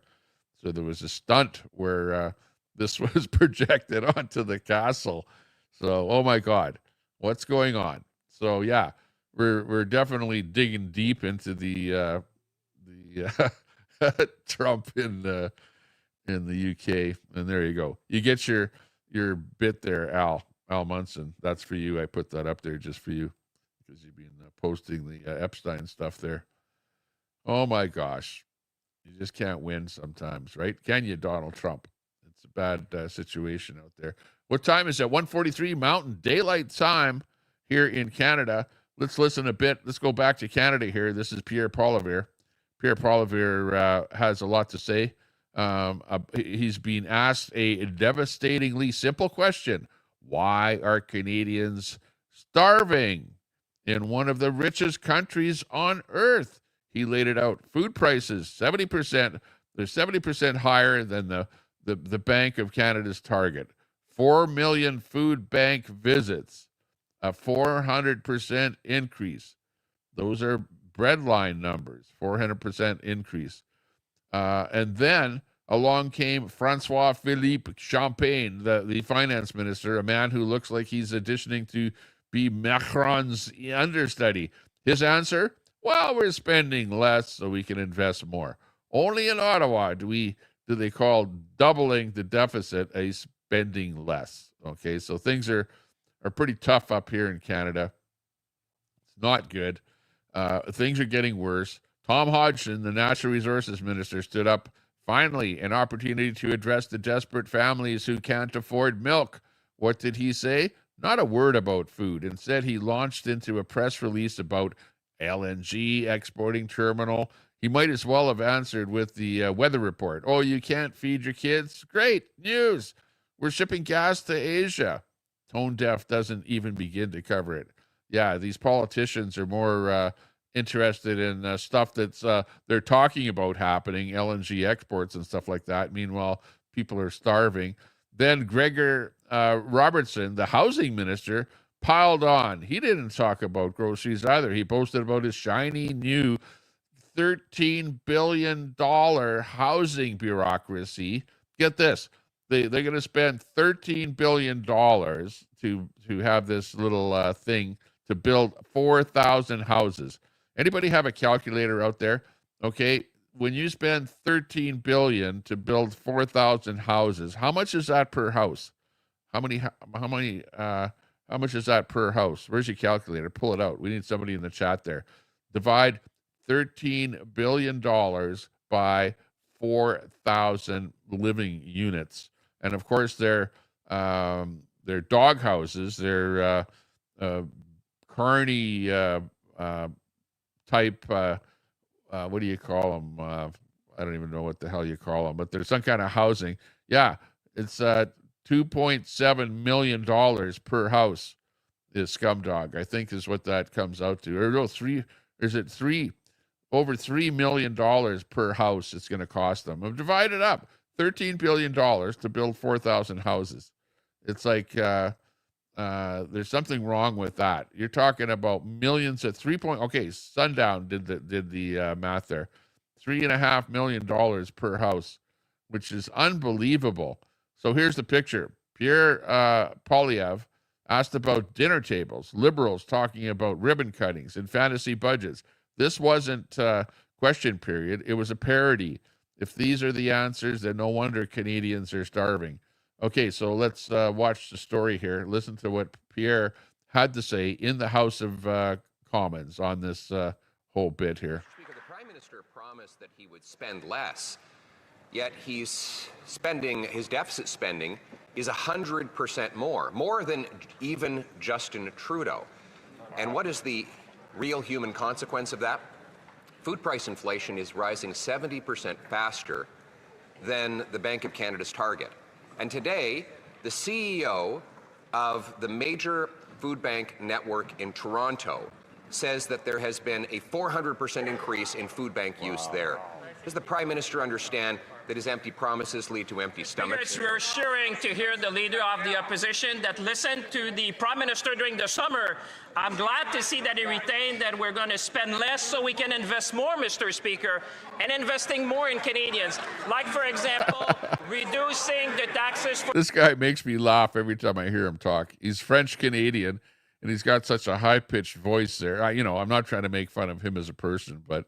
So there was a stunt where this was projected onto the castle. So, oh my God, what's going on? So yeah, we're definitely digging deep into the Trump in the UK. And there you go. You get your bit there, Al Munson. That's for you. I put that up there just for you because you've been posting the Epstein stuff there. Oh my gosh. You just can't win sometimes, right? Can you, Donald Trump? It's a bad situation out there. What time is it? 1:43 Mountain Daylight Time here in Canada. Let's listen a bit. Let's go back to Canada here. This is Pierre Poilievre. Pierre Poilievre has a lot to say. He's been asked a devastatingly simple question. Why are Canadians starving in one of the richest countries on earth? He laid it out. Food prices, 70%. They're 70% higher than the Bank of Canada's target. 4 million food bank visits, a 400% increase. Those are breadline numbers, 400% increase. And then along came Francois Philippe Champagne, the finance minister, a man who looks like he's auditioning to be Macron's understudy. His answer? Well, we're spending less so we can invest more. Only in Ottawa do they call doubling the deficit a spending less. Okay, so things are pretty tough up here in Canada. It's not good. Things are getting worse. Tom Hodgson, the Natural Resources Minister, stood up, finally, an opportunity to address the desperate families who can't afford milk. What did he say? Not a word about food. Instead, he launched into a press release about LNG exporting terminal. He might as well have answered with the weather report. Oh, you can't feed your kids? Great news. We're shipping gas to Asia. Tone deaf doesn't even begin to cover it. Yeah, these politicians are more interested in stuff that's they're talking about happening, LNG exports and stuff like that. Meanwhile, people are starving. Then Gregor Robertson, the housing minister, piled on. He didn't talk about groceries either. He boasted about his shiny new $13 billion housing bureaucracy. Get this. They're going to spend $13 billion to have this little thing to build 4,000 houses. Anybody have a calculator out there? Okay, when you spend $13 billion to build 4,000 houses, how much is that per house? How much is that per house? Where's your calculator? Pull it out. We need somebody in the chat there. Divide $13 billion by 4,000 living units. And of course, their dog houses, their Carney type, what do you call them? I don't even know what the hell you call them, but there's some kind of housing. Yeah, it's $2.7 million per house is Scumdog, I think is what that comes out to. Or no, over $3 million per house it's going to cost them. I've divided up $13 billion to build 4,000 houses. It's like there's something wrong with that. You're talking about millions at Sundown did the math there. $3.5 million per house, which is unbelievable. So here's the picture. Pierre Poilievre asked about dinner tables, liberals talking about ribbon cuttings and fantasy budgets. This wasn't question period. It was a parody. If these are the answers, then no wonder Canadians are starving. Okay, so let's watch the story here. Listen to what Pierre had to say in the House of Commons on this whole bit here. Speaker, the Prime Minister promised that he would spend less, yet his deficit spending is 100% more than even Justin Trudeau. And what is the real human consequence of that? Food price inflation is rising 70% faster than the Bank of Canada's target. And today, the CEO of the major food bank network in Toronto says that there has been a 400% increase in food bank use there. Does the Prime Minister understand that his empty promises lead to empty stomachs? It's reassuring to hear the leader of the opposition that listened to the Prime Minister during the summer. I'm glad to see that he retained that we're going to spend less so we can invest more, Mr. Speaker, and investing more in Canadians. Like, for example, reducing the taxes for... This guy makes me laugh every time I hear him talk. He's French-Canadian, and he's got such a high-pitched voice there. I'm not trying to make fun of him as a person, but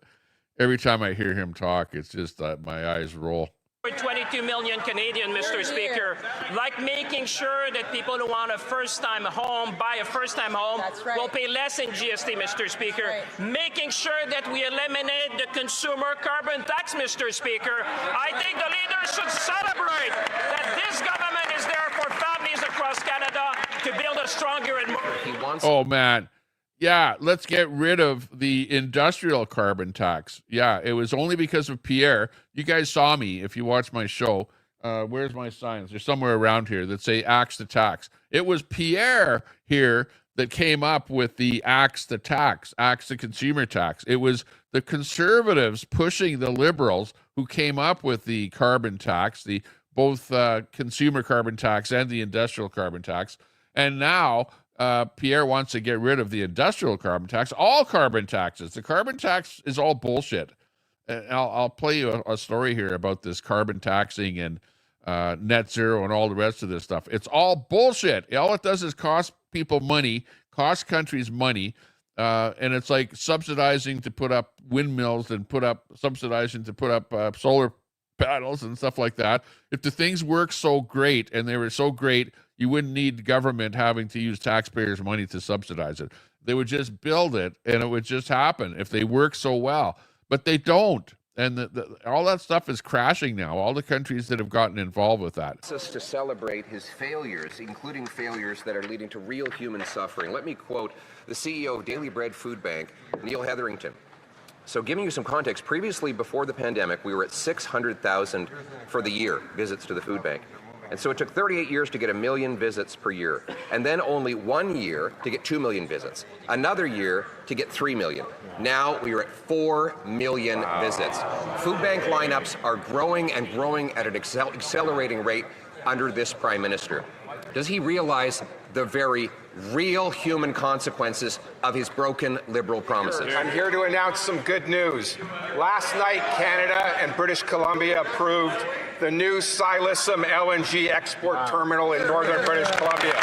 every time I hear him talk, it's just that my eyes roll. For 22 million Canadian, Mr. Speaker, like making sure that people who want a first-time home, buy a first-time home, will pay less in GST, Mr. Speaker. Making sure that we eliminate the consumer carbon tax, Mr. Speaker. I think the leaders should celebrate that this government is there for families across Canada to build a stronger and more... Oh, man. Yeah, let's get rid of the industrial carbon tax. Yeah, it was only because of Pierre. You guys saw me if you watched my show. Where's my signs? They're somewhere around here that say axe the tax. It was Pierre here that came up with the axe the tax, axe the consumer tax. It was the Conservatives pushing the Liberals who came up with the carbon tax, the both consumer carbon tax and the industrial carbon tax. And now... Pierre wants to get rid of the industrial carbon tax, all carbon taxes. The carbon tax is all bullshit. I'll play you a story here about this carbon taxing and net zero and all the rest of this stuff. It's all bullshit. All it does is cost people money, cost countries money, and it's like subsidizing to put up windmills and subsidizing to put up solar panels and stuff like that. If the things work so great and they were so great, you wouldn't need government having to use taxpayers' money to subsidize it. They would just build it, and it would just happen if they work so well. But they don't. And all that stuff is crashing now, all the countries that have gotten involved with that. Us to celebrate his failures, including failures that are leading to real human suffering. Let me quote the CEO of Daily Bread Food Bank, Neil Hetherington. So giving you some context, previously before the pandemic, we were at 600,000 for the year visits to the food bank. And so it took 38 years to get 1 million visits per year, and then only 1 year to get 2 million visits, another year to get 3 million. Now we are at 4 million visits. Food bank lineups are growing and growing at an accelerating rate under this Prime Minister. Does he realize the very real human consequences of his broken Liberal promises? I'm here to announce some good news. Last night, Canada and British Columbia approved the new Silicem LNG export terminal in northern British Columbia.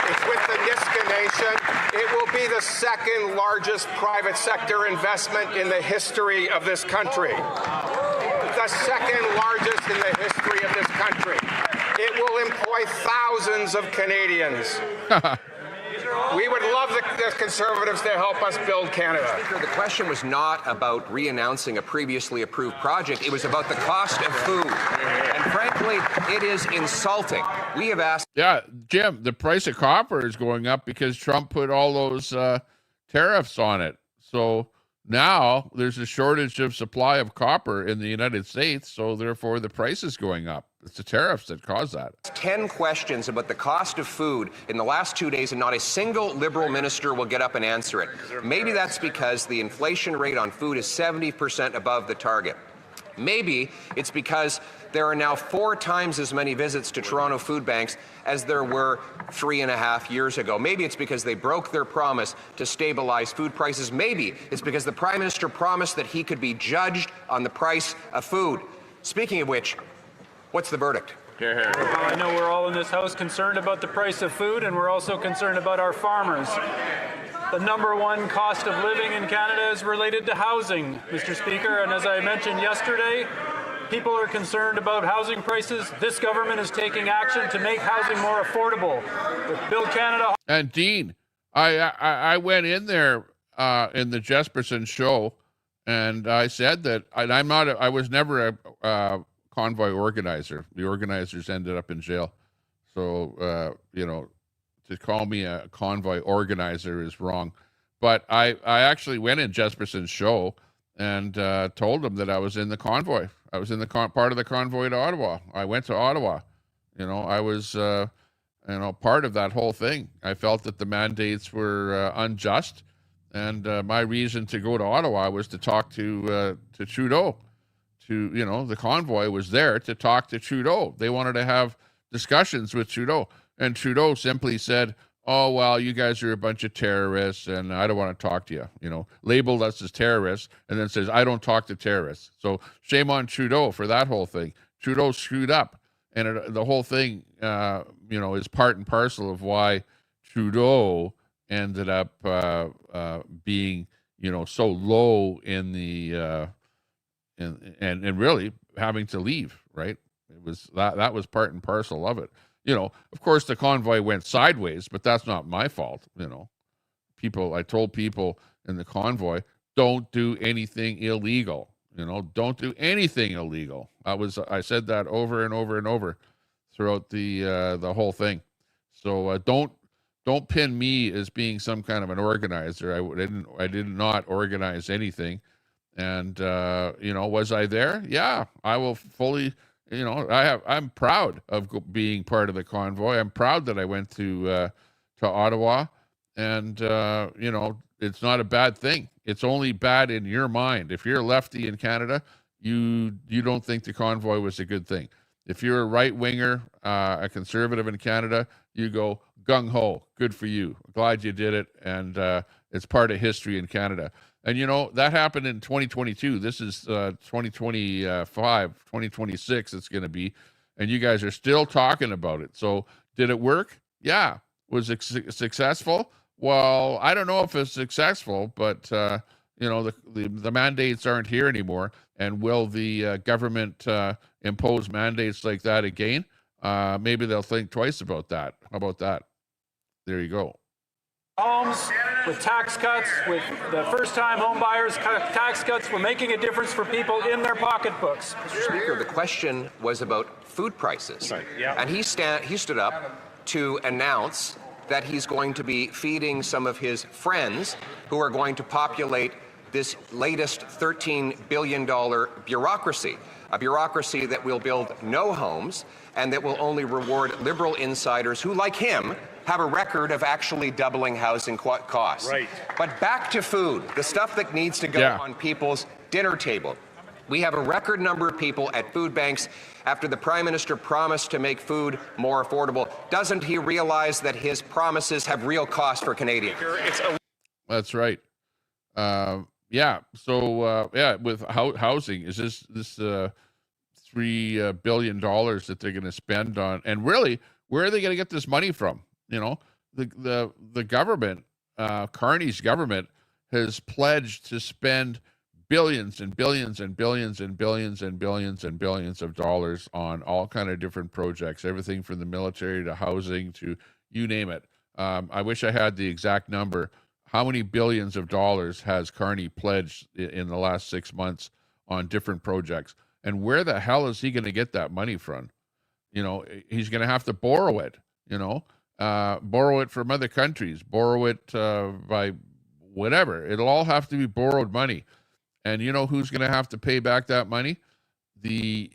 It's with the Niska Nation. It will be the second largest private sector investment in the history of this country. The second largest in the history of this country. It will employ thousands of Canadians. We would love the Conservatives to help us build Canada. Speaker, the question was not about re-announcing a previously approved project. It was about the cost of food. And frankly, it is insulting. We have asked... Yeah, Jim, the price of copper is going up because Trump put all those tariffs on it. So now there's a shortage of supply of copper in the United States, so therefore the price is going up. It's the tariffs that cause that. 10 questions about the cost of food in the last 2 days, and not a single Liberal minister will get up and answer it. Maybe that's because the inflation rate on food is 70% above the target. Maybe it's because there are now 4 times as many visits to Toronto food banks as there were 3.5 years ago. Maybe it's because they broke their promise to stabilize food prices. Maybe it's because the Prime Minister promised that he could be judged on the price of food. Speaking of which, what's the verdict? I know we're all in this House concerned about the price of food, and we're also concerned about our farmers. The #1 cost of living in Canada is related to housing, Mr. Speaker, and as I mentioned yesterday, people are concerned about housing prices. This government is taking action to make housing more affordable. With Build Canada... And Dean, I went in there in the Jesperson show, and I said that I was never a convoy organizer. The organizers ended up in jail. So, to call me a convoy organizer is wrong. But I actually went in Jesperson's show and told him that I was in the convoy. I was in the part of the convoy to Ottawa. I went to Ottawa. I was, part of that whole thing. I felt that the mandates were unjust. And my reason to go to Ottawa was to talk to Trudeau. The convoy was there to talk to Trudeau. They wanted to have discussions with Trudeau. And Trudeau simply said, oh, well, you guys are a bunch of terrorists and I don't want to talk to you, labeled us as terrorists, and then says, I don't talk to terrorists. So shame on Trudeau for that whole thing. Trudeau screwed up. And the whole thing, is part and parcel of why Trudeau ended up being, so low in the, and really having to leave, right? It was that was part and parcel of it. Of course, the convoy went sideways, but that's not my fault. I told people in the convoy, don't do anything illegal. Don't do anything illegal. I said that over and over and over throughout the whole thing. So don't pin me as being some kind of an organizer. I did not organize anything. And was I there? Yeah, I will fully. I'm proud of being part of the convoy. I'm proud that I went to Ottawa, and it's not a bad thing. It's only bad in your mind. If you're a lefty in Canada, you don't think the convoy was a good thing. If you're a right winger, a conservative in Canada, you go gung ho. Good for you. Glad you did it, and it's part of history in Canada. And, that happened in 2022. This is 2025, 2026 it's going to be. And you guys are still talking about it. So did it work? Yeah. Was it successful? Well, I don't know if it's successful, but, the mandates aren't here anymore. And will the government impose mandates like that again? Maybe they'll think twice about that. How about that? There you go. Homes with tax cuts, with the first-time home buyers tax cuts, we're making a difference for people in their pocketbooks. Mr. Speaker, the question was about food prices. Right. Yeah. And he stood up to announce that he's going to be feeding some of his friends who are going to populate this latest $13 billion bureaucracy, a bureaucracy that will build no homes and that will only reward liberal insiders who, like him, have a record of actually doubling housing costs. Right. But back to food, the stuff that needs to go on people's dinner table. We have a record number of people at food banks after the Prime Minister promised to make food more affordable. Doesn't he realize that his promises have real cost for Canadians? That's right. So with housing, is this $3 billion that they're going to spend on? And really, where are they going to get this money from? The government, Carney's government, has pledged to spend billions and billions and billions and billions and billions and billions of dollars on all kind of different projects, everything from the military to housing to you name it. I wish I had the exact number. How many billions of dollars has Carney pledged in the last 6 months on different projects? And where the hell is he going to get that money from? You know, he's going to have to borrow it, you know, borrow it from other countries, borrow it by whatever. It'll all have to be borrowed money. And you know who's going to have to pay back that money? The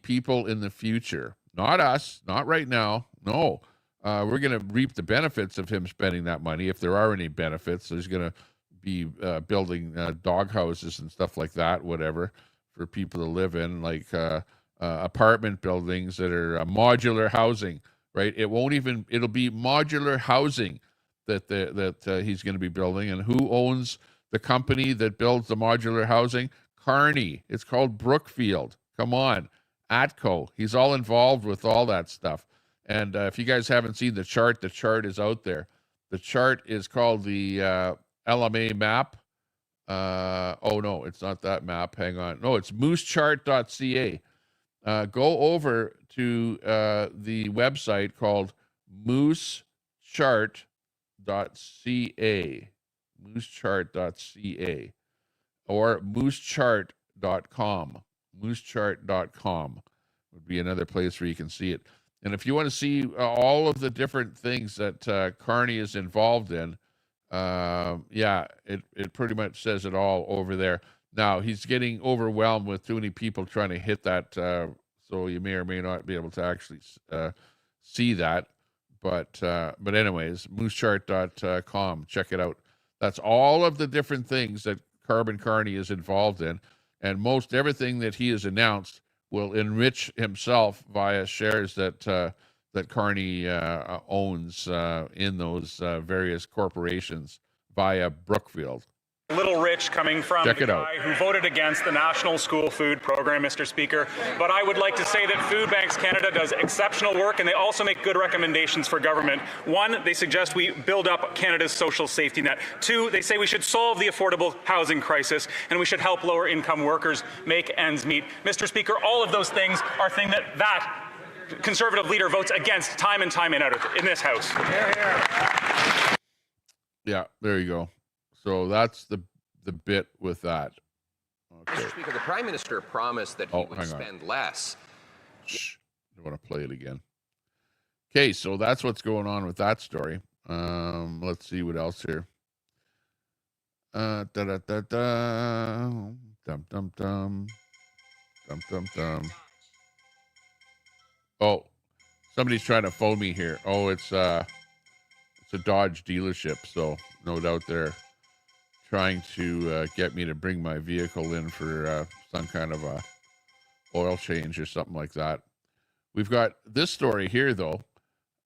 people in the future. Not us, not right now. No. We're going to reap the benefits of him spending that money, if there are any benefits. There's going to be building dog houses and stuff like that, whatever, for people to live in, like apartment buildings that are modular housing, right? It'll be modular housing that he's going to be building. And who owns the company that builds the modular housing? Carney. It's called Brookfield. Come on. addquote. He's all involved with all that stuff. And if you guys haven't seen the chart is out there. The chart is called the LMA map. Oh, no, it's not that map. Hang on. No, it's moosechart.ca. Go over to the website called moosechart.ca. Moosechart.ca. Or moosechart.com. Moosechart.com would be another place where you can see it. And if you want to see all of the different things that Carney is involved in, it pretty much says it all over there. Now, he's getting overwhelmed with too many people trying to hit that, so you may or may not be able to actually see that. But anyways, moosechart.com, check it out. That's all of the different things that Carbon Carney is involved in, and most everything that he has announced will enrich himself via shares that Carney owns in those various corporations via Brookfield. Little rich coming from the guy who voted against the National School Food Program, Mr. Speaker. But I would like to say that Food Banks Canada does exceptional work, and they also make good recommendations for government. One, they suggest we build up Canada's social safety net. Two, they say we should solve the affordable housing crisis, and we should help lower income workers make ends meet. Mr. Speaker, all of those things are things that Conservative leader votes against time and time out in this House. Yeah, there you go. So that's the bit with that. Okay. Mr. Speaker, the Prime Minister promised that he would spend less. Shh. I want to play it again. Okay, so that's what's going on with that story. Let's see what else here. Dum dum dum dum dum dum. Oh, somebody's trying to phone me here. Oh, it's a Dodge dealership, so no doubt they're trying to get me to bring my vehicle in for some kind of a oil change or something like that. We've got this story here, though.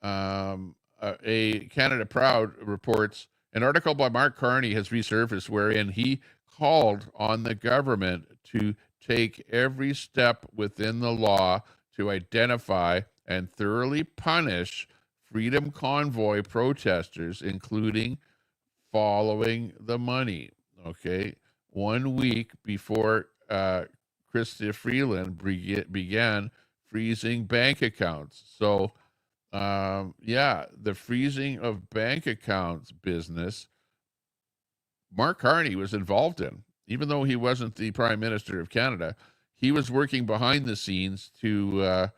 A Canada Proud reports an article by Mark Carney has resurfaced wherein he called on the government to take every step within the law to identify and thoroughly punish Freedom Convoy protesters, including following the money. Okay, 1 week before Carney Freland began freezing bank accounts. So, the freezing of bank accounts business, Mark Carney was involved in. Even though he wasn't the Prime Minister of Canada, he was working behind the scenes to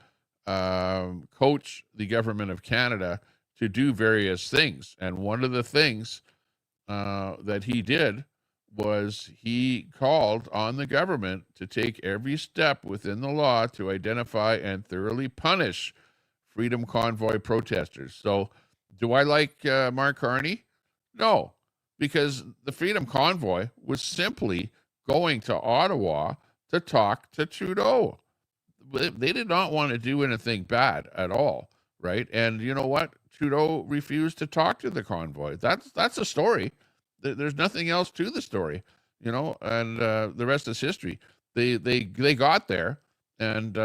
coach the government of Canada to do various things. And one of the things that he did was he called on the government to take every step within the law to identify and thoroughly punish Freedom Convoy protesters. So do I like Mark Carney? No, because the Freedom Convoy was simply going to Ottawa to talk to Trudeau. They did not want to do anything bad at all, right? And you know what? Trudeau refused to talk to the convoy. That's a story. There's nothing else to the story, you know, and the rest is history. They got there, and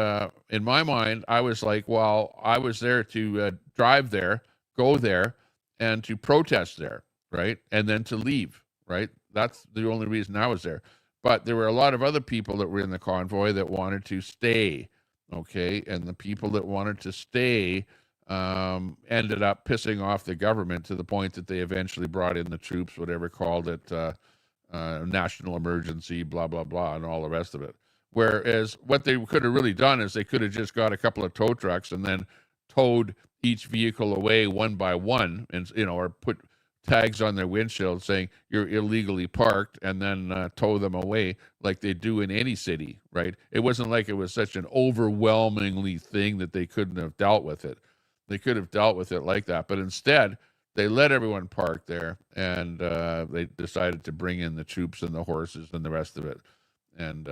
in my mind, I was like, well, I was there to drive there, go there, and to protest there, right? And then to leave, right? That's the only reason I was there. But there were a lot of other people that were in the convoy that wanted to stay, okay? And the people that wanted to stay ended up pissing off the government to the point that they eventually brought in the troops, whatever called it, national emergency, blah, blah, blah, and all the rest of it. Whereas what they could have really done is they could have just got a couple of tow trucks and then towed each vehicle away one by one, and or put tags on their windshield saying you're illegally parked, and then tow them away like they do in any city, right? It wasn't like it was such an overwhelmingly thing that they couldn't have dealt with it. They could have dealt with it like that, but instead they let everyone park there, and they decided to bring in the troops and the horses and the rest of it. And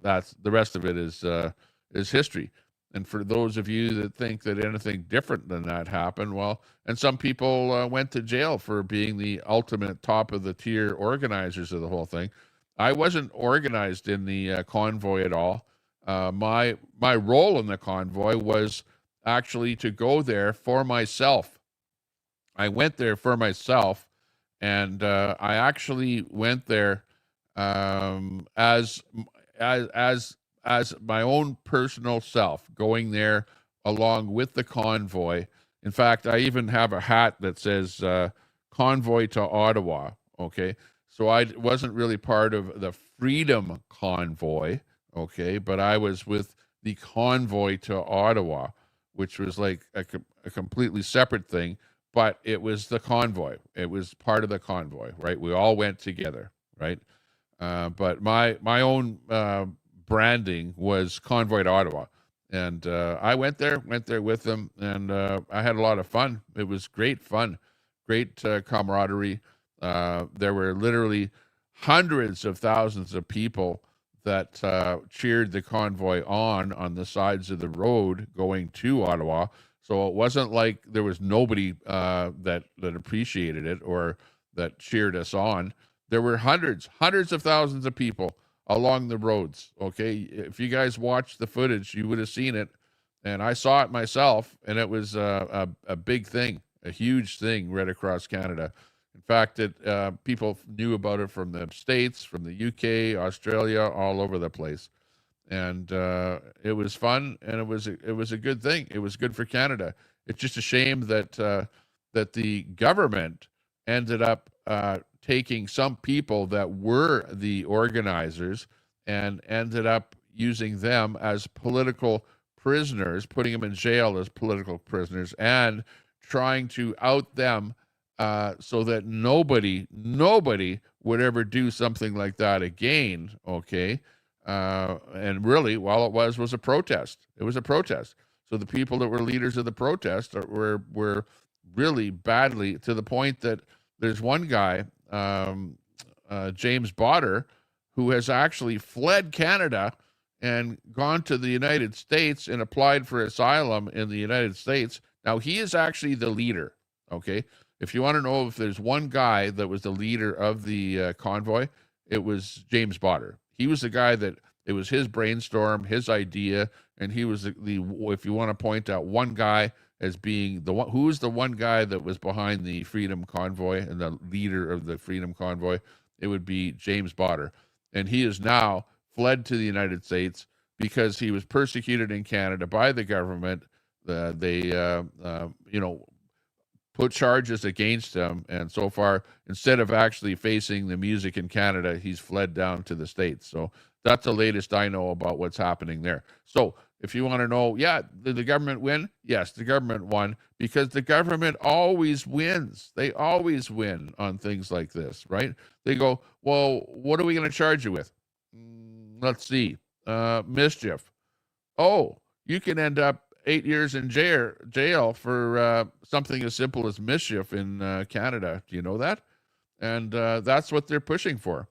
that's the rest of it is history. And for those of you that think that anything different than that happened, well, and some people went to jail for being the ultimate top of the tier organizers of the whole thing. I wasn't organized in the convoy at all. My role in the convoy was actually to go there for myself. I went there for myself, and I actually went there as my own personal self, going there along with the convoy. In fact, I even have a hat that says Convoy to Ottawa, okay? So I wasn't really part of the Freedom Convoy, okay? But I was with the Convoy to Ottawa, which was like a completely separate thing, but it was the convoy. It was part of the convoy, right? We all went together, right? But my own branding was Convoy to Ottawa, and I went there with them, and I had a lot of fun. It was great fun, great camaraderie. There were literally hundreds of thousands of people that cheered the convoy on the sides of the road going to Ottawa. So it wasn't like there was nobody that appreciated it or that cheered us on. There were hundreds of thousands of people along the roads, okay? If you guys watched the footage, you would have seen it, and I saw it myself, and it was a big thing, a huge thing right across Canada. In fact, people knew about it from the States, from the UK, Australia, all over the place. And it was fun, and it was a good thing. It was good for Canada. It's just a shame that the government ended up taking some people that were the organizers and ended up using them as political prisoners, putting them in jail as political prisoners, and trying to out them so that nobody would ever do something like that again, okay? And really, all it was a protest. It was a protest. So the people that were leaders of the protest were really badly, to the point that there's one guy, James Botter, who has actually fled Canada and gone to the United States and applied for asylum in the United States. Now, he is actually the leader, okay? If you want to know if there's one guy that was the leader of the convoy, it was James Botter. He was the guy that, it was his brainstorm, his idea, and he was the if you want to point out one guy as being the one, who was the one guy that was behind the Freedom Convoy and the leader of the Freedom Convoy, it would be James Botter. And he is now fled to the United States because he was persecuted in Canada by the government. They put charges against him, and so far, instead of actually facing the music in Canada, he's fled down to the States. So that's the latest I know about what's happening there. So if you want to know, did the government win? Yes, the government won, because the government always wins. They always win on things like this, right? They go, well, what are we going to charge you with? Let's see. Mischief. Oh, you can end up 8 years in jail for something as simple as mischief in Canada. Do you know that? And that's what they're pushing for.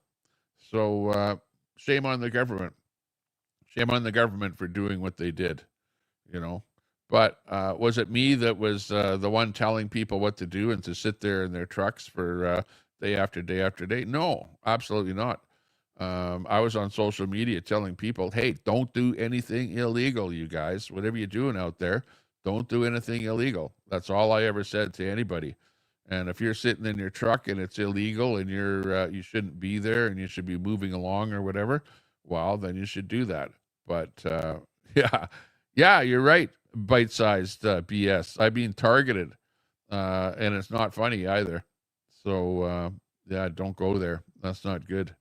So shame on the government. Shame on the government for doing what they did, But was it me that was the one telling people what to do and to sit there in their trucks for day after day after day? No, absolutely not. I was on social media telling people, hey, don't do anything illegal, you guys. Whatever you're doing out there, don't do anything illegal. That's all I ever said to anybody. And if you're sitting in your truck and it's illegal and you shouldn't be there and you should be moving along or whatever, well, then you should do that. But Yeah, you're right. Bite-sized BS. I'm being targeted, and it's not funny either. So, yeah, don't go there. That's not good.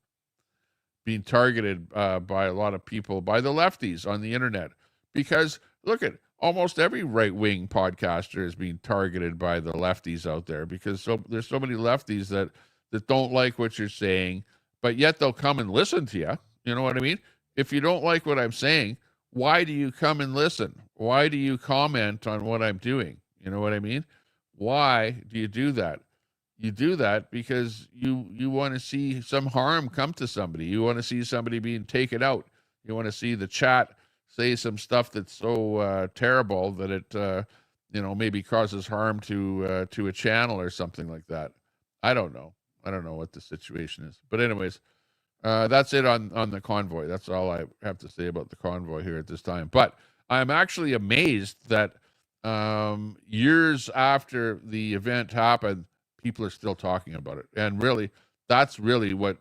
Being targeted by a lot of people, by the lefties on the internet. Because, look at almost every right-wing podcaster is being targeted by the lefties out there because there's so many lefties that don't like what you're saying, but yet they'll come and listen to you. You know what I mean? If you don't like what I'm saying, why do you come and listen? Why do you comment on what I'm doing? You know what I mean? Why do you do that? You do that because you want to see some harm come to somebody. You want to see somebody being taken out. You want to see the chat say some stuff that's so terrible that it maybe causes harm to a channel or something like that. I don't know what the situation is. But anyways, that's it on the convoy. That's all I have to say about the convoy here at this time. But I'm actually amazed that years after the event happened, people are still talking about it. And really, that's really what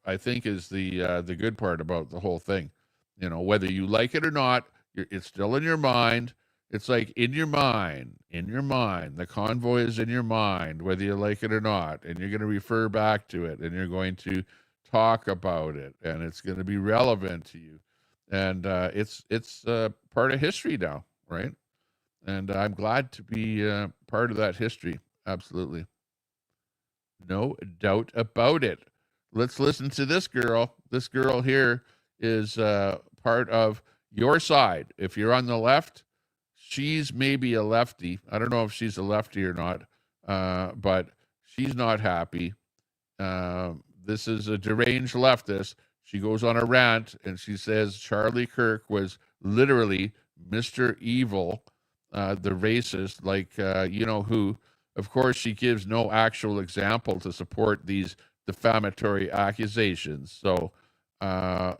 I think is the good part about the whole thing. You know, whether you like it or not, it's still in your mind. It's like in your mind. The convoy is in your mind, whether you like it or not. And you're going to refer back to it, and you're going to talk about it, and it's going to be relevant to you. And it's part of history now, right? And I'm glad to be part of that history. Absolutely. No doubt about it. Let's listen to this girl. This girl here is part of your side. If you're on the left, she's maybe a lefty. I don't know if she's a lefty or not, but she's not happy. This is a deranged leftist. She goes on a rant and she says Charlie Kirk was literally Mr. Evil, the racist, like you know who. Of course, she gives no actual example to support these defamatory accusations. So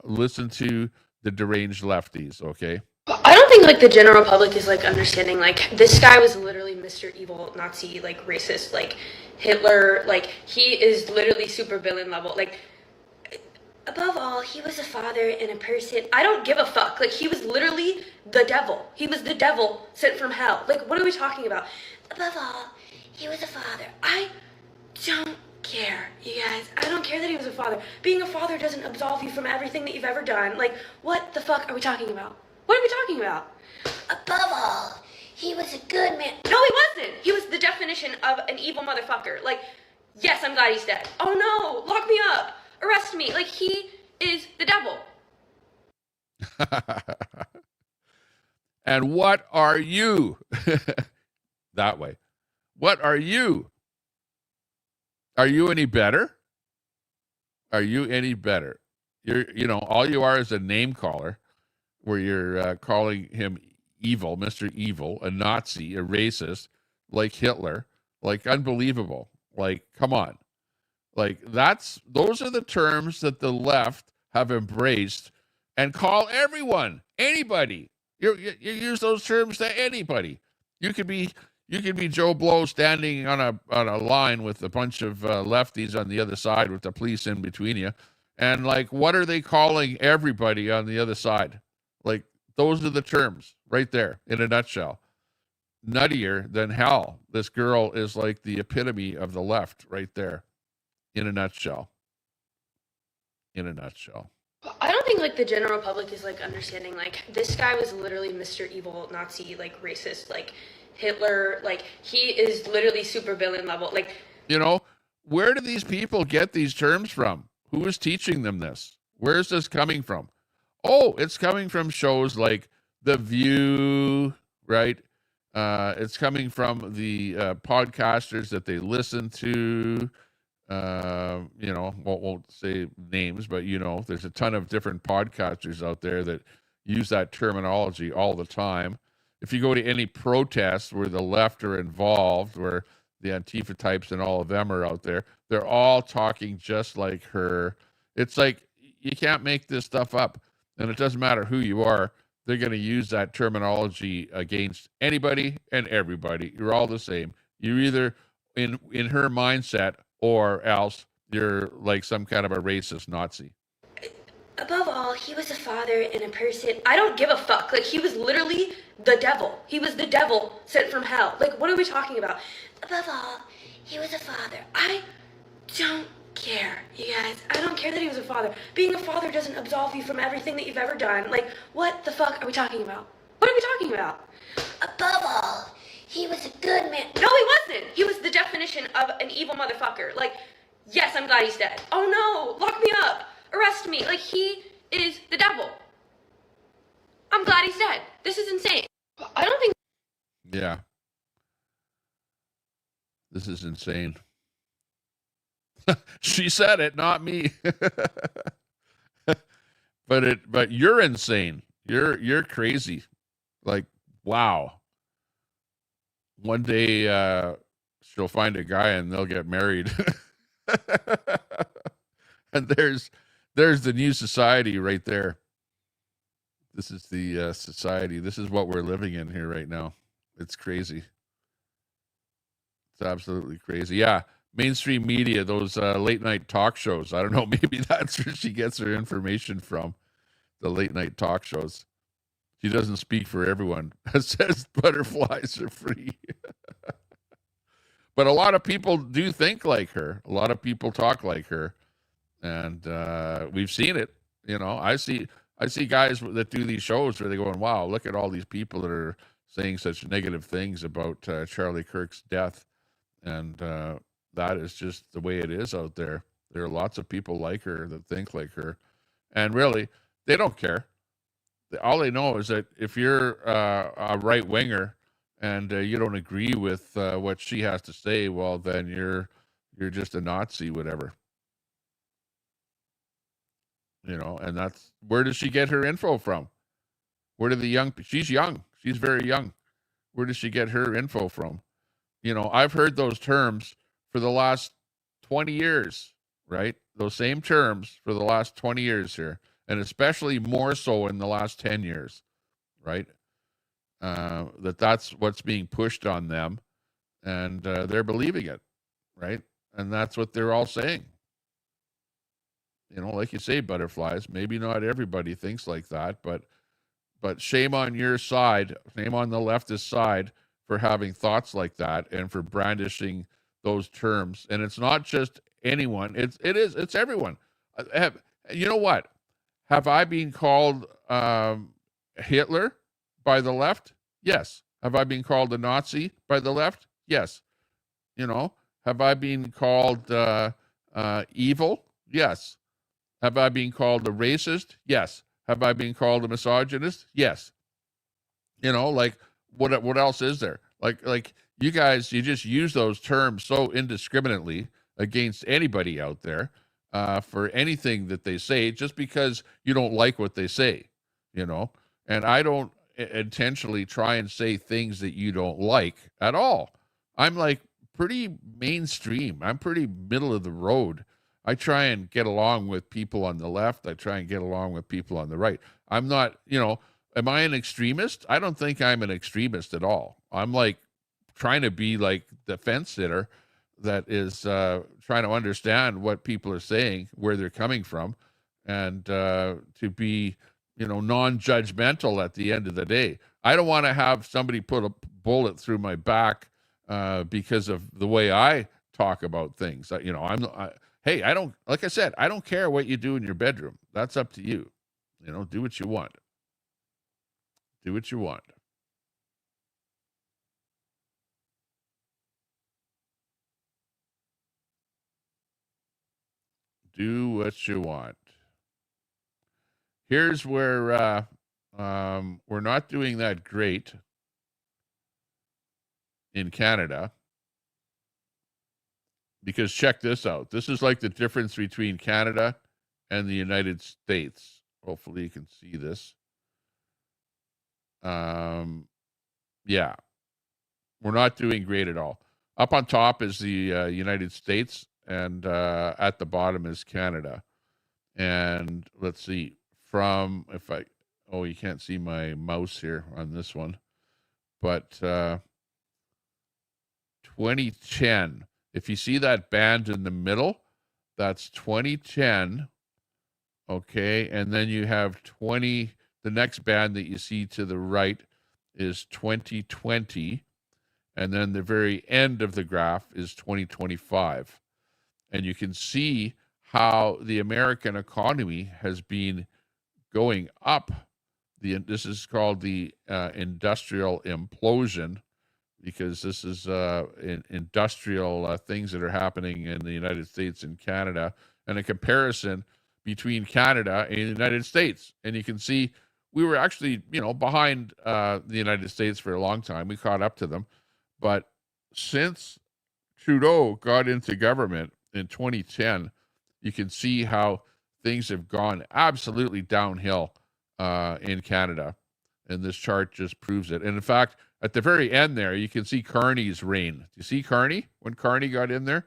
listen to the deranged lefties, okay? I don't think like the general public is like understanding like this guy was literally Mr. Evil, Nazi, like racist, like Hitler, like he is literally super villain level. Like above all, he was a father and a person. I don't give a fuck. Like he was literally the devil. He was the devil sent from hell. Like what are we talking about? Above all, he was a father. I don't care, you guys. I don't care that he was a father. Being a father doesn't absolve you from everything that you've ever done. Like what the fuck are we talking about? What are we talking about? Above all, he was a good man. No, he wasn't. He was the definition of an evil motherfucker. Like, yes, I'm glad he's dead. Oh no, lock me up. Arrest me. Like, he is the devil. And what are you? That way. What are you? Are you any better? Are you any better? All you are is a name caller, where you're calling him evil, Mr. Evil, a Nazi, a racist, like Hitler, like unbelievable. Like, come on. Like, those are the terms that the left have embraced and call everyone, anybody. You use those terms to anybody. You could be Joe Blow standing on a line with a bunch of lefties on the other side with the police in between you. And like, what are they calling everybody on the other side? Like, those are the terms right there in a nutshell. Nuttier than hell. This girl is like the epitome of the left right there in a nutshell. In a nutshell. I don't think like the general public is like understanding like this guy was literally Mr. Evil, Nazi, like racist, like Hitler, like he is literally super villain level. Like, where do these people get these terms from? Who is teaching them this? Where is this coming from? Oh, it's coming from shows like The View, right? It's coming from the podcasters that they listen to. Won't say names, but there's a ton of different podcasters out there that use that terminology all the time. If you go to any protests where the left are involved, where the Antifa types and all of them are out there, they're all talking just like her. It's like, you can't make this stuff up. And it doesn't matter who you are. They're going to use that terminology against anybody and everybody. You're all the same. You're either in her mindset, or else you're like some kind of a racist Nazi. Above all, he was a father and a person. I don't give a fuck. Like, he was literally the devil. He was the devil sent from hell. Like, what are we talking about? Above all, he was a father. I don't care, you guys. I don't care that he was a father. Being a father doesn't absolve you from everything that you've ever done. Like, what the fuck are we talking about? What are we talking about? Above all, he was a good man. No, he wasn't. He was the definition of an evil motherfucker. Like, yes, I'm glad he's dead. Oh no, lock me up. Arrest me. Like, he is the devil. I'm glad he's dead. This is insane. I don't think... Yeah. This is insane. She said it, not me. But you're insane. You're crazy. Like, wow. One day she'll find a guy and they'll get married. And there's the new society right there. This is the society. This is what we're living in here right now. It's crazy. It's absolutely crazy. Yeah. Mainstream media, those late night talk shows. I don't know. Maybe that's where she gets her information from. The late night talk shows. She doesn't speak for everyone. It says butterflies are free. But a lot of people do think like her. A lot of people talk like her. And we've seen it. You know, I see guys that do these shows where they go, wow, look at all these people that are saying such negative things about Charlie Kirk's death. And that is just the way it is out there. There are lots of people like her that think like her. And really, they don't care. All they know is that if you're a right winger and you don't agree with what she has to say, well, then you're just a Nazi, whatever. You know, and that's, where does she get her info from? Where do she's young. She's very young. Where does she get her info from? You know, I've heard those terms for the last 20 years, right? Those same terms for the last 20 years here, and especially more so in the last 10 years, right? That's what's being pushed on them, and they're believing it, right? And that's what they're all saying. You know, like you say, butterflies, maybe not everybody thinks like that, but shame on your side, shame on the leftist side for having thoughts like that and for brandishing those terms. And it's not just anyone, it's everyone. You know what? Have I been called Hitler by the left? Yes. Have I been called a Nazi by the left? Yes. You know, have I been called evil? Yes. Have I been called a racist? Yes. Have I been called a misogynist? Yes. You know, like, what else is there? Like you guys, you just use those terms so indiscriminately against anybody out there for anything that they say, just because you don't like what they say, you know? And I don't intentionally try and say things that you don't like at all. I'm like pretty mainstream. I'm pretty middle of the road. I try and get along with people on the left. I try and get along with people on the right. I'm not, you know, am I an extremist? I don't think I'm an extremist at all. I'm like trying to be like the fence sitter that is trying to understand what people are saying, where they're coming from, and to be, you know, non-judgmental at the end of the day. I don't want to have somebody put a bullet through my back because of the way I talk about things. You know, hey, I don't, like I said, I don't care what you do in your bedroom. That's up to you. You know, do what you want. Do what you want. Do what you want. Here's where we're not doing that great in Canada. Because check this out. This is like the difference between Canada and the United States. Hopefully you can see this. Yeah. We're not doing great at all. Up on top is the United States, and at the bottom is Canada. And let's see. You can't see my mouse here on this one. But 2010. If you see that band in the middle, that's 2010. Okay, and then you have 20. The next band that you see to the right is 2020, and then the very end of the graph is 2025. And you can see how the American economy has been going up. This is called the industrial implosion, because this is industrial things that are happening in the United States and Canada, and a comparison between Canada and the United States. And you can see we were actually, behind the United States for a long time. We caught up to them. But since Trudeau got into government in 2010, you can see how things have gone absolutely downhill in Canada. And this chart just proves it. And in fact, at the very end there, you can see Carney's reign. Do you see Carney? When Carney got in there?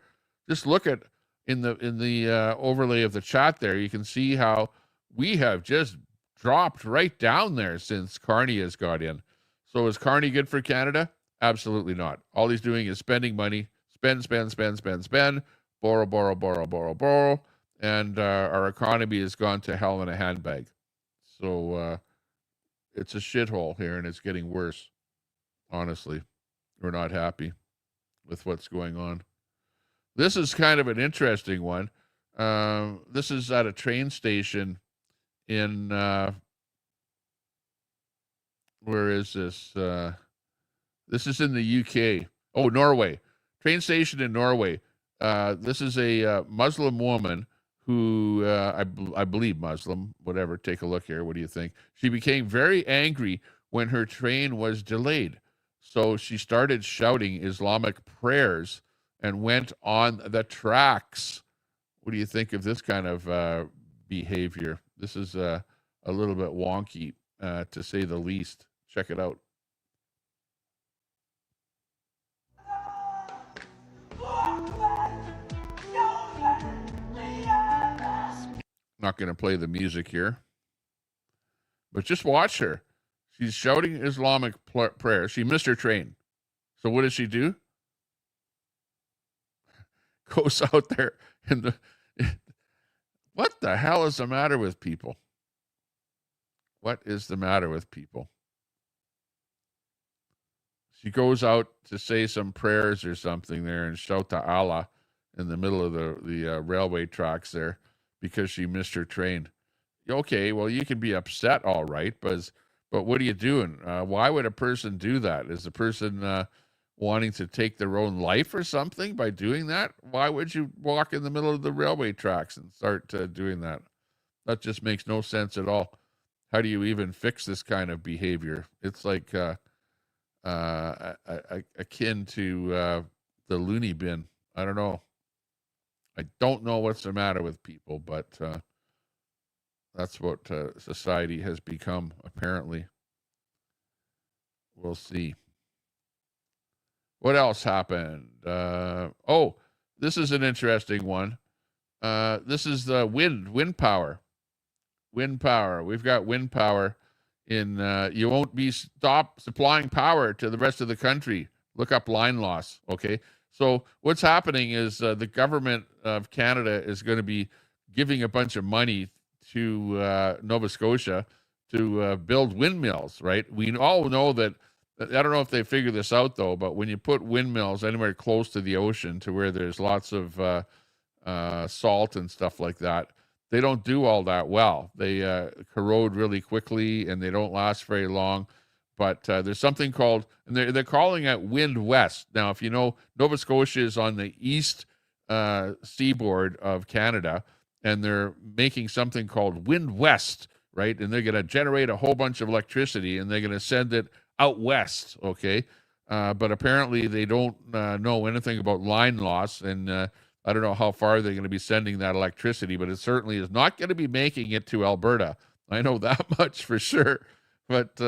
Just look at in the overlay of the chat there, you can see how we have just dropped right down there since Carney has got in. So is Carney good for Canada? Absolutely not. All he's doing is spending money, spend, borrow, and our economy has gone to hell in a handbag. So it's a shithole here, and it's getting worse. Honestly, we're not happy with what's going on. This is kind of an interesting one. This is at a train station in, where is this? This is in the UK. Oh, Norway. Train station in Norway. This is a Muslim woman who, I believe Muslim, whatever. Take a look here. What do you think? She became very angry when her train was delayed. So she started shouting Islamic prayers and went on the tracks. What do you think of this kind of behavior? This is a little bit wonky, to say the least. Check it out. Not going to play the music here, but just watch her. She's shouting Islamic prayers. She missed her train. So what does she do? Goes out there and what the hell is the matter with people? What is the matter with people? She goes out to say some prayers or something there and shout to Allah in the middle of the railway tracks there because she missed her train. Okay, well, you can be upset, all right, but what are you doing? Why would a person do that? Is the person wanting to take their own life or something by doing that? Why would you walk in the middle of the railway tracks and start doing that? That just makes no sense at all. How do you even fix this kind of behavior? It's like akin to the loony bin. I don't know. I don't know what's the matter with people, but that's what society has become, apparently. We'll see. What else happened? Oh, this is an interesting one. This is the wind power. Wind power. We've got wind power in, you won't be stop supplying power to the rest of the country. Look up line loss, okay? So what's happening is the government of Canada is going to be giving a bunch of money to Nova Scotia to build windmills, right? We all know that, I don't know if they figure this out, though, but when you put windmills anywhere close to the ocean to where there's lots of salt and stuff like that, they don't do all that well. They corrode really quickly, and they don't last very long. But there's something called, and they're calling it wind west. Now, if you know, Nova Scotia is on the east seaboard of Canada, and they're making something called wind west, right? And they're going to generate a whole bunch of electricity, and they're going to send it out west, okay? But apparently they don't know anything about line loss, and I don't know how far they're going to be sending that electricity, but it certainly is not going to be making it to Alberta. I know that much for sure. But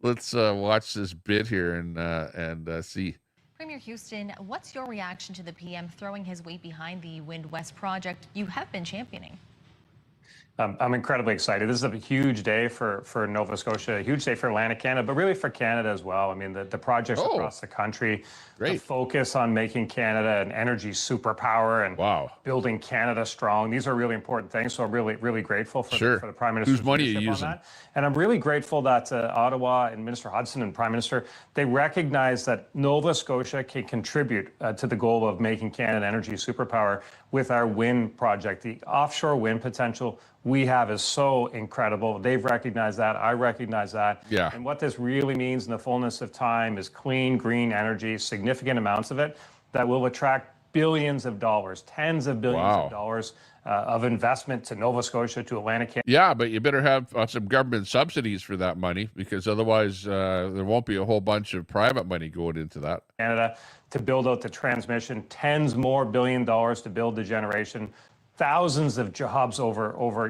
let's watch this bit here and see. Premier Houston, what's your reaction to the PM throwing his weight behind the Wind West project you have been championing? I'm incredibly excited. This is a huge day for Nova Scotia, a huge day for Atlantic Canada, but really for Canada as well. I mean, the projects across the country, the focus on making Canada an energy superpower and building Canada strong. These are really important things. So I'm really grateful for the Prime Minister's Whose money are you leadership using? on that. And I'm really grateful that Ottawa and Minister Hudson and Prime Minister, they recognize that Nova Scotia can contribute to the goal of making Canada an energy superpower with our wind project. The offshore wind potential we have is so incredible. They've recognized that. I recognize that. Yeah. And what this really means in the fullness of time is clean, green energy, significant amounts of it that will attract billions of dollars, tens of billions of dollars of investment to Nova Scotia, to Atlantic Canada. Yeah, but you better have some government subsidies for that money, because otherwise there won't be a whole bunch of private money going into that. Canada to build out the transmission, tens more $billion to build the generation, thousands of jobs over for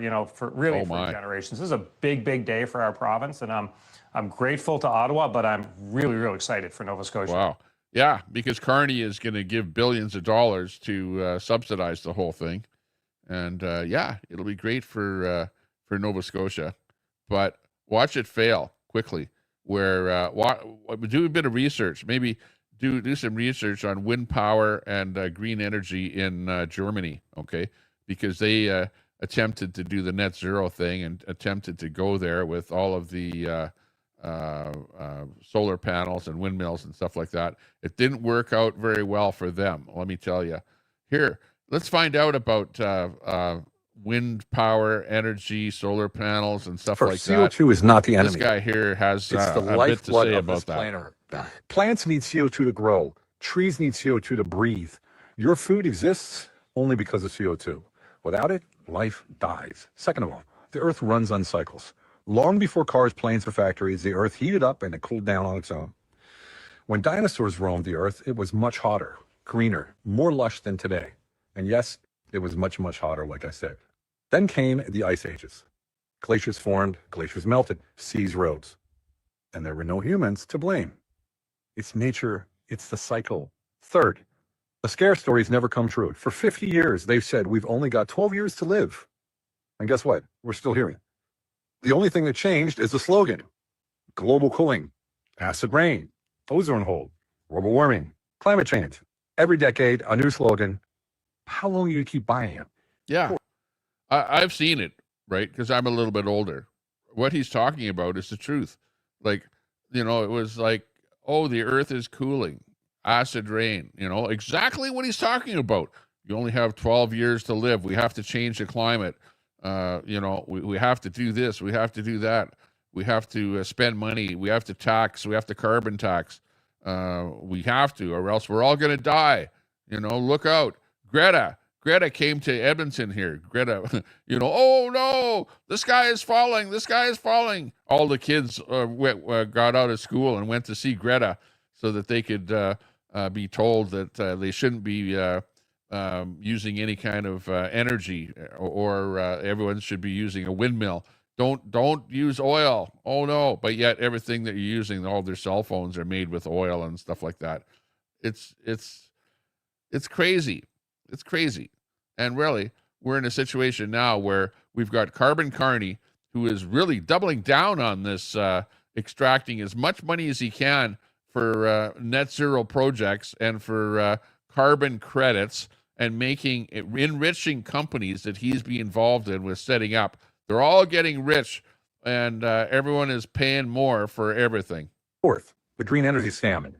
generations. This is a big day for our province, and I'm grateful to Ottawa, but I'm really excited for Nova Scotia. Wow. Yeah, because Carney is going to give billions of dollars to subsidize the whole thing. And yeah, it'll be great for Nova Scotia, but watch it fail quickly. Where do a bit of research, maybe do some research on wind power and green energy in Germany, okay? Because they attempted to do the net zero thing and attempted to go there with all of the solar panels and windmills and stuff like that. It didn't work out very well for them, let me tell you. Here, let's find out about wind power, energy, solar panels, and stuff like that. CO2 is not the enemy. This guy here has it's the a bit to lifeblood say of about this that. planet. Plants need CO2 to grow. Trees need CO2 to breathe. Your food exists only because of CO2. Without it, life dies. Second of all, the Earth runs on cycles. Long before cars, planes, or factories, the Earth heated up and it cooled down on its own. When dinosaurs roamed the Earth, it was much hotter, greener, more lush than today. And yes, it was much hotter, like I said. Then came the ice ages. Glaciers formed, glaciers melted, seas rose. And there were no humans to blame. It's nature, it's the cycle. Third, the scare stories never come true. For 50 years, they've said we've only got 12 years to live. And guess what? We're still here. The only thing that changed is the slogan. Global cooling, acid rain, ozone hole, global warming, climate change. Every decade, a new slogan. How long are you going to keep buying it? Yeah, I've seen it, right? Because I'm a little bit older. What he's talking about is the truth. Like, it was like, oh, the Earth is cooling, acid rain, exactly what he's talking about. You only have 12 years to live. We have to change the climate. We have to do this. We have to do that. We have to spend money. We have to tax. We have to carbon tax. We have to, or else we're all going to die. Look out. Greta came to Edmonton here. Greta, oh no, the sky is falling. The sky is falling. All the kids got out of school and went to see Greta so that they could be told that they shouldn't be using any kind of energy, or everyone should be using a windmill. Don't use oil. Oh no! But yet everything that you're using, all their cell phones are made with oil and stuff like that. It's crazy. It's crazy. And really, we're in a situation now where we've got Carbon Carney, who is really doubling down on this, extracting as much money as he can for net zero projects and for carbon credits, and enriching companies that he's being involved in with setting up. They're all getting rich, and everyone is paying more for everything. Fourth, the green energy scam.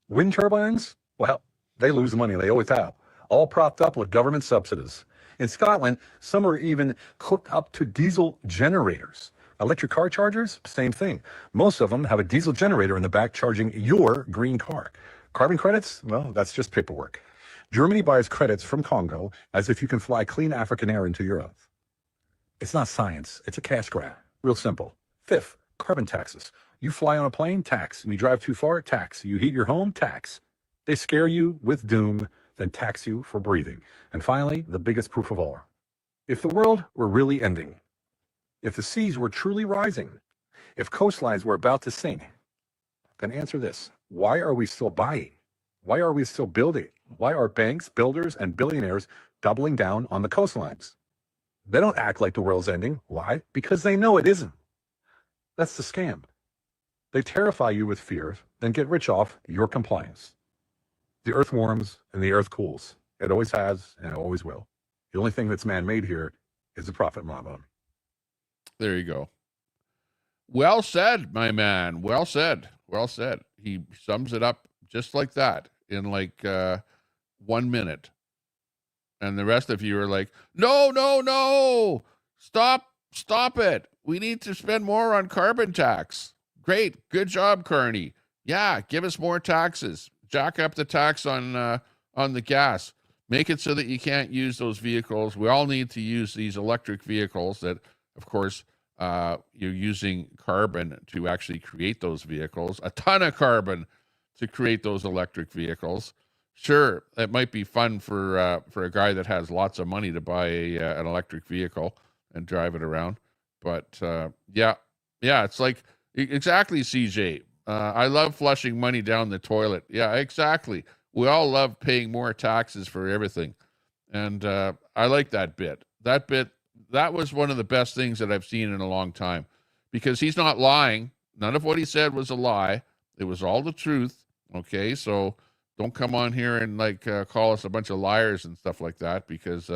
Wind turbines? Well, they lose money. They always have. All propped up with government subsidies. In Scotland, some are even hooked up to diesel generators. Electric car chargers? Same thing. Most of them have a diesel generator in the back charging your green car. Carbon credits? Well, that's just paperwork. Germany buys credits from Congo as if you can fly clean African air into Europe. It's not science. It's a cash grab. Real simple. Fifth, carbon taxes. You fly on a plane? Tax. You drive too far? Tax. You heat your home? Tax. They scare you with doom, then tax you for breathing. And finally, the biggest proof of all. If the world were really ending, if the seas were truly rising, if coastlines were about to sink, then answer this. Why are we still buying? Why are we still building? Why are banks, builders, and billionaires doubling down on the coastlines? They don't act like the world's ending. Why? Because they know it isn't. That's the scam. They terrify you with fear, then get rich off your compliance. The earth warms and the earth cools. It always has and it always will. The only thing that's man-made here is the profit mob. There you go. Well said, my man. Well said. Well said. He sums it up just like that in like 1 minute. And the rest of you are like, no. Stop it. We need to spend more on carbon tax. Great. Good job, Carney. Yeah, give us more taxes. Jack up the tax on the gas. Make it so that you can't use those vehicles. We all need to use these electric vehicles that, of course, you're using carbon to actually create those vehicles. A ton of carbon to create those electric vehicles. Sure, it might be fun for a guy that has lots of money to buy an electric vehicle and drive it around. But yeah, it's like exactly, CJ. I love flushing money down the toilet. Yeah, exactly. We all love paying more taxes for everything, and I like that bit. That was one of the best things that I've seen in a long time, because he's not lying. None of what he said was a lie. It was all the truth. Okay, so don't come on here and call us a bunch of liars and stuff like that, because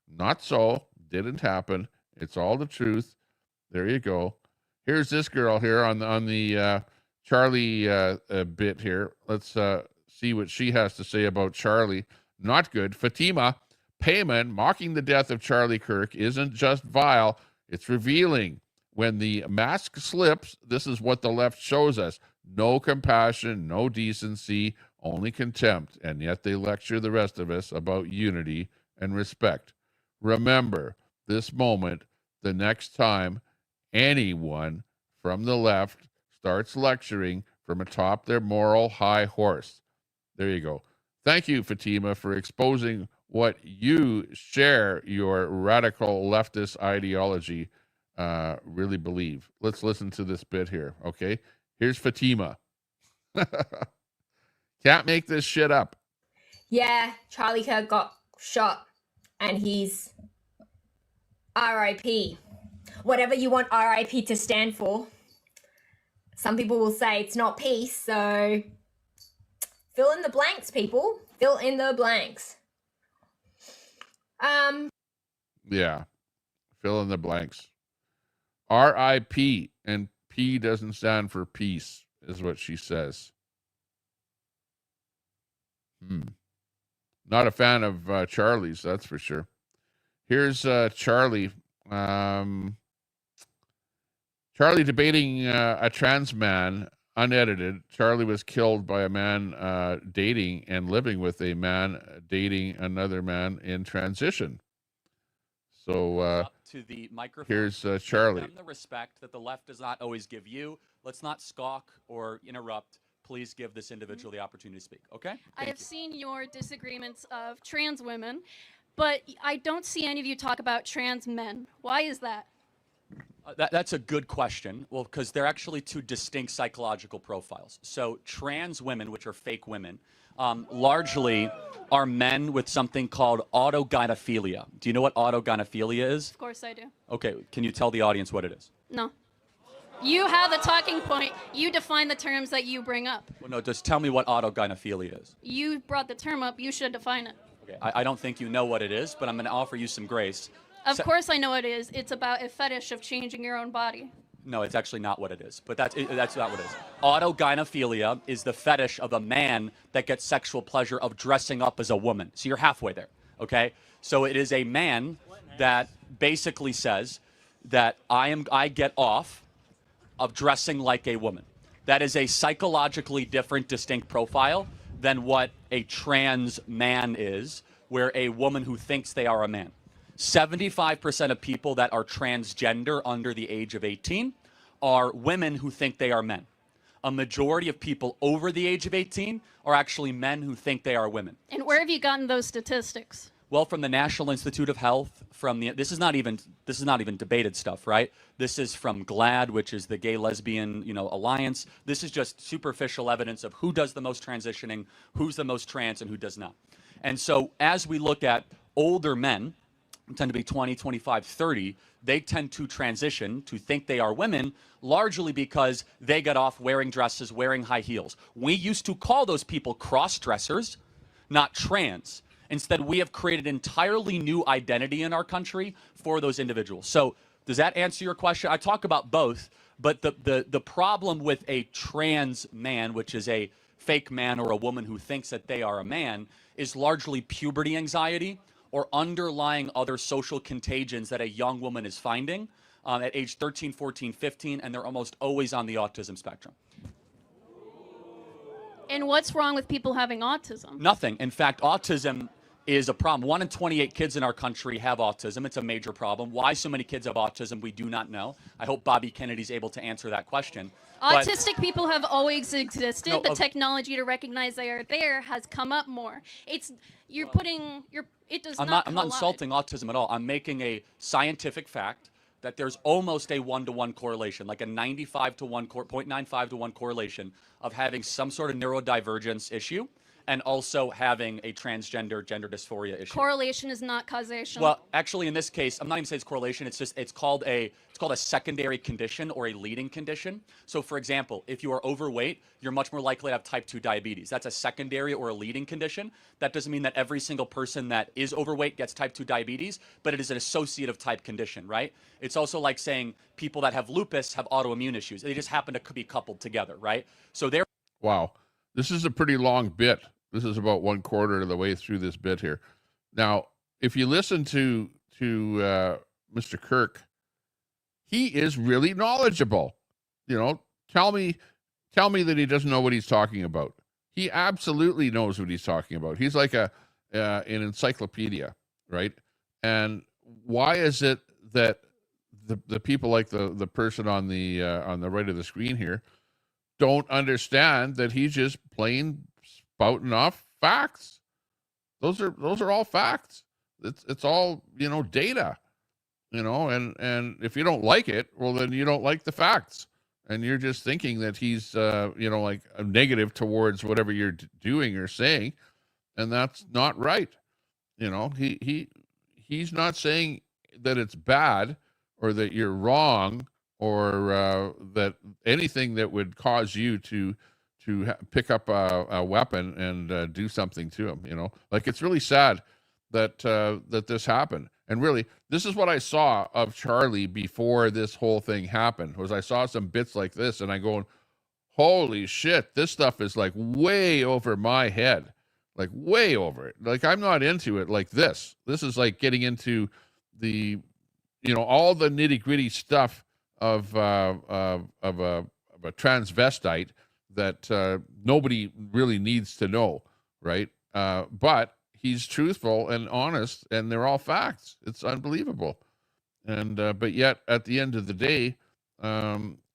not so. Didn't happen. It's all the truth. There you go. Here's this girl here on the Charlie bit here. Let's see what she has to say about Charlie. Not good. Fatima Payman mocking the death of Charlie Kirk isn't just vile, it's revealing. When the mask slips, this is what the left shows us. No compassion, no decency, only contempt, and yet they lecture the rest of us about unity and respect. Remember this moment the next time anyone from the left starts lecturing from atop their moral high horse. There you go. Thank you, Fatima, for exposing what you share your radical leftist ideology really believe. Let's listen to this bit here, okay? Here's Fatima. Can't make this shit up. Yeah, Charlie Kirk got shot and he's RIP. Whatever you want RIP to stand for. Some people will say it's not peace, so fill in the blanks, people. Fill in the blanks. Yeah. Fill in the blanks. RIP, and P doesn't stand for peace, is what she says. Not a fan of Charlie's, that's for sure. Here's Charlie. Charlie debating a trans man, unedited. Charlie was killed by a man dating and living with a man dating another man in transition. So to the microphone. Here's Charlie. Give them the respect that the left does not always give you. Let's not squawk or interrupt. Please give this individual the opportunity to speak, okay? I have seen your disagreements of trans women, but I don't see any of you talk about trans men. Why is that? That's a good question. Well, because they're actually two distinct psychological profiles. So trans women, which are fake women, largely are men with something called autogynephilia. Do you know what autogynephilia is? Of course I do. Okay, can you tell the audience what it is? No. You have a talking point. You define the terms that you bring up. Well, no, just tell me what autogynephilia is. You brought the term up. You should define it. Okay, I don't think you know what it is, but I'm going to offer you some grace. Of course I know what it is. It's about a fetish of changing your own body. No, it's actually not what it is, but that's not what it is. Autogynephilia is the fetish of a man that gets sexual pleasure of dressing up as a woman. So you're halfway there, okay? So it is a man that basically says that I get off of dressing like a woman. That is a psychologically different, distinct profile than what a trans man is, where a woman who thinks they are a man. 75% of people that are transgender under the age of 18 are women who think they are men. A majority of people over the age of 18 are actually men who think they are women. And where have you gotten those statistics? Well, from the National Institute of Health, this is not even debated stuff, right? This is from GLAAD, which is the Gay Lesbian, Alliance. This is just superficial evidence of who does the most transitioning, who's the most trans, and who does not. And so as we look at older men tend to be 20, 25, 30, they tend to transition to think they are women, largely because they get off wearing dresses, wearing high heels. We used to call those people cross-dressers, not trans. Instead, we have created an entirely new identity in our country for those individuals. So does that answer your question? I talk about both, but the problem with a trans man, which is a fake man or a woman who thinks that they are a man, is largely puberty anxiety or underlying other social contagions that a young woman is finding at age 13, 14, 15, and they're almost always on the autism spectrum. And what's wrong with people having autism? Nothing. In fact, autism is a problem. 1 in 28 kids in our country have autism. It's a major problem. Why so many kids have autism, we do not know. I hope Bobby Kennedy's able to answer that question. Autistic people have always existed. The technology to recognize they are there has come up more. It does I'm not insulting autism at all. I'm making a scientific fact that there's almost a 1-to-1 correlation, like a 95 to 1, 0.95 to 1 correlation of having some sort of neurodivergence issue and also having a transgender gender dysphoria issue. Correlation is not causation. Well, actually, in this case, I'm not even saying it's correlation. It's called a secondary condition or a leading condition. So, for example, if you are overweight, you're much more likely to have type 2 diabetes. That's a secondary or a leading condition. That doesn't mean that every single person that is overweight gets type 2 diabetes, but it is an associative type condition, right? It's also like saying people that have lupus have autoimmune issues. They just happen to be coupled together, right? So they're... Wow, this is a pretty long bit. This is about 1/4 of the way through this bit here. Now, if you listen to Mr. Kirk, he is really knowledgeable. You know, tell me that he doesn't know what he's talking about. He absolutely knows what he's talking about. He's like an encyclopedia, right? And why is it that the people like the person on the right of the screen here don't understand that he's just plain spouting off facts? Those are all facts. It's all, data, and if you don't like it, well, then you don't like the facts, and you're just thinking that he's like a negative towards whatever you're doing or saying, and that's not right. He's not saying that it's bad or that you're wrong or that anything that would cause you to pick up a weapon and do something to him. Like, it's really sad that this happened. And really, this is what I saw of Charlie before this whole thing happened, was I saw some bits like this and I going, holy shit, this stuff is like way over my head, like way over it. Like, I'm not into it like this. This is like getting into the, all the nitty gritty stuff of a transvestite that nobody really needs to know, right? But he's truthful and honest, and they're all facts. It's unbelievable. And but yet, at the end of the day,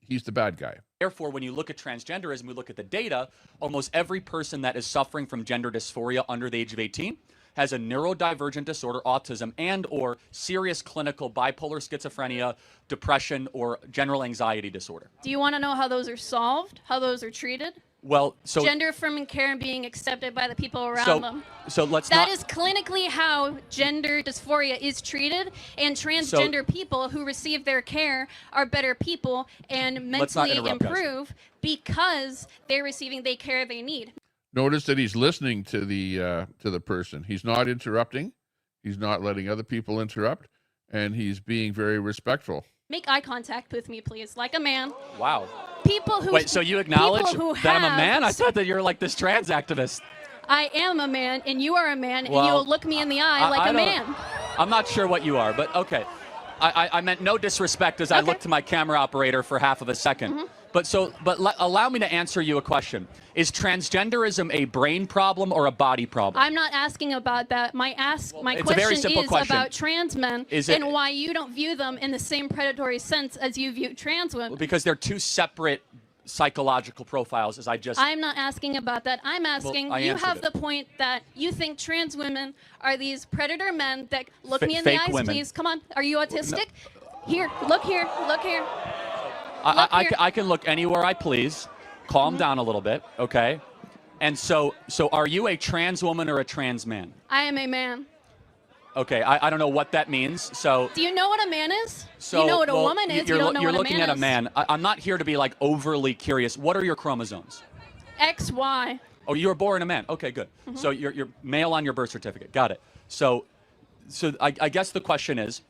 he's the bad guy. Therefore, when you look at transgenderism, we look at the data, almost every person that is suffering from gender dysphoria under the age of 18 has a neurodivergent disorder, autism, and or serious clinical bipolar schizophrenia, depression, or general anxiety disorder. Do you want to know how those are solved? How those are treated? Well, so... Gender-affirming care and being accepted by the people around them. So let's That is clinically how gender dysphoria is treated, and transgender people who receive their care are better people and mentally improve because they're receiving the care they need. Notice that he's listening to the person. He's not interrupting. He's not letting other people interrupt, and he's being very respectful. Make eye contact with me, please, like a man. Wow. People who... Wait, so you acknowledge that I'm a man? I thought that you were like this trans activist. I am a man, and you are a man, and Well, you'll look me in the eye like a man. I'm not sure what you are, but okay. I meant no disrespect as I looked to my camera operator for half of a second. Mm-hmm. But allow me to answer you a question. Is transgenderism a brain problem or a body problem? I'm not asking about that. My it's question a very simple is question. about trans men and why you don't view them in the same predatory sense as you view trans women. Because they're two separate psychological profiles, as I just... I'm not asking about that. I'm asking, you have the point that you think trans women are these predator men that... Look me in the eyes, please. Come on. Are you autistic? No. Here. Look here. Look here. I can look anywhere I please. Calm down a little bit, okay? And so are you a trans woman or a trans man? I am a man. Okay, I don't know what that means. So do you know what a man is? So, you know what a well, woman is. You're, you don't know you're what looking a man at a man. I'm not here to be like overly curious. What are your chromosomes? XY. Oh, you were born a man. Okay, good. So you're male on your birth certificate. Got it. So I guess the question is,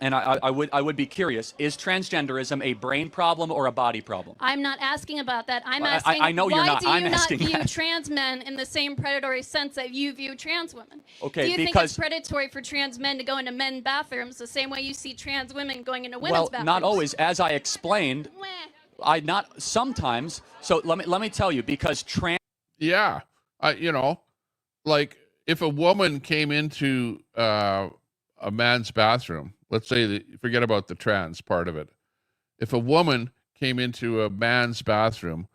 and I would be curious, is transgenderism a brain problem or a body problem? I'm not asking about that. I'm asking I know you're why not. do you I'm not asking view that. trans men in the same predatory sense that you view trans women? Okay, do you think because- it's predatory for trans men to go into men's bathrooms the same way you see trans women going into women's Well, bathrooms? not always. As I explained, I not sometimes. So let me tell you, because trans. Yeah, you know, like if a woman came into a man's bathroom, let's say that, forget about the trans part of it. If a woman came into a man's bathroom,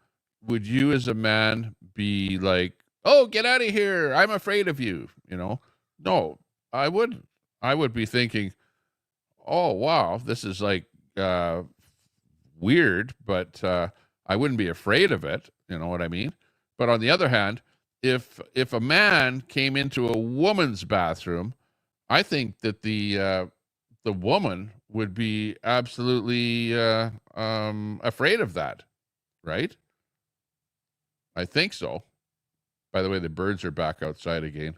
would you as a man be like, oh, get out of here, I'm afraid of you, you know? No, I would be thinking, oh, wow, this is like weird, but I wouldn't be afraid of it, you know what I mean? But on the other hand, if a man came into a woman's bathroom, I think that the woman would be absolutely afraid of that, right? I think so. By the way, the birds are back outside again.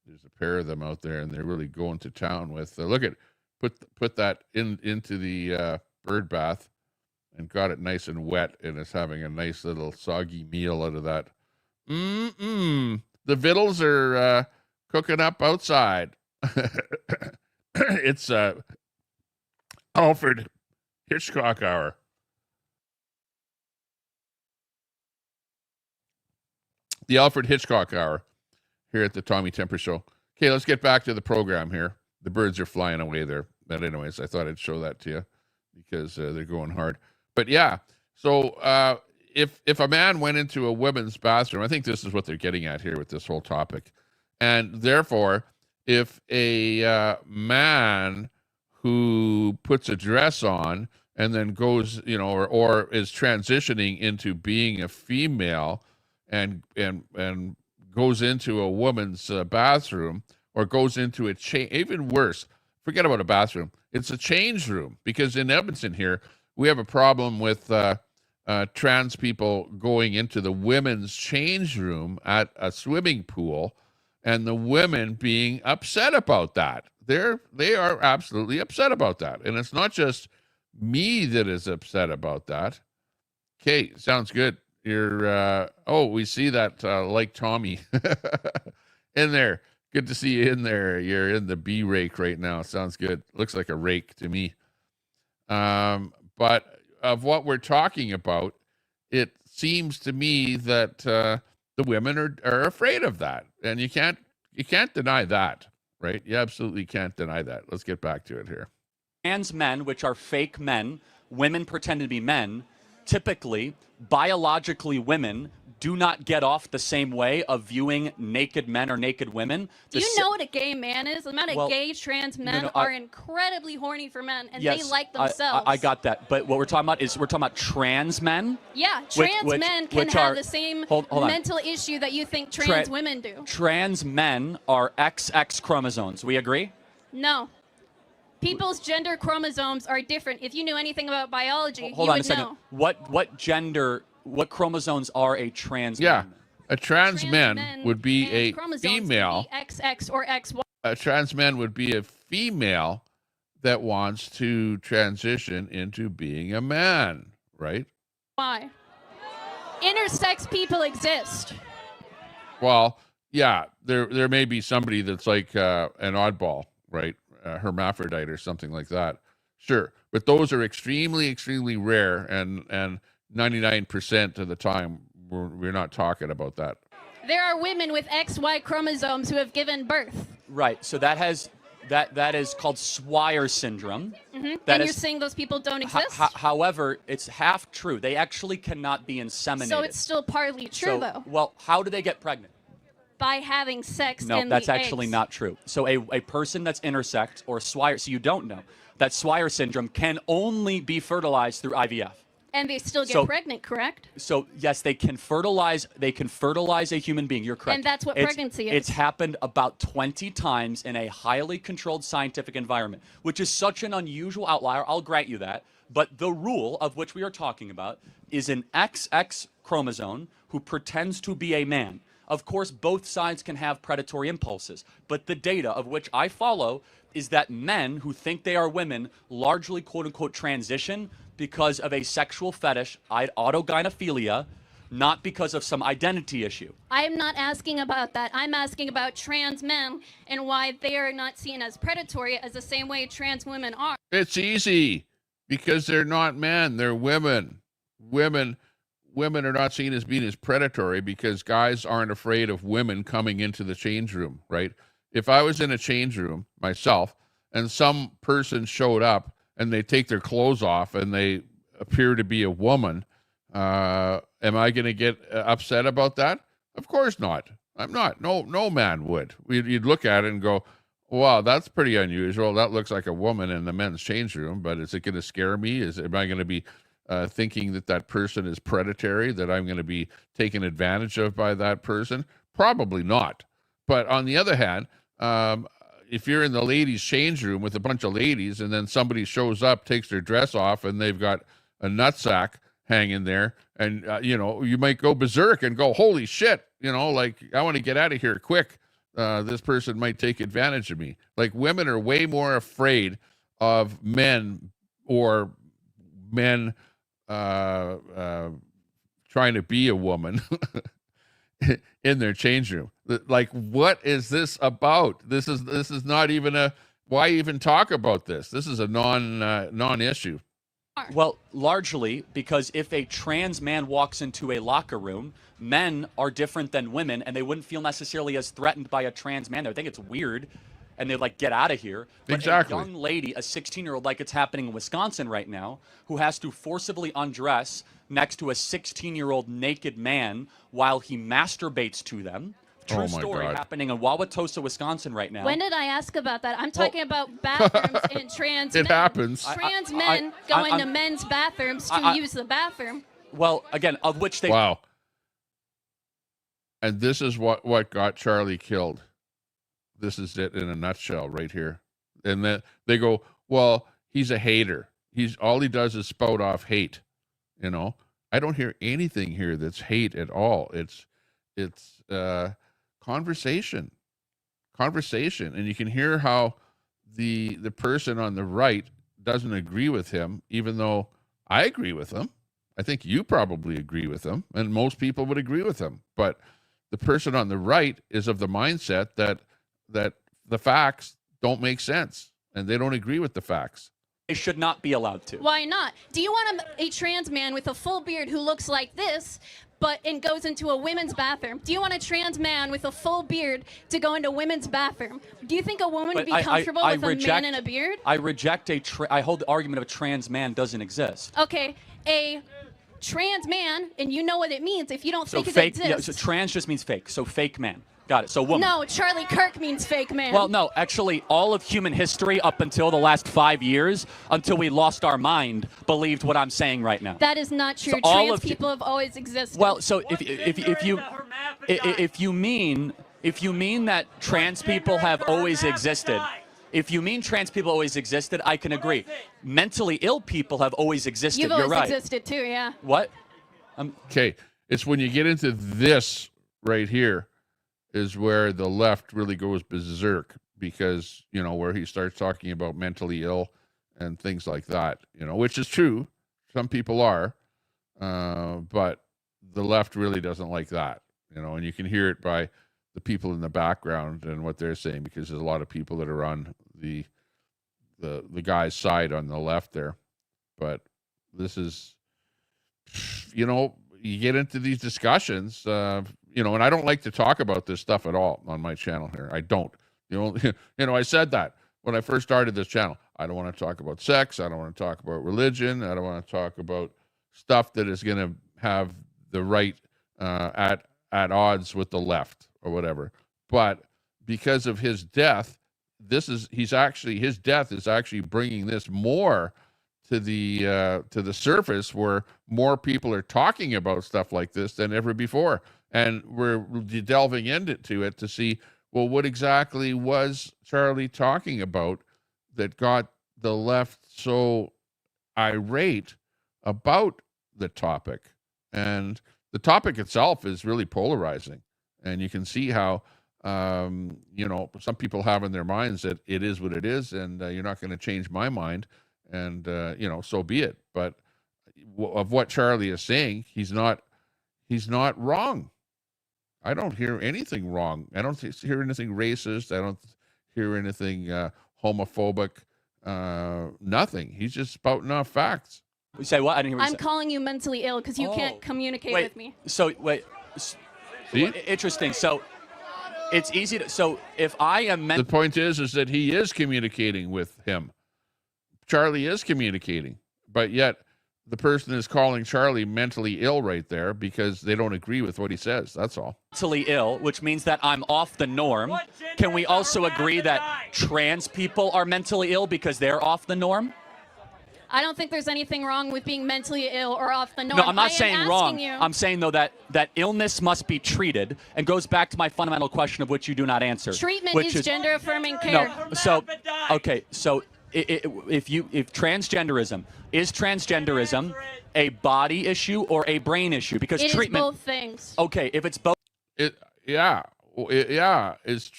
There's a pair of them out there, and they're really going to town with. Look at put that into the bird bath, and got it nice and wet, and is having a nice little soggy meal out of that. The victuals are cooking up outside. It's Alfred Hitchcock hour. The Alfred Hitchcock hour here at the Tommy Temper Show. Okay, let's get back to the program here. The birds are flying away there. But anyways, I thought I'd show that to you because they're going hard. But yeah, so if a man went into a women's bathroom, I think this is what they're getting at here with this whole topic. And therefore, if a man who puts a dress on and then goes, you know, or is transitioning into being a female and goes into a woman's bathroom, or goes into a even worse, forget about a bathroom, it's a change room, because in Edmonton here we have a problem with trans people going into the women's change room at a swimming pool, and the women being upset about that. They are absolutely upset about that, and it's not just me that is upset about that. Okay, sounds good. You're we see that like Tommy in there. Good to see you in there. You're in the bee rake right now. Sounds good. Looks like a rake to me. But of what we're talking about, it seems to me that the women are afraid of that, and you can't deny that, right? You absolutely can't deny that. Let's get back to it here. Trans men, which are fake men, women pretend to be men. Typically, biologically, women do not get off the same way of viewing naked men or naked women. Do you know what a gay man is? The amount of gay trans men are incredibly horny for men, and they like themselves. I got that. But what we're talking about is trans men. Yeah, trans men can have the same mental issue that you think trans women do. Trans men are XX chromosomes. We agree? No. People's gender chromosomes are different. If you knew anything about biology, Hold you on would a second. know. What chromosomes are a trans yeah, man? A trans man would be a female. Would be XX or XY. A trans man would be a female that wants to transition into being a man, right? Why? Intersex people exist. Well, yeah, there may be somebody that's like an oddball, right? Hermaphrodite or something like that. Sure. But those are extremely, extremely rare, and 99% of the time we're not talking about that. There are women with XY chromosomes who have given birth. Right. So that is called Swyer syndrome. And you're saying those people don't exist? However, it's half true. They actually cannot be inseminated. So it's still partly true, though. Well, how do they get pregnant? By having sex No, in that's the actually eggs. not true. So a person that's intersex or Swyer, so you don't know, that Swyer syndrome can only be fertilized through IVF. And they still get pregnant, correct? So yes, they can fertilize. They can fertilize a human being. You're correct. And that's what pregnancy is. It's happened about 20 times in a highly controlled scientific environment, which is such an unusual outlier. I'll grant you that. But the rule of which we are talking about is an XX chromosome who pretends to be a man. Of course, both sides can have predatory impulses, but the data of which I follow is that men who think they are women largely quote-unquote transition because of a sexual fetish, autogynephilia, not because of some identity issue. I'm not asking about that. I'm asking about trans men and why they are not seen as predatory as the same way trans women are. It's easy because they're not men, they're women. Women are not seen as being as predatory because guys aren't afraid of women coming into the change room, right? If I was in a change room myself and some person showed up and they take their clothes off and they appear to be a woman, am I going to get upset about that? Of course not. I'm not. No man would. You'd look at it and go, wow, that's pretty unusual. That looks like a woman in the men's change room, but is it going to scare me? Am I going to be thinking that person is predatory, that I'm going to be taken advantage of by that person? Probably not. But on the other hand, if you're in the ladies' change room with a bunch of ladies and then somebody shows up, takes their dress off, and they've got a nutsack hanging there, and, you might go berserk and go, holy shit, like, I want to get out of here quick. This person might take advantage of me. Like, women are way more afraid of men or men trying to be a woman in their change room. Like, what is this about? This is not even why even talk about this? This is a non-issue. Well, largely because if a trans man walks into a locker room, men are different than women, and they wouldn't feel necessarily as threatened by a trans man. They would think it's weird, and they'd like, get out of here. But exactly. A young lady, a 16-year-old, like it's happening in Wisconsin right now, who has to forcibly undress next to a 16-year-old naked man while he masturbates to them. True story happening in Wauwatosa, Wisconsin right now. When did I ask about that? I'm talking about bathrooms and trans men. It happens. Trans men go into men's bathrooms to use the bathroom. Well, again, of which they... Wow. And this is what got Charlie killed. This is it in a nutshell right here. And then they go, well, he's a hater. All he does is spout off hate. I don't hear anything here that's hate at all. It's conversation, and you can hear how the person on the right doesn't agree with him, even though I agree with him. I think you probably agree with him, and most people would agree with him. But the person on the right is of the mindset that the facts don't make sense, and they don't agree with the facts. They should not be allowed to. Why not? Do you want a trans man with a full beard who looks like this, and goes into a women's bathroom? Do you want a trans man with a full beard to go into a women's bathroom? Do you think a woman would be comfortable with a man in a beard? I reject I hold the argument of a trans man doesn't exist. Okay, a trans man, and you know what it means if you don't think fake, it exists. Yeah, so trans just means fake. So fake man. Got it. So woman. No, Charlie Kirk means fake man. Well, no, actually, all of human history up until the last 5 years, until we lost our mind, believed what I'm saying right now. That is not true. So trans people have always existed. Well, so if you mean that trans people have always existed, I can agree. Mentally ill people have always existed. You've always existed too, yeah. What? Okay, it's when you get into this right here is where the left really goes berserk, because, where he starts talking about mentally ill and things like that, which is true. Some people are, but the left really doesn't like that, and you can hear it by the people in the background and what they're saying, because there's a lot of people that are on the guy's side on the left there. But this is, you get into these discussions, and I don't like to talk about this stuff at all on my channel here. I don't. I said that when I first started this channel. I don't want to talk about sex. I don't want to talk about religion. I don't want to talk about stuff that is going to have the right at odds with the left or whatever. But because of his death, his death is actually bringing this more the surface, where more people are talking about stuff like this than ever before, and we're delving into it to see, well, what exactly was Charlie talking about that got the left so irate about the topic. And the topic itself is really polarizing, and you can see how some people have in their minds that it is what it is, and you're not going to change my mind, and so be it. But of what Charlie is saying, he's not wrong. I don't hear anything wrong. I don't hear anything racist. I don't hear anything homophobic. Nothing. He's just spouting off facts. You say what? I didn't hear what you I'm calling you mentally ill because you can't communicate with me. So wait. See? Interesting. So it's easy to. So if I am the point is that he is communicating with him. Charlie is communicating, but yet the person is calling Charlie mentally ill right there because they don't agree with what he says. That's all. Mentally ill, which means that I'm off the norm. Can we also agree that trans people are mentally ill because they're off the norm? I don't think there's anything wrong with being mentally ill or off the norm. No, I'm not saying wrong. You. I'm saying, though, that illness must be treated, and goes back to my fundamental question of which you do not answer. Treatment is gender-affirming care. No, so, okay, so if transgenderism, is transgenderism a body issue or a brain issue? Because it treatment. Is both things. Okay, if it's both. Is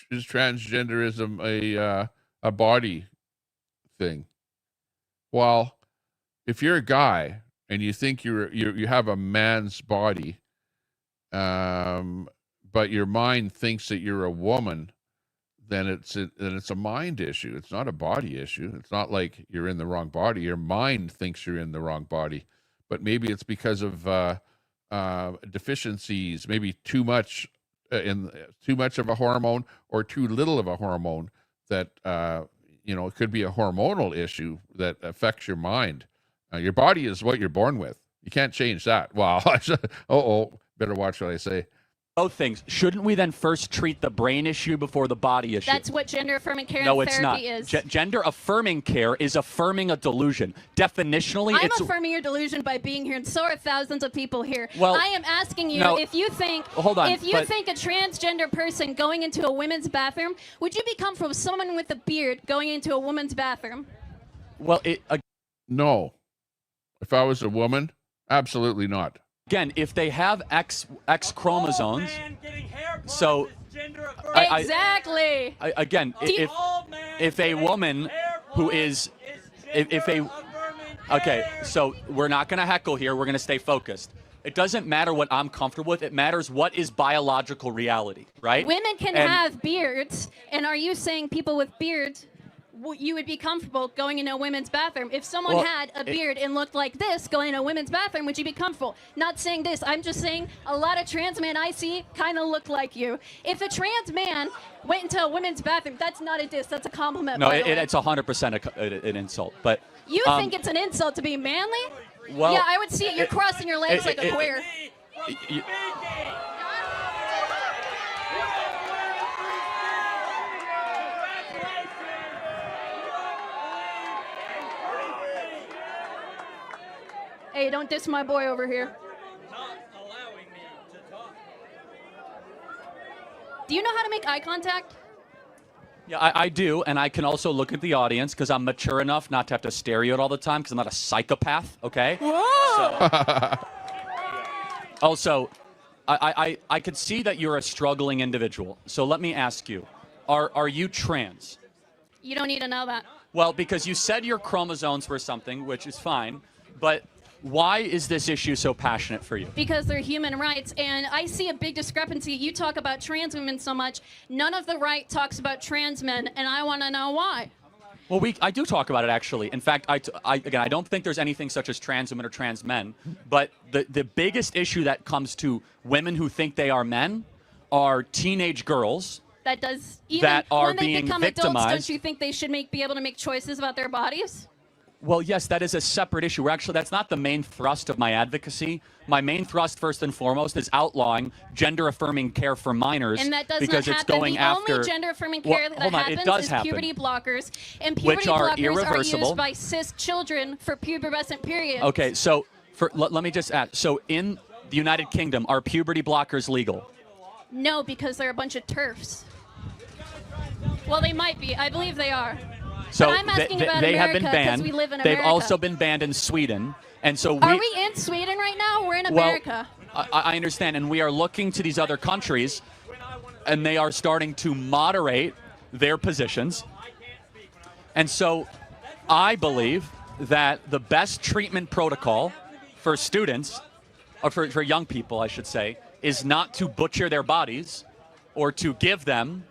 transgenderism a body thing? Well, if you're a guy and you think you have a man's body, but your mind thinks that you're a woman, then it's a mind issue. It's not a body issue. It's not like you're in the wrong body. Your mind thinks you're in the wrong body, but maybe it's because of deficiencies, maybe too much of a hormone or too little of a hormone that. It could be a hormonal issue that affects your mind. Your body is what you're born with. You can't change that. Wow. Better watch what I say. Both things. Shouldn't we then first treat the brain issue before the body issue? That's what gender-affirming care no, and it's therapy not. is. Gender-affirming care is affirming a delusion. Definitionally, I'm it's affirming your delusion by being here, and so are thousands of people here. Well, I am asking you if you think if you think a transgender person going into a women's bathroom, would you be comfortable with someone with a beard going into a woman's bathroom? Well, no. If I was a woman, absolutely not. Again, if they have X chromosomes, so exactly. Again, if a woman who is okay, so we're not going to heckle here. We're going to stay focused. It doesn't matter what I'm comfortable with. It matters what is biological reality, right? Women can have beards, and are you saying people with beards? You would be comfortable going into a women's bathroom. If someone had a beard and looked like this going into a women's bathroom, would you be comfortable? Not saying this. I'm just saying a lot of trans men I see kind of look like you. If a trans man went into a women's bathroom, that's not a diss. That's a compliment. No, it's 100% an insult. But you think it's an insult to be manly? Well, yeah, I would see it. You're crossing your legs like a queer. Hey, don't diss my boy over here. Do you know how to make eye contact? Yeah, I do, and I can also look at the audience because I'm mature enough not to have to stare you at all the time because I'm not a psychopath, okay? So, also, I could see that you're a struggling individual. So let me ask you, are you trans? You don't need to know that. Well, because you said your chromosomes were something, which is fine, but why is this issue so passionate for you? Because they're human rights, and I see a big discrepancy. You talk about trans women so much. None of the right talks about trans men, and I want to know why. Well, I do talk about it, actually. In fact, I don't think there's anything such as trans women or trans men, but the biggest issue that comes to women who think they are men are teenage girls that are being become victimized. adults, don't you think they should be able to make choices about their bodies? Well, yes, that is a separate issue. That's not the main thrust of my advocacy. My main thrust, first and foremost, is outlawing gender-affirming care for minors, and that does because not it's happen. going the after only gender-affirming care that happens is puberty blockers, and puberty blockers are used by cis children for pubescent periods. Okay, so let me just add. So in the United Kingdom, are puberty blockers legal? No, because they're a bunch of TERFs. Well, they might be. I believe they are. So but I'm asking about they America, have been banned. We live in America. They've also been banned in Sweden. And so are we in Sweden right now? We're in America. Well, I understand, and we are looking to these other countries, and they are starting to moderate their positions. And so I believe that the best treatment protocol for students, or for young people, I should say, is not to butcher their bodies or to give them,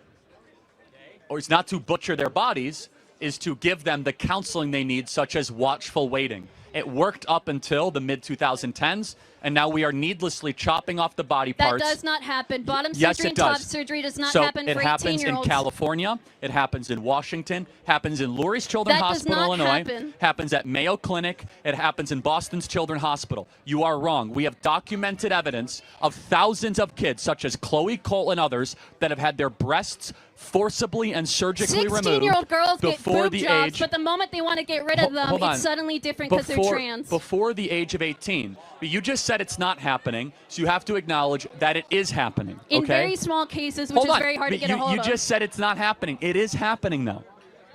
or it's not to butcher their bodies, is to give them the counseling they need, such as watchful waiting. It worked up until the mid-2010s, and now we are needlessly chopping off the body parts. That does not happen. Bottom Yes, surgery it and top does. surgery does not So happen for 18-year-olds. it happens in California, it happens in Washington, happens in Lurie's Children's That does Hospital, not Illinois, happen. happens at Mayo Clinic, it happens in Boston's Children's Hospital. You are wrong. We have documented evidence of thousands of kids, such as Chloe Colt and others, that have had their breasts forcibly and surgically removed 16-year-old girls get before boob the jobs, age. but the moment they want to get rid of them, Hold on. it's suddenly different because they're trans. Before the age of 18. But you just said it's not happening, so you have to acknowledge that it is happening. In okay? very small cases, which Hold is on. very hard to But get a hold you of. just said it's not happening. It is happening, though.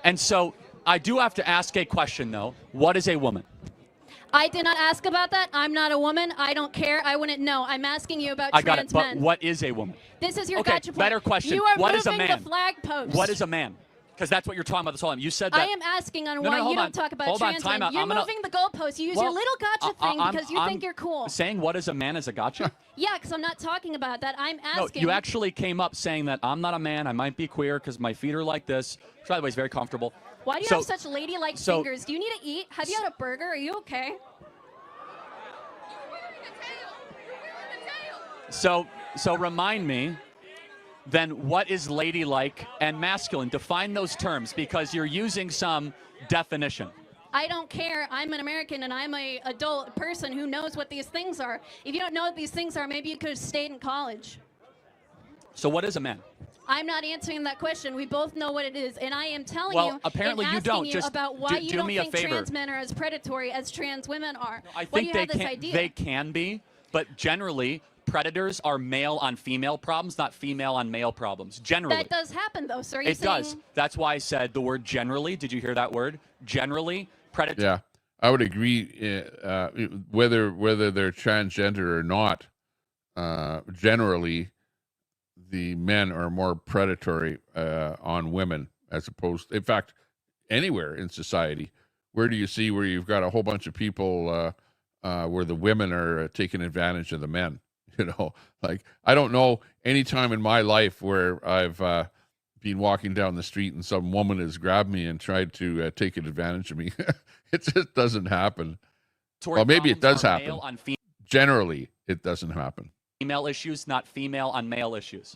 And so I do have to ask a question, though. What is a woman? I did not ask about that. I'm not a woman. I don't care. I wouldn't know. I'm asking you about I got trans it. But men. what is a woman? This is your Okay, gotcha point. better question. You are What is a moving man? the flag post. What is a man? Because that's what you're talking about this whole time. You said that. I am asking on No, why hold you on. don't talk about Hold on, trans time men. out. You're I'm gonna- moving the goalposts. You use your Well, little gotcha thing because you think you're cool. Saying what is a man is a gotcha? Yeah, because I'm not talking about that. I'm No, asking. you actually came up saying that I'm not a man. I might be queer because my feet are like this. Which, by the way, is very comfortable. Why do you So- have such ladylike so- fingers? Do you need to eat? Have you had a burger? Are you okay? So remind me, then, what is ladylike and masculine? Define those terms, because you're using some definition. I don't care. I'm an American and I'm a adult person who knows what these things are. If you don't know what these things are, maybe you could have stayed in college. So what is a man? I'm not answering that question. We both know what it is, and I am telling Well, you apparently and you asking don't. you Just about why do you don't me a think favor. trans men are as predatory as trans women are. I Why do think you they have this can. idea? They can be, but generally, predators are male on female problems, not female on male problems. Generally, That does happen, though. So are you it saying? does. That's why I said the word generally. Did you hear that word? Generally, predator. Yeah, I would agree. Whether they're transgender or not, generally, the men are more predatory on women as opposed. In fact, anywhere in society, where do you see where you've got a whole bunch of people where the women are taking advantage of the men? You know, like I don't know any time in my life where I've been walking down the street and some woman has grabbed me and tried to take advantage of me. It just doesn't happen. Well, maybe it does happen. Male on Generally, it doesn't happen. female issues, not female on male issues.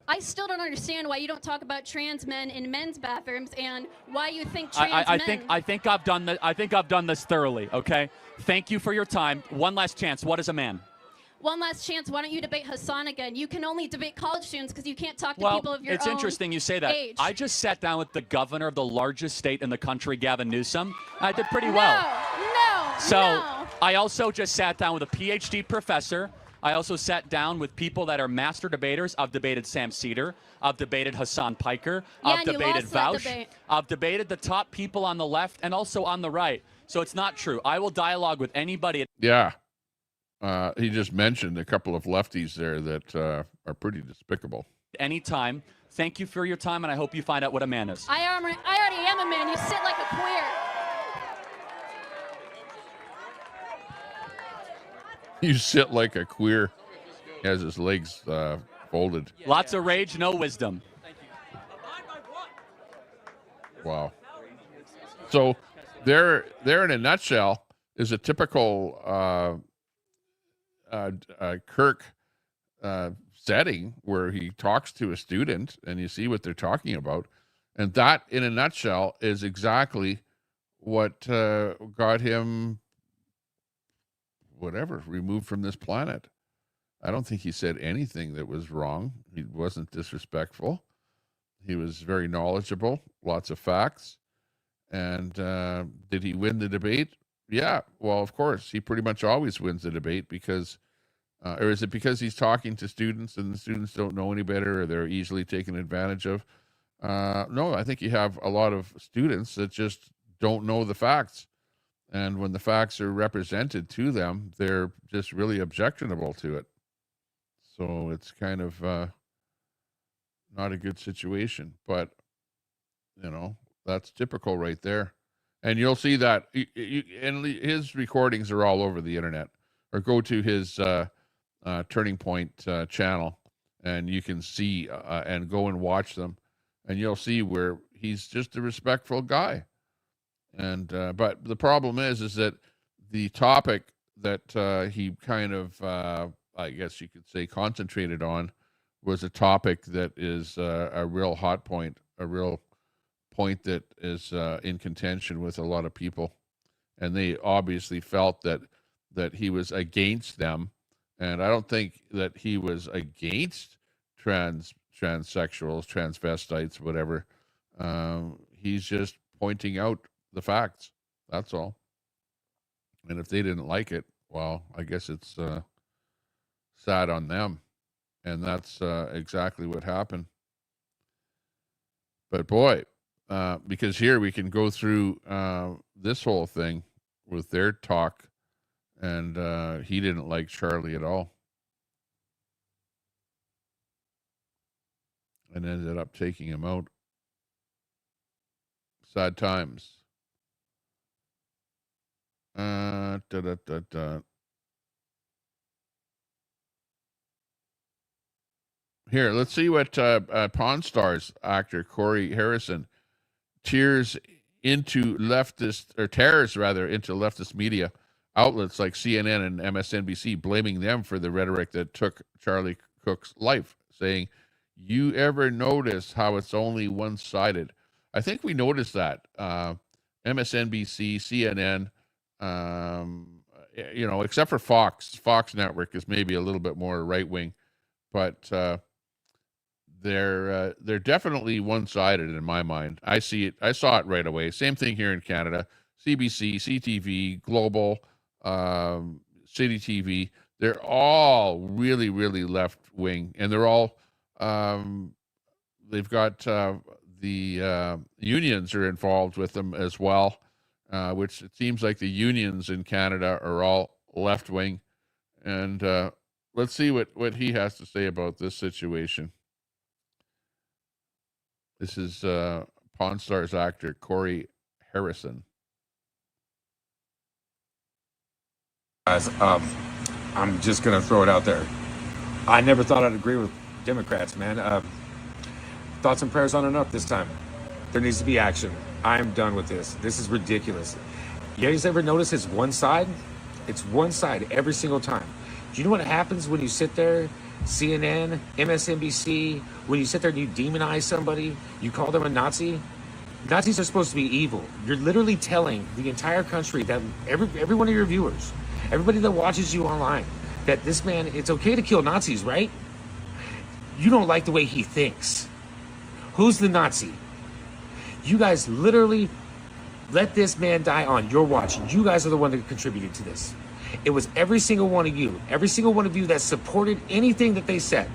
I still don't understand why you don't talk about trans men in men's bathrooms and why you think trans men. I think I've done this thoroughly. Okay. Thank you for your time. One last chance. What is a man? One last chance. Why don't you debate Hassan again? You can only debate college students because you can't talk to people of your it's own interesting you say that. age. I just sat down with the governor of the largest state in the country, Gavin Newsom. I did pretty well. So I also just sat down with a PhD professor. I also sat down with people that are master debaters. I've debated Sam Cedar. I've debated Hassan Piker. Yeah, I've and you debated lost that Vaush. debate. I've debated the top people on the left and also on the right. So it's not true. I will dialogue with anybody. Yeah. He just mentioned a couple of lefties there that are pretty despicable. Anytime. Thank you for your time, and I hope you find out what a man is. I already am a man. You sit like a queer. You sit like a queer. He has his legs folded. Lots of rage, no wisdom. Wow. So there in a nutshell is a typical Kirk setting where he talks to a student and you see what they're talking about. And that in a nutshell is exactly what got him, whatever, removed from this planet. I don't think he said anything that was wrong. He wasn't disrespectful. He was very knowledgeable, lots of facts. And did he win the debate? Yeah, well, of course. He pretty much always wins the debate because, or is it because he's talking to students and the students don't know any better or they're easily taken advantage of? No, I think you have a lot of students that just don't know the facts. And when the facts are represented to them, they're just really objectionable to it. So it's kind of not a good situation. But, that's typical right there. And you'll see that. And his recordings are all over the internet. Or go to his Turning Point channel, and you can see and go and watch them. And you'll see where he's just a respectful guy. And but the problem is that the topic that he kind of, I guess you could say, concentrated on was a topic that is a real hot point, a real point that is in contention with a lot of people. And they obviously felt that he was against them. And I don't think that he was against transsexuals, transvestites, whatever. He's just pointing out the facts. That's all. And if they didn't like it, well, I guess it's sad on them. And that's exactly what happened. But boy, because here we can go through this whole thing with their talk, and he didn't like Charlie at all. And ended up taking him out. Sad times. Here, let's see what Pawn Stars actor Corey Harrison tears into leftist, or tears rather, into leftist media outlets like CNN and MSNBC, blaming them for the rhetoric that took Charlie Cook's life, saying, "You ever notice how it's only one-sided?" I think we noticed that. MSNBC, CNN, except for Fox Network is maybe a little bit more right-wing, but they're definitely one-sided in my mind. I see it. I saw it right away. Same thing here in Canada. CBC, CTV, Global, City TV. They're all really, really left-wing, and they're all they've got the unions are involved with them as well, which it seems like the unions in Canada are all left-wing. And let's see what he has to say about this situation. This is Pawn Stars actor Corey Harrison. Guys, I'm just going to throw it out there. I never thought I'd agree with Democrats, man. Thoughts and prayers aren't enough this time. There needs to be action. I'm done with this. This is ridiculous. You guys ever notice it's one side? It's one side every single time. Do you know what happens when you sit there, CNN, MSNBC, when you sit there and you demonize somebody, you call them a Nazi? Nazis are supposed to be evil. You're literally telling the entire country, that every one of your viewers, everybody that watches you online, that this man, it's okay to kill Nazis, right? You don't like the way he thinks. Who's the Nazi? You guys literally let this man die on your watch. You guys are the one that contributed to this. It was every single one of you that supported anything that they said.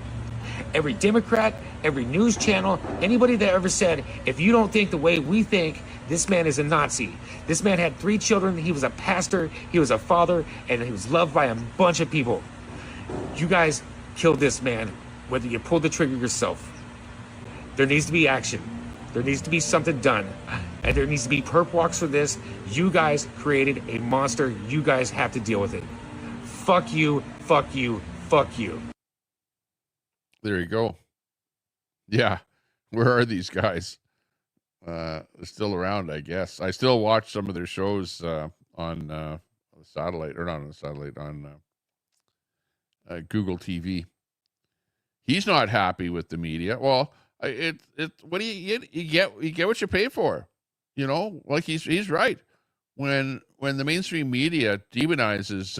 Every Democrat, every news channel, anybody that ever said, if you don't think the way we think, this man is a Nazi. This man had 3 children. He was a pastor. He was a father, and he was loved by a bunch of people. You guys killed this man, whether you pulled the trigger yourself. There needs to be action. There needs to be something done. And there needs to be perp walks for this. You guys created a monster. You guys have to deal with it. Fuck you, fuck you, fuck you. There you go. Yeah. Where are these guys? They're still around, I guess. I still watch some of their shows on satellite, or not on the satellite, on Google TV. He's not happy with the media. Well, what do you get? You get what you pay for. Like he's right. when the mainstream media demonizes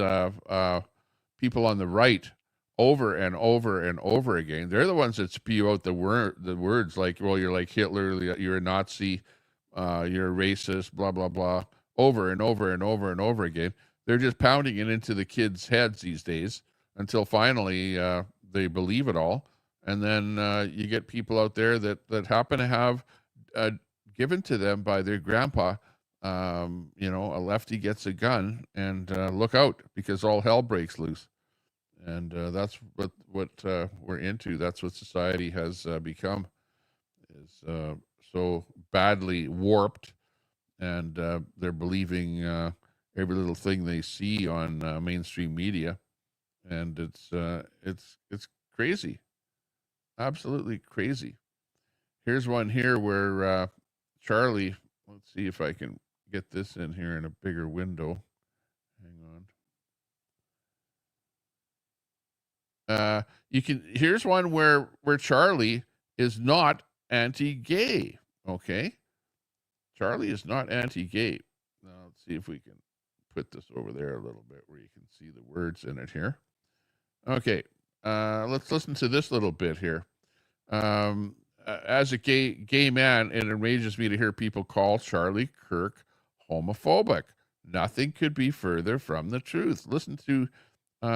people on the right over and over and over again, they're the ones that spew out the words like, well, you're like Hitler, you're a Nazi, you're a racist, blah, blah, blah, over and over and over and over again. They're just pounding it into the kids' heads these days until finally they believe it all. And then you get people out there that happen to have given to them by their grandpa, a lefty gets a gun, and look out, because all hell breaks loose. And that's what we're into. That's what society has become, is so badly warped, and they're believing every little thing they see on mainstream media, and it's crazy, absolutely crazy. Here's one here where Charlie. Let's see if I can get this in here in a bigger window. Hang on. Here's one where Charlie is not anti-gay. Okay. Charlie is not anti-gay. Now let's see if we can put this over there a little bit where you can see the words in it here. Okay. Let's listen to this little bit here. As a gay man, it enrages me to hear people call Charlie Kirk homophobic. Nothing could be further from the truth. Listen to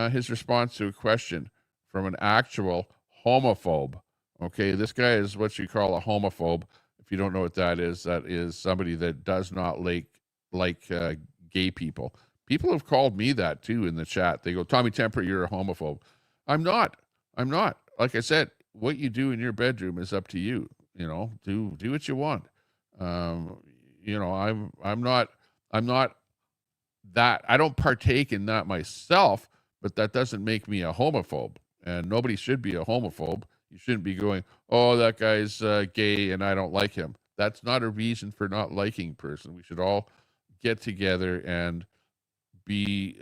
his response to a question from an actual homophobe. Okay, this guy is what you call a homophobe. If you don't know what that is somebody that does not like gay people. People have called me that too in the chat. They go, Tommy Temper, you're a homophobe. I'm not. Like I said, what you do in your bedroom is up to you. Do what you want. I'm not that. I don't partake in that myself, but that doesn't make me a homophobe. And nobody should be a homophobe. You shouldn't be going, oh, that guy's gay and I don't like him. That's not a reason for not liking a person. We should all get together and be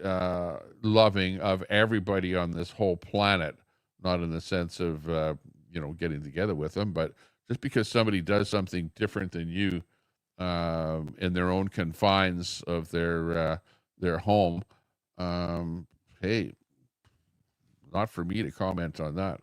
loving of everybody on this whole planet. Not in the sense of, getting together with them, but just because somebody does something different than you in their own confines of their home, hey, not for me to comment on that.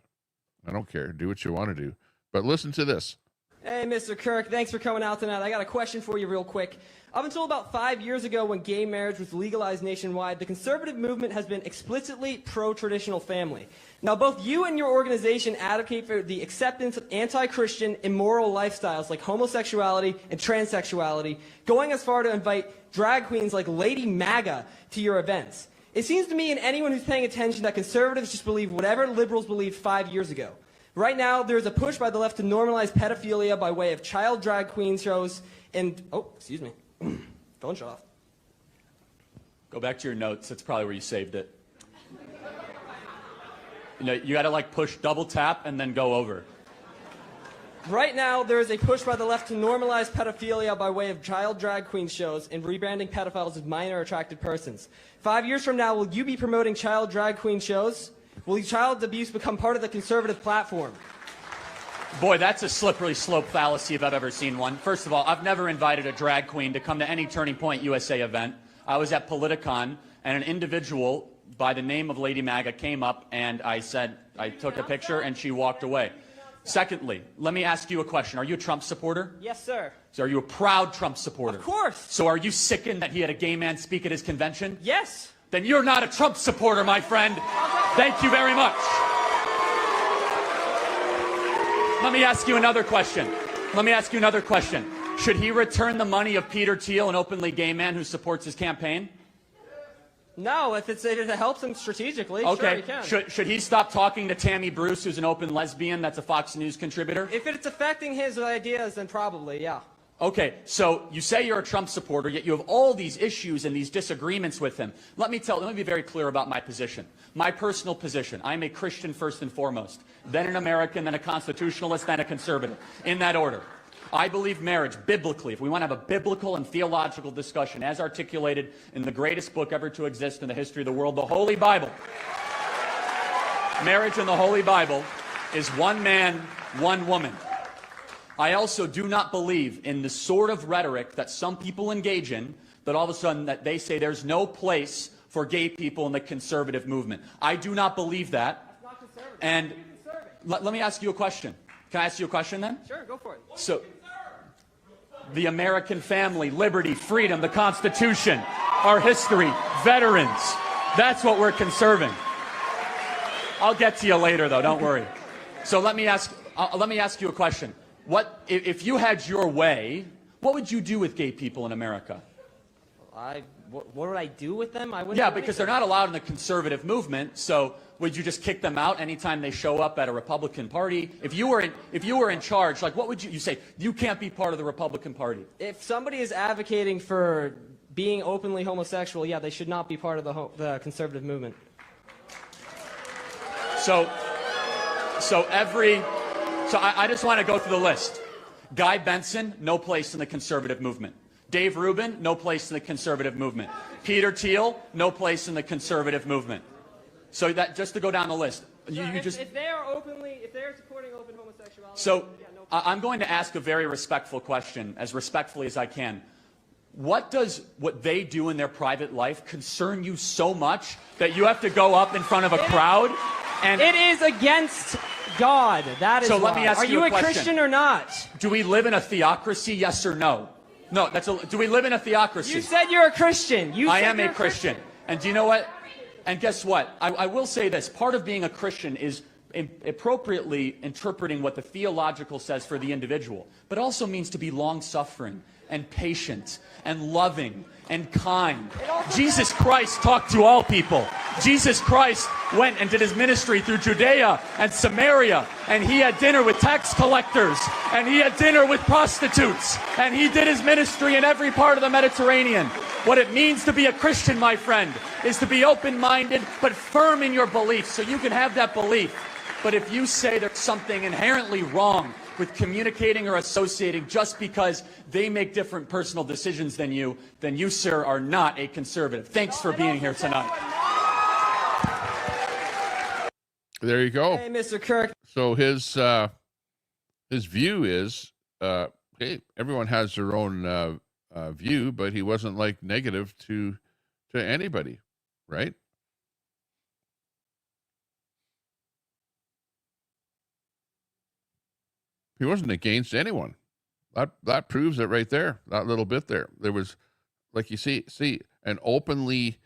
I don't care. Do what you want to do. But listen to this. Hey, Mr. Kirk, thanks for coming out tonight. I got a question for you real quick. I've been told about 5 years ago when gay marriage was legalized nationwide, the conservative movement has been explicitly pro-traditional family. Now, both you and your organization advocate for the acceptance of anti-Christian, immoral lifestyles like homosexuality and transsexuality, going as far to invite drag queens like Lady MAGA to your events. It seems to me and anyone who's paying attention that conservatives just believe whatever liberals believed 5 years ago. Right now, there's a push by the left to normalize pedophilia by way of child drag queen shows and... Oh, excuse me. Phone shut off. Go back to your notes. That's probably where you saved it. You got to push double tap and then go over. Right now, there is a push by the left to normalize pedophilia by way of child drag queen shows and rebranding pedophiles as minor attracted persons. 5 years from now, will you be promoting child drag queen shows? Will child abuse become part of the conservative platform? Boy, that's a slippery slope fallacy if I've ever seen one. First of all, I've never invited a drag queen to come to any Turning Point USA event. I was at Politicon, and an individual by the name of Lady MAGA came up, and I took a picture, and she walked away. Secondly, let me ask you a question. Are you a Trump supporter? Yes, sir. So are you a proud Trump supporter? Of course. So are you sickened that he had a gay man speak at his convention? Yes. Then you're not a Trump supporter, my friend. Thank you very much. Let me ask you another question. Should he return the money of Peter Thiel, an openly gay man who supports his campaign? No, if it helps him strategically, okay. Sure he can. Should he stop talking to Tammy Bruce, who's an open lesbian that's a Fox News contributor? If it's affecting his ideas, then probably, yeah. Okay, so you say you're a Trump supporter, yet you have all these issues and these disagreements with him. Let me be very clear about my position. My personal position, I'm a Christian first and foremost, then an American, then a constitutionalist, then a conservative, in that order. I believe marriage, biblically, if we want to have a biblical and theological discussion, as articulated in the greatest book ever to exist in the history of the world, the Holy Bible. Marriage in the Holy Bible is one man, one woman. I also do not believe in the sort of rhetoric that some people engage in that all of a sudden that they say there's no place for gay people in the conservative movement. I do not believe that. And let me ask you a question. Can I ask you a question then? Sure, go for it. So, the American family, liberty, freedom, the Constitution, our history, veterans, that's what we're conserving. I'll get to you later, though, don't worry. So let me ask you a question. What if you had your way, what would you do with gay people in America? What would I do with them? Yeah, because they're not allowed in the conservative movement, so would you just kick them out anytime they show up at a Republican Party? If you were in charge, like what would you say? You can't be part of the Republican Party. If somebody is advocating for being openly homosexual, yeah, they should not be part of the conservative movement. So I just want to go through the list. Guy Benson, no place in the conservative movement. Dave Rubin, no place in the conservative movement. Peter Thiel, no place in the conservative movement. So that just to go down the list. If they are supporting open homosexuality. So I'm going to ask a very respectful question, as respectfully as I can. What does what they do in their private life concern you so much that you have to go up in front of a crowd? And it is against God. That is so. Let me ask you a question. Are you a Christian or not? Do we live in a theocracy? Yes or no? No. Do we live in a theocracy? You said you're a Christian. I am a Christian. And do you know what? And guess what? I will say this. Part of being a Christian is appropriately interpreting what the theological says for the individual, but also means to be long-suffering and patient and loving and kind. Jesus Christ talked to all people. Jesus Christ went and did his ministry through Judea and Samaria, and he had dinner with tax collectors, and he had dinner with prostitutes, and he did his ministry in every part of the Mediterranean. What it means to be a Christian, my friend, is to be open-minded but firm in your beliefs, so you can have that belief. But if you say there's something inherently wrong with communicating or associating just because they make different personal decisions than you, sir, are not a conservative. Thanks for being here tonight. There you go. Hey, Mr. Kirk. So his view is, hey, everyone has their own view, but he wasn't like negative to anybody, right? He wasn't against anyone. That proves it right there. That little bit there. There was, like you see, an openly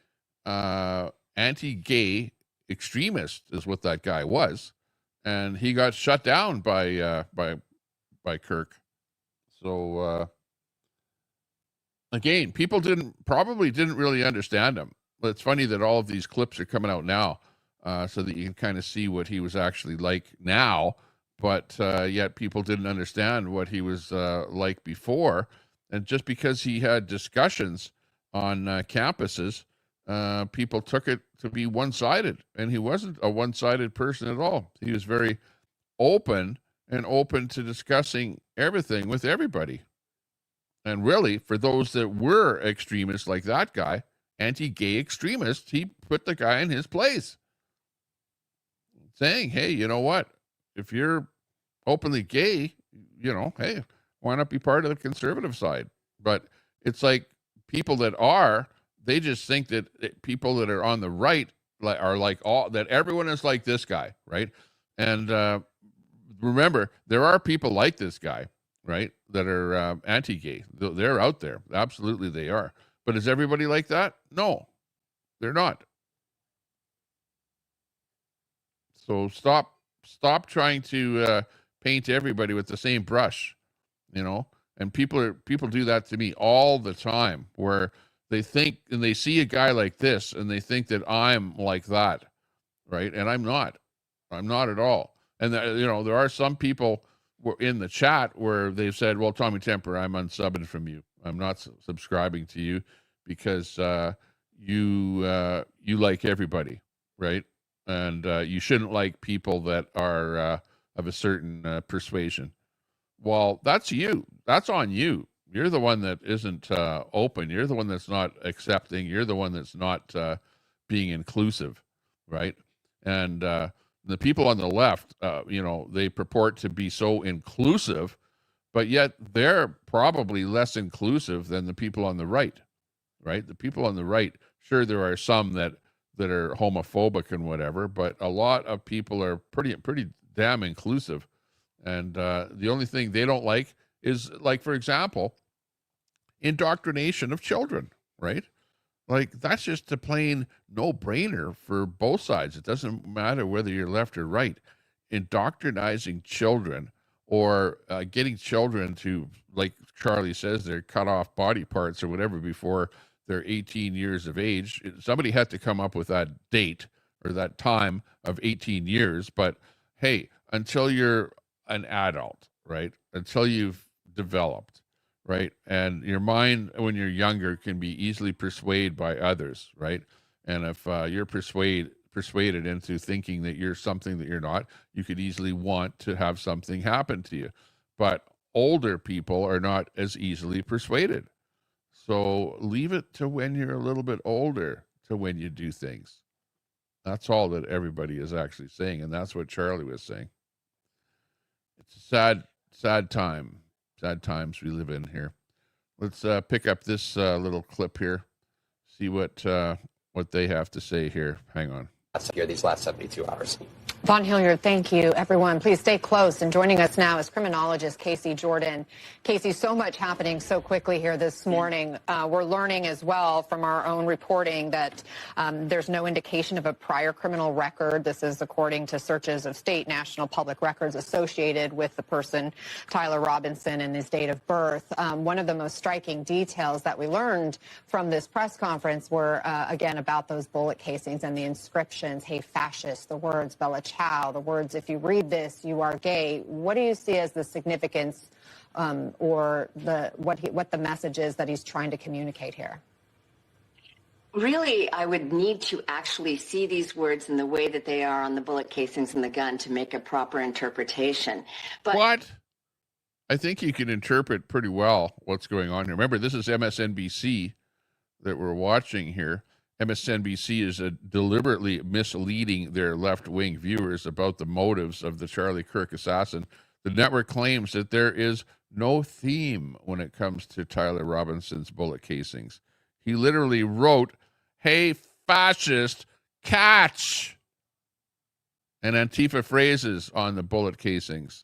anti-gay extremist is what that guy was, and he got shut down by Kirk. So again, people probably didn't really understand him. But it's funny that all of these clips are coming out now, so that you can kind of see what he was actually like now. But yet people didn't understand what he was like before. And just because he had discussions on campuses, people took it to be one-sided. And he wasn't a one-sided person at all. He was very open to discussing everything with everybody. And really, for those that were extremists like that guy, anti-gay extremists, he put the guy in his place. Saying, hey, you know what? If you're openly gay, hey, why not be part of the conservative side? But it's like people that they just think that people that are on the right are like that everyone is like this guy, right? And remember, there are people like this guy, right, that are anti-gay. They're out there. Absolutely they are. But is everybody like that? No, they're not. So stop trying to paint everybody with the same brush, and people do that to me all the time, where they think and they see a guy like this and they think that I'm like that, right? And I'm not at all. And there are some people in the chat where they've said, well, Tommy Temper, I'm unsubbing from you. I'm not subscribing to you because you like everybody, right? And you shouldn't like people that are of a certain persuasion. Well, that's you. That's on you. You're the one that isn't open. You're the one that's not accepting. You're the one that's not being inclusive, right? And the people on the left, they purport to be so inclusive, but yet they're probably less inclusive than the people on the right. right? The people on the right, sure, there are some that are homophobic and whatever, but a lot of people are pretty damn inclusive. And the only thing they don't like is, like, for example, indoctrination of children, right? Like, that's just a plain no-brainer for both sides. It doesn't matter whether you're left or right. Indoctrinizing children or getting children to, like Charlie says, they're cut off body parts or whatever before they're 18 years of age. Somebody had to come up with that date or that time of 18 years. But hey, until you're an adult, right? Until you've developed, right? And your mind, when you're younger, can be easily persuaded by others, right? And if you're persuaded into thinking that you're something that you're not, you could easily want to have something happen to you. But older people are not as easily persuaded. So leave it to when you're a little bit older to when you do things. That's all that everybody is actually saying, and that's what Charlie was saying. It's a sad time. Sad times we live in here. Let's pick up this little clip here, see what they have to say here. Hang on. Here these last 72 hours. Von Hilliard, thank you, everyone. Please stay close. And joining us now is criminologist Casey Jordan. Casey, so much happening so quickly here this morning. We're learning as well from our own reporting that there's no indication of a prior criminal record. This is according to searches of state national public records associated with the person, Tyler Robinson, and his date of birth. One of the most striking details that we learned from this press conference were, again, about those bullet casings and the inscriptions, "Hey, fascist," the words, "Bella Ciao," the words, "If you read this, you are gay." What do you see as the significance or what the message is that he's trying to communicate here? Really, I would need to actually see these words in the way that they are on the bullet casings in the gun to make a proper interpretation. But what? I think you can interpret pretty well what's going on here. Remember, this is MSNBC that we're watching here. MSNBC is deliberately misleading their left-wing viewers about the motives of the Charlie Kirk assassin. The network claims that there is no theme when it comes to Tyler Robinson's bullet casings. He literally wrote, "Hey, fascist, catch!" and Antifa phrases on the bullet casings.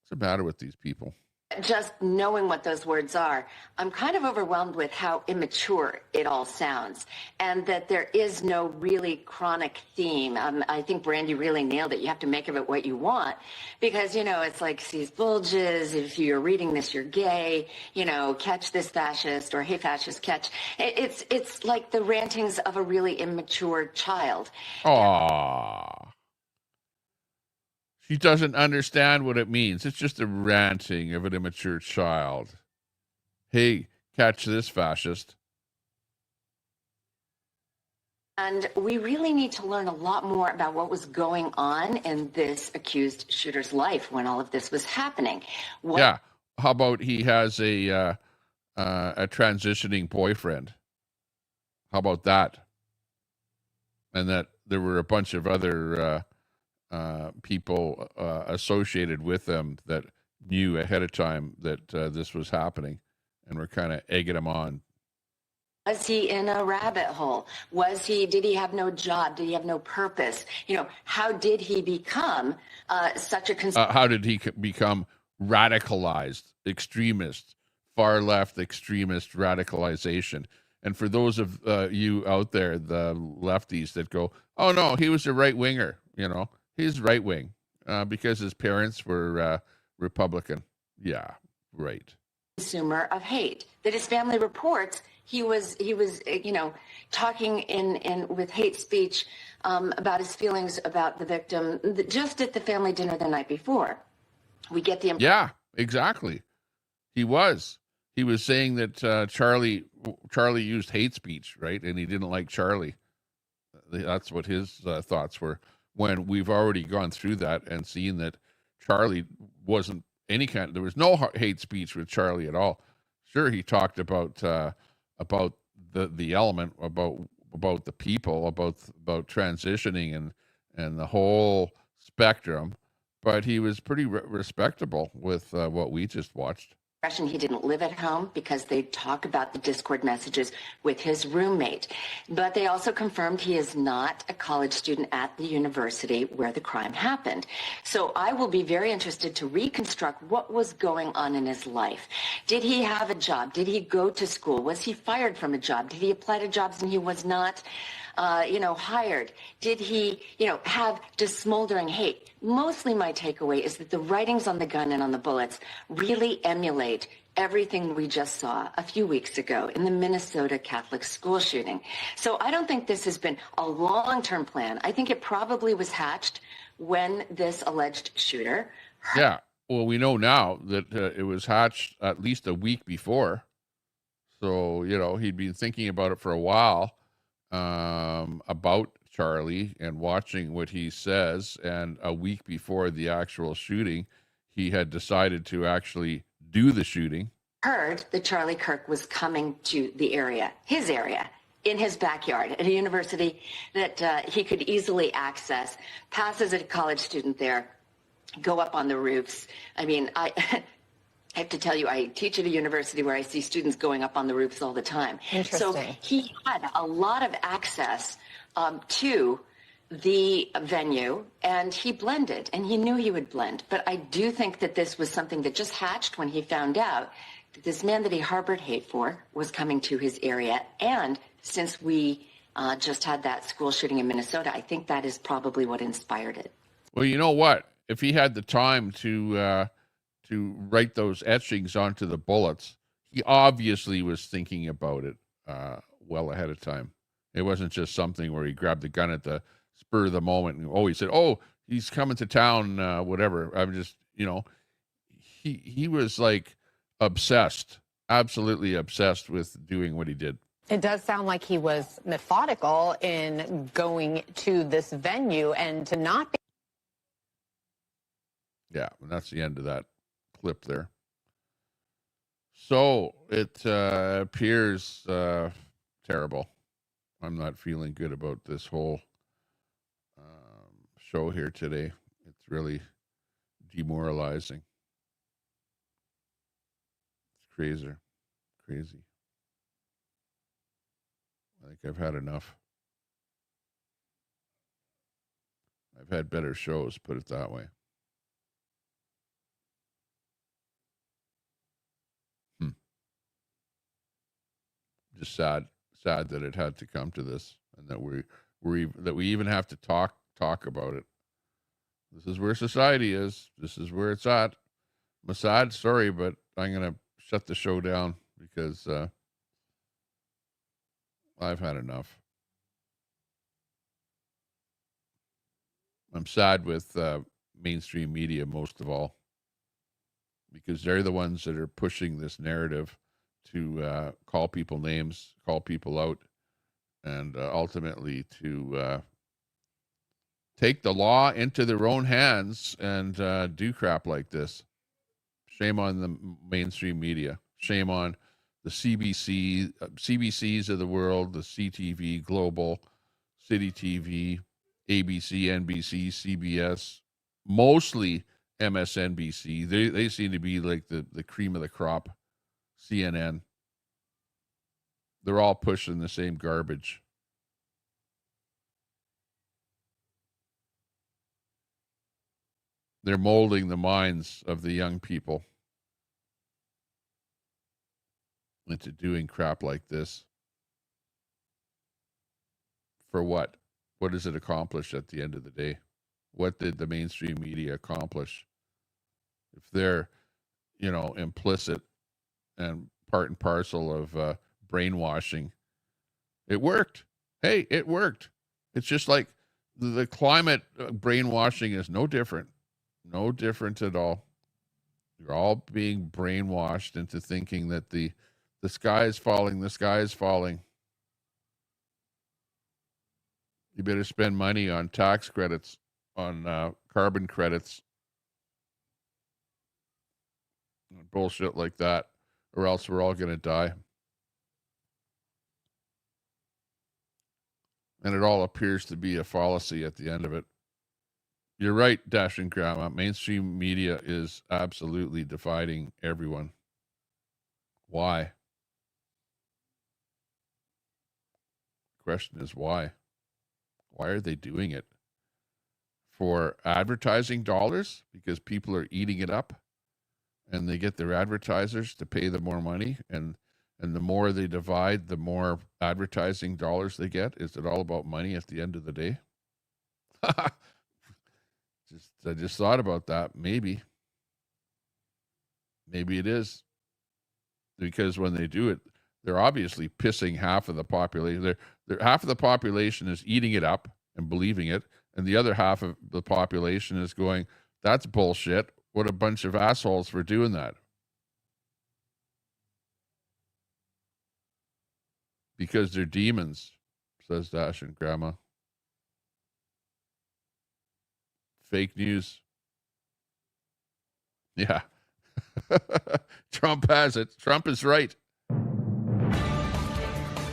What's the matter with these people? just knowing what those words are, I'm kind of overwhelmed with how immature it all sounds, and that there is no really chronic theme. I think Brandy really nailed it. You have to make of it what you want, because, you know, it's like sees bulges, if you're reading this, you're gay, you know, catch this fascist, or hey, fascist, catch. It's like the rantings of a really immature child. Aww. She doesn't understand what it means. It's just a ranting of an immature child. Hey, catch this, fascist. And we really need to learn a lot more about what was going on in this accused shooter's life when all of this was happening. Yeah. How about he has a transitioning boyfriend? How about that? And that there were a bunch of other people associated with them that knew ahead of time that this was happening and were kind of egging him on. Was he in a rabbit hole? Did he have no job? Did he have no purpose? You know, how did he become such a how did he become radicalized, extremist, far left extremist radicalization? And for those of you out there, the lefties that go, oh no, he was a right winger, you know, he's right wing because his parents were Republican. Yeah, right. Consumer of hate. That his family reports he was you know, talking in with hate speech about his feelings about the victim just at the family dinner the night before. We get the yeah, exactly. He was saying that Charlie used hate speech, right? And he didn't like Charlie. That's what his thoughts were, when we've already gone through that and seen that Charlie wasn't there was no hate speech with Charlie at all. Sure, he talked about the element, about the people, about transitioning and the whole spectrum, but he was pretty respectable with what we just watched. He didn't live at home because they talk about the Discord messages with his roommate. But they also confirmed he is not a college student at the university where the crime happened. So I will be very interested to reconstruct what was going on in his life. Did he have a job? Did he go to school? Was he fired from a job? Did he apply to jobs and he was not hired? Did he, have just smoldering hate? Mostly my takeaway is that the writings on the gun and on the bullets really emulate everything we just saw a few weeks ago in the Minnesota Catholic school shooting. So I don't think this has been a long-term plan. I think it probably was hatched when this alleged shooter... Yeah, well, we know now that it was hatched at least a week before. So, he'd been thinking about it for a while. About Charlie and watching what he says, and a week before the actual shooting, he had decided to actually do the shooting. Heard that Charlie Kirk was coming to the area, his area, in his backyard at a university that he could easily access, pass as a college student there, go up on the roofs. I mean, I have to tell you, I teach at a university where I see students going up on the roofs all the time. So he had a lot of access to the venue, and he blended, and he knew he would blend. But I do think that this was something that just hatched when he found out that this man that he harbored hate for was coming to his area. And since we just had that school shooting in Minnesota, I think that is probably what inspired it. Well, you know what? If he had the time to write those etchings onto the bullets, he obviously was thinking about it well ahead of time. It wasn't just something where he grabbed the gun at the spur of the moment and he said, he's coming to town, whatever. I'm just, he was like obsessed, absolutely obsessed with doing what he did. It does sound like he was methodical in going to this venue and to not be. Yeah, and that's the end of that clip there. So it appears terrible. I'm not feeling good about this whole show here today. It's really demoralizing. It's crazy. I think I've had enough. I've had better shows, put it that way. Just sad that it had to come to this, and that we even have to talk about it. This is where society is. This is where it's at. Mossad, sorry, but I'm gonna shut the show down because I've had enough. I'm sad with mainstream media most of all, because they're the ones that are pushing this narrative to call people names, call people out, and ultimately to take the law into their own hands and do crap like this. Shame on the mainstream media. Shame on the CBCs of the world, the CTV, Global, City TV, ABC, NBC, CBS, mostly MSNBC. They seem to be like the cream of the crop. CNN. They're all pushing the same garbage. They're molding the minds of the young people into doing crap like this. For what? What does it accomplish at the end of the day? What did the mainstream media accomplish? If they're, implicit and part and parcel of brainwashing, it worked. Hey, it worked. It's just like the climate brainwashing is no different. No different at all. You're all being brainwashed into thinking that the sky is falling, the sky is falling. You better spend money on tax credits, on carbon credits, bullshit like that, or else we're all going to die. And it all appears to be a fallacy at the end of it. You're right, Dashing Grandma. Mainstream media is absolutely dividing everyone. Why? Question is why? Why are they doing it? For advertising dollars? Because people are eating it up and they get their advertisers to pay them more money, and the more they divide, the more advertising dollars they get. Is it all about money at the end of the day? I just thought about that. Maybe it is, because when they do it, they're obviously pissing half of the population. Half of the population is eating it up and believing it, and the other half of the population is going, "That's bullshit. What a bunch of assholes for doing that." Because they're demons, says Dash and Grandma. Fake news. Yeah. Trump has it. Trump is right.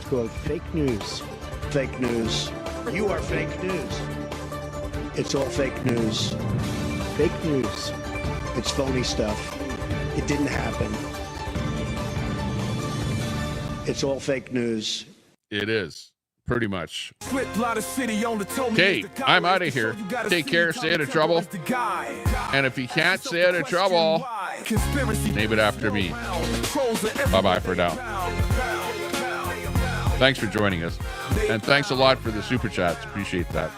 Quote, fake news. Fake news. You are fake news. It's all fake news. Fake news. It's phony stuff. It didn't happen. It's all fake news. It is. Pretty much. Okay, I'm out of here. Take care. Stay out of trouble. And if you can't stay out of trouble, name it after me. Bye-bye for now. Thanks for joining us. And thanks a lot for the super chats. Appreciate that.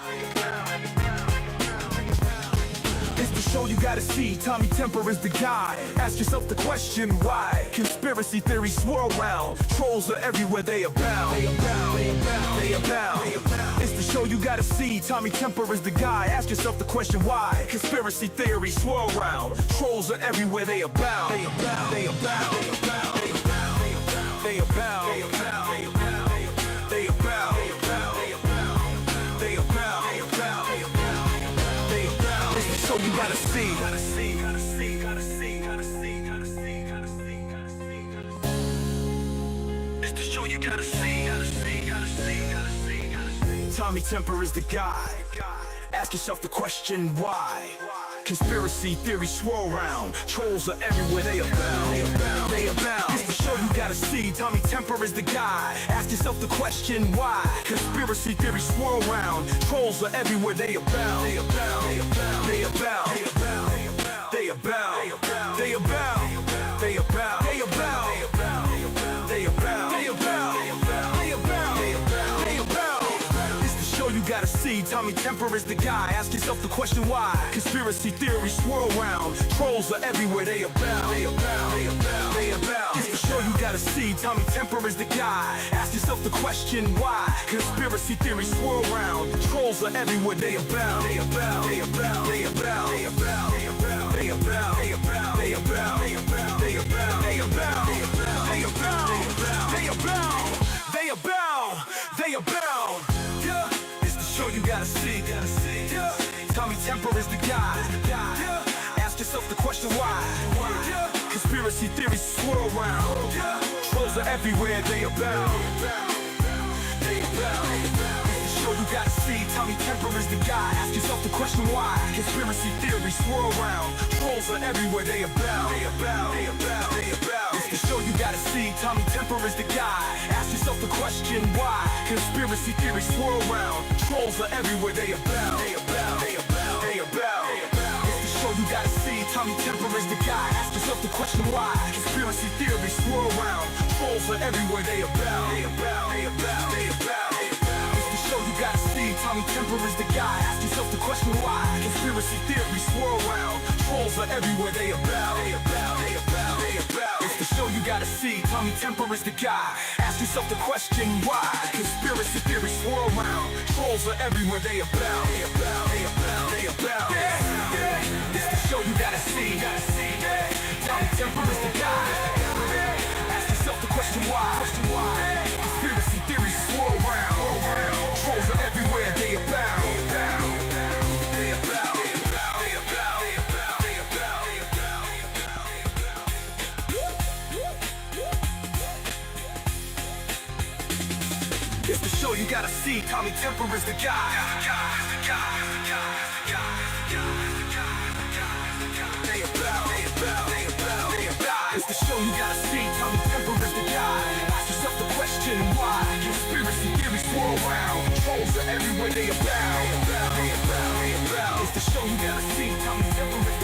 Show you gotta see, Tommy Temper is the guy. Ask yourself the question why. Conspiracy theories swirl around. Trolls are everywhere, they abound. They abound. It's the show you gotta see, Tommy Temper is the guy. Ask yourself the question why. Conspiracy theories swirl around. Trolls are everywhere, they abound. They abound. They abound. They abound. They abound. They abound. So you gotta see. It's the show you gotta see. Tommy Temper is the guy. Ask yourself the question why. Conspiracy theories swirl around. Trolls are everywhere, they abound. They abound. It's the show you gotta see. Tommy Temper is the guy. Ask yourself the question why. Conspiracy theories swirl around. Trolls are everywhere, they abound. They abound. They abound. They abound. They abound. They abound. They abound. They abound. They abound. They abound. They abound. It's the show you gotta see. Tommy Temper is the guy. Ask yourself the question why. Conspiracy theories swirl around. Trolls are everywhere, they abound. They abound. They abound. They abound. It's the show you gotta see. Tommy Temper is the guy. Ask yourself the question why. Conspiracy theories swirl around. Trolls are everywhere, they abound. They abound. They abound. They abound. They abound. They abound. They abound. They abound. They abound. They abound. They abound. They abound. They abound. They abound. They abound. They abound. Yeah. It's the show you gotta see. Yeah. Tommy Temper is the guy. Yeah. Ask yourself the question why. Yeah. Conspiracy theories swirl around. Yeah. Trolls are everywhere, they abound. They abound. It's the show you gotta see. Tommy Temper is the guy. Ask yourself the question why. Conspiracy theories swirl around. Trolls are everywhere, they abound. They abound. They abound. They abound. It's the show you gotta see. Tommy Temper is the guy. Ask yourself the question why. Conspiracy theories swirl around. Trolls are everywhere, they abound. They abound. They abound. They abound. It's the show you gotta see. Tommy Temper is the guy. Ask yourself the question why. Conspiracy theories swirl around. Trolls are everywhere, they abound. They abound. They abound. They abound. It's the show you gotta see. Tommy Temper is the guy. Ask yourself the question why. Conspiracy theories swirl around. Trolls are everywhere, they abound. They abound. They abound. They abound. It's the show you gotta see. Tommy Temper is the guy. Ask yourself the question why. Conspiracy theories swirl around. Trolls are everywhere, they abound. They abound. They abound. They abound. It's the show you gotta see. Tommy Temper is the guy. Ask yourself the question why. Conspiracy theories swirl around. Trolls are everywhere, they abound. They abound. It's the show you gotta see. Tommy Temper is the guy. They abound. It's the show you gotta see. Tommy Temper guide. Ask yourself the question why. Conspiracy theories swirl around. Trolls are everywhere, they abound. It's the show you gotta see. Tommy Temper is